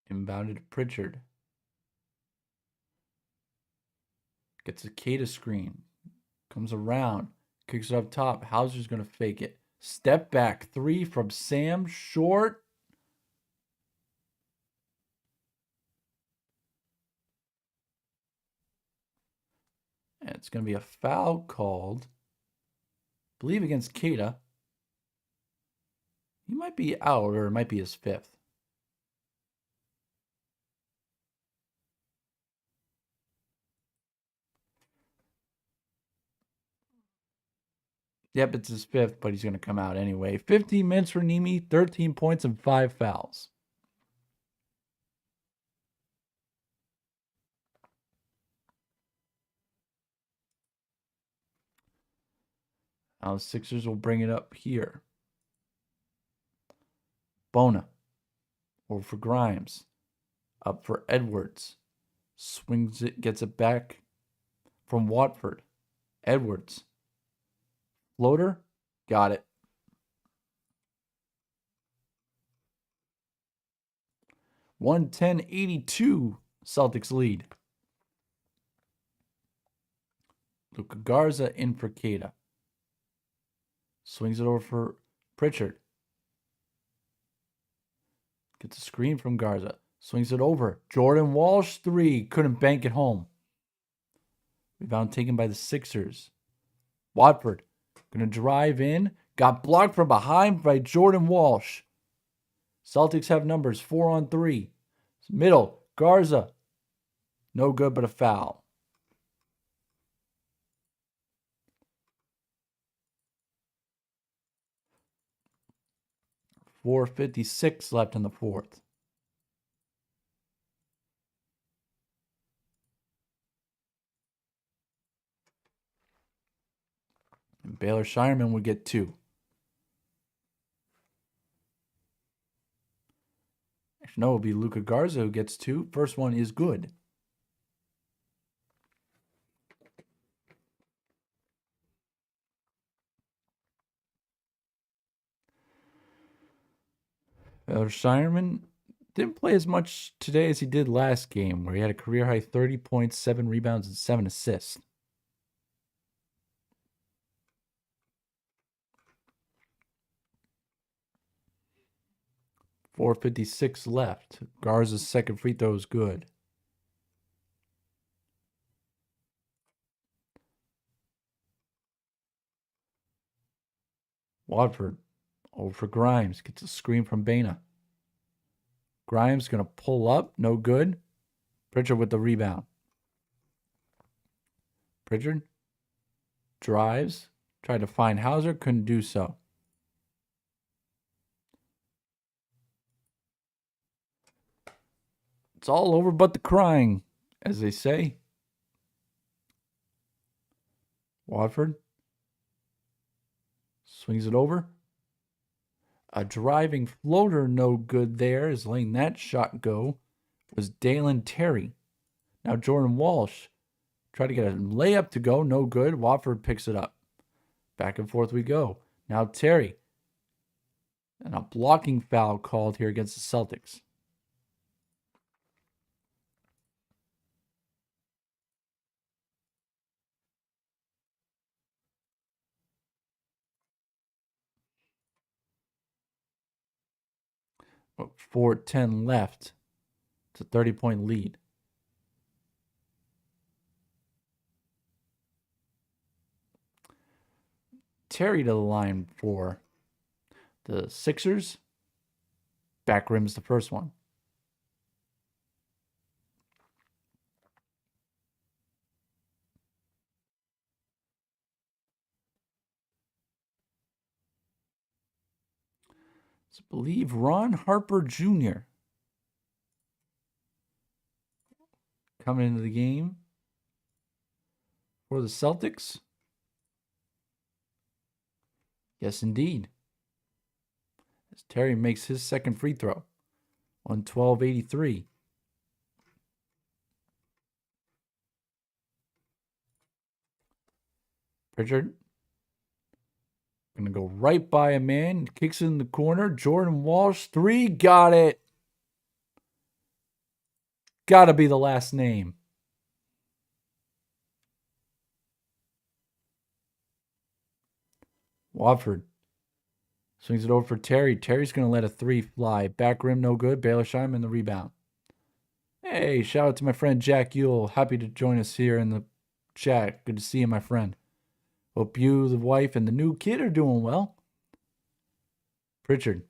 Inbounded to Pritchard. Gets a Queta screen. Comes around. Kicks it up top. Hauser's going to fake it. Step back 3 from Sam. Short. And it's going to be a foul called, I believe, against Queta. He might be out, or it might be his 5th. Yep, it's his 5th, but he's going to come out anyway. 15 minutes for Nemi, 13 points and 5 fouls. Now the Sixers will bring it up here. Bona. Over for Grimes. Up for Edwards. Swings it, gets it back from Watford. Edwards. Floater. Got it. .110-82 Celtics lead. Luka Garza in for Queta. Swings it over for Pritchard. Gets a screen from Garza. Swings it over. Jordan Walsh 3. Couldn't bank it home. Rebound taken by the Sixers. Watford going to drive in. Got blocked from behind by Jordan Walsh. Celtics have numbers 4 on 3. Middle. Garza. No good but a foul. 4:56 left in the fourth. And Baylor Shireman would get 2. Actually, no, it would be Luka Garza who gets 2. First one is good. Baylor Shireman didn't play as much today as he did last game, where he had a career high 30 points, 7 rebounds, and 7 assists. .456 left. Garza's second free throw is good. Watford over for Grimes. Gets a screen from Bana. Grimes going to pull up. No good. Pritchard with the rebound. Pritchard drives. Tried to find Hauser. Couldn't do so. It's all over but the crying, as they say. Watford swings it over. A driving floater, no good there, is letting that shot go. Was Dalen Terry. Now Jordan Walsh tried to get a layup to go, no good. Watford picks it up. Back and forth we go. Now Terry. And a blocking foul called here against the Celtics. But 4:10 left. It's a 30-point lead. Terry to the line for the Sixers. Back rim's the first one. I believe Ron Harper Jr. coming into the game for the Celtics. Yes, indeed. As Terry makes his second free throw on 12:83. Pritchard going to go right by a man. Kicks it in the corner. Jordan Walsh, 3. Got it. Got to be the last name. Watford swings it over for Terry. Terry's going to let a 3 fly. Back rim, no good. Baylor Scheinman, the rebound. Hey, shout out to my friend Jack Yule. Happy to join us here in the chat. Good to see you, my friend. Hope you, the wife, and the new kid are doing well. Pritchard.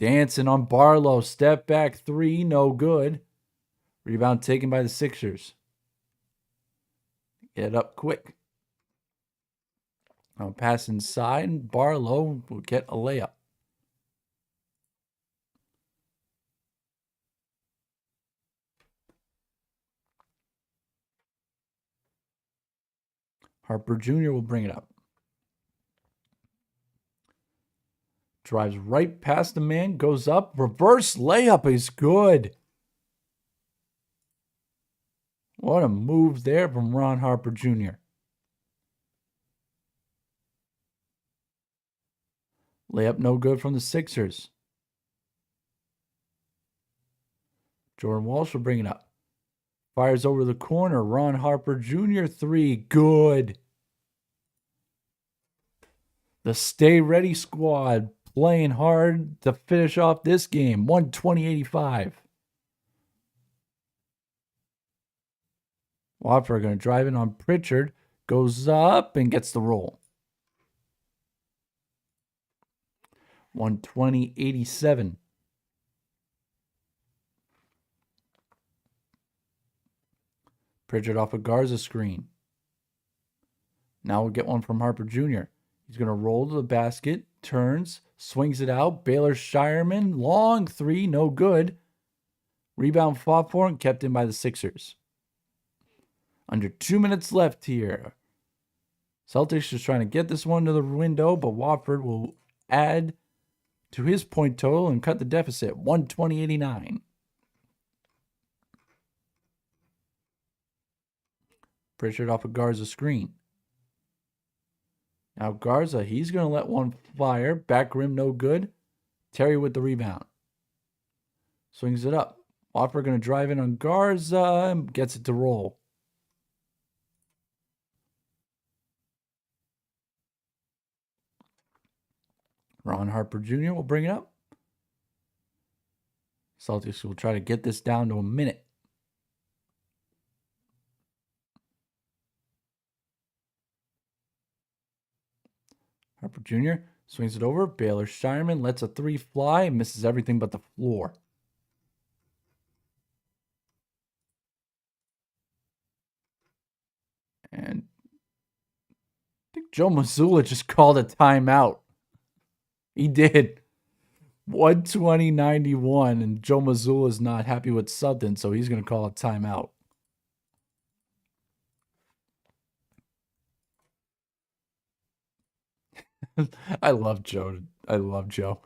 Dancing on Barlow. Step back 3. No good. Rebound taken by the Sixers. Get it up quick. Now pass inside. Barlow will get a layup. Harper Jr. will bring it up. Drives right past the man, goes up, reverse layup is good. What a move there from Ron Harper Jr. Layup no good from the Sixers. Jordan Walsh will bring it up. Fires over the corner. Ron Harper Jr. 3. Good. The Stay Ready squad playing hard to finish off this game. 120-85. Watford going to drive in on Pritchard. Goes up and gets the roll. 120-87. Pritchard off a Garza screen. Now we'll get one from Harper Jr. He's going to roll to the basket, turns, swings it out. Baylor Shireman, long 3, no good. Rebound fought for and kept in by the Sixers. Under 2 minutes left here. Celtics just trying to get this one to the window, but Watford will add to his point total and cut the deficit. 120-89. Pritchard off a Garza screen. Now Garza, he's going to let one fire. Back rim, no good. Terry with the rebound. Swings it up. Watford going to drive in on Garza and gets it to roll. Ron Harper Jr. will bring it up. Celtics will try to get this down to a minute. Harper Jr. swings it over. Baylor Shireman lets a 3 fly and misses everything but the floor. And I think Joe Mazzulla just called a timeout. He did. 120-91, and Joe Mazzulla is not happy with something, so he's going to call a timeout. I love Joe. I love Joe.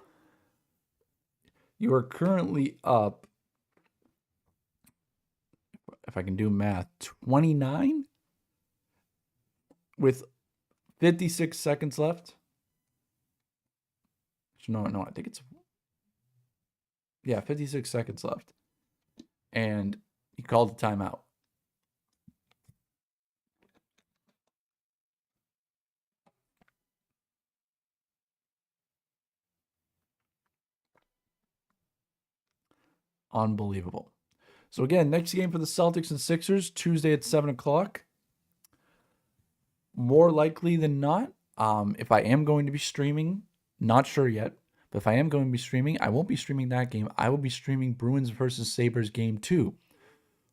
You are currently up, if I can do math, 29 with 56 seconds left. No, I think it's, yeah, 56 seconds left. And he called a timeout. Unbelievable. So again, next game for the Celtics and Sixers, Tuesday at 7 o'clock. More likely than not, if I am going to be streaming, not sure yet, but if I am going to be streaming, I won't be streaming that game. I will be streaming Bruins versus Sabres game 2.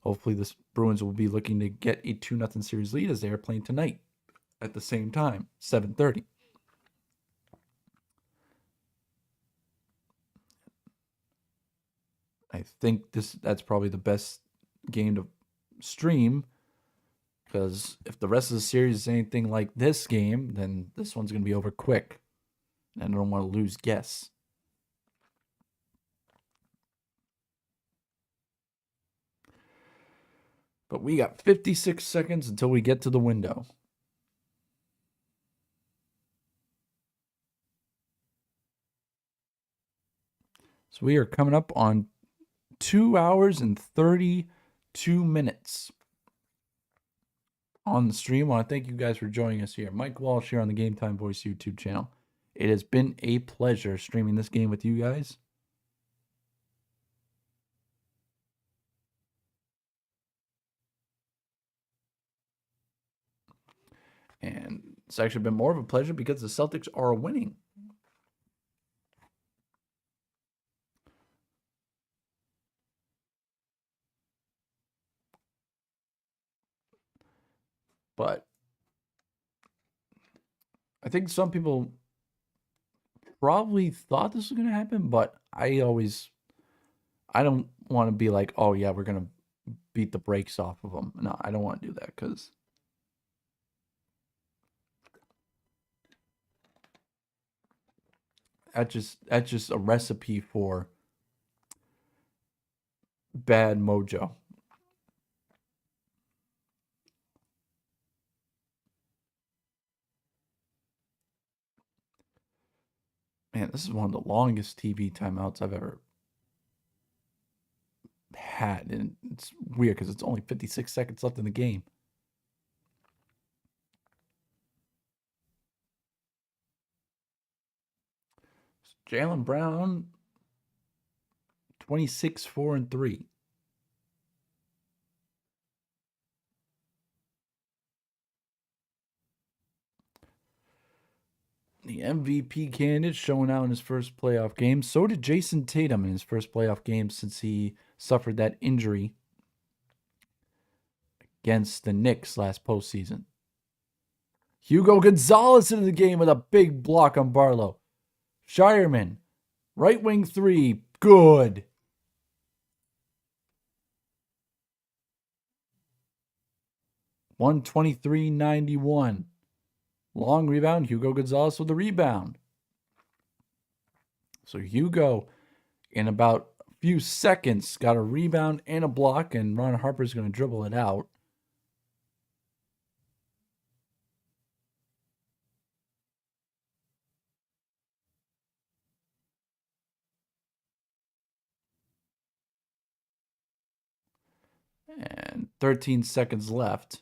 Hopefully the Bruins will be looking to get a 2-0 series lead as they are playing tonight at the same time, 7:30. I think that's probably the best game to stream, because if the rest of the series is anything like this game, then this one's going to be over quick. And I don't want to lose guests. But we got 56 seconds until we get to the window. So we are coming up on 2 hours and 32 minutes on the stream. I want to thank you guys for joining us here. Mike Walsh here on the Game Time Voice YouTube channel. It has been a pleasure streaming this game with you guys. And it's actually been more of a pleasure because the Celtics are winning. But I think some people probably thought this was going to happen, but I don't want to be like, oh yeah, we're going to beat the brakes off of them. No, I don't want to do that, because that's just a recipe for bad mojo. Man, this is one of the longest TV timeouts I've ever had, and it's weird because it's only 56 seconds left in the game. Jaylen Brown, 26, 4, and 3. The MVP candidate showing out in his first playoff game. So did Jason Tatum in his first playoff game since he suffered that injury against the Knicks last postseason. Hugo Gonzalez into the game with a big block on Barlow. Shireman, right wing 3, good. $123.91. Long rebound, Hugo Gonzalez with the rebound. So Hugo, in about a few seconds, got a rebound and a block, and Ron Harper's going to dribble it out. And 13 seconds left.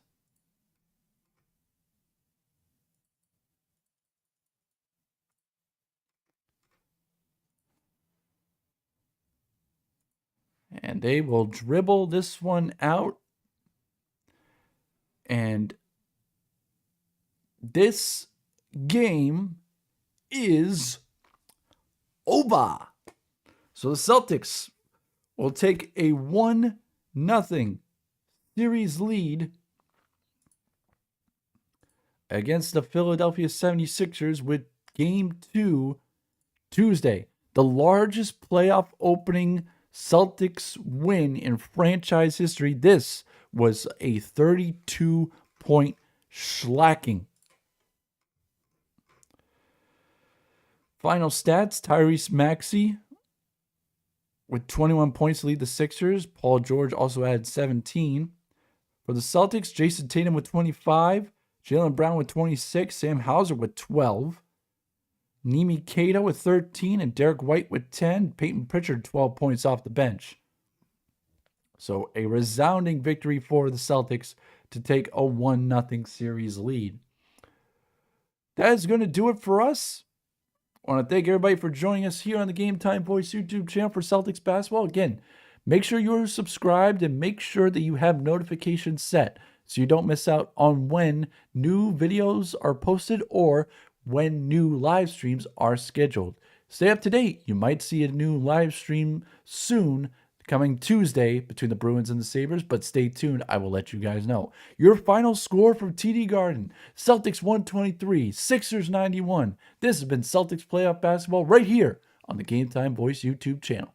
And they will dribble this one out. And this game is over. So the Celtics will take a 1-0 series lead against the Philadelphia 76ers with Game 2 Tuesday. The largest playoff opening Celtics win in franchise history. This was a 32-point shellacking. Final stats, Tyrese Maxey with 21 points to lead the Sixers. Paul George also had 17. For the Celtics, Jason Tatum with 25, Jaylen Brown with 26, Sam Hauser with 12, Nimi Keita with 13, and Derek White with 10, Peyton Pritchard 12 points off the bench. So a resounding victory for the Celtics to take a 1-0 series lead. That is going to do it for us. I want to thank everybody for joining us here on the Game Time Voice YouTube channel for Celtics basketball. Again, make sure you're subscribed and make sure that you have notifications set so you don't miss out on when new videos are posted or when new live streams are scheduled. Stay up to date. You might see a new live stream soon coming Tuesday between the Bruins and the Sabres, but stay tuned. I will let you guys know. Your final score from TD Garden, Celtics 123, Sixers 91. This has been Celtics Playoff Basketball right here on the Game Time Voice YouTube channel.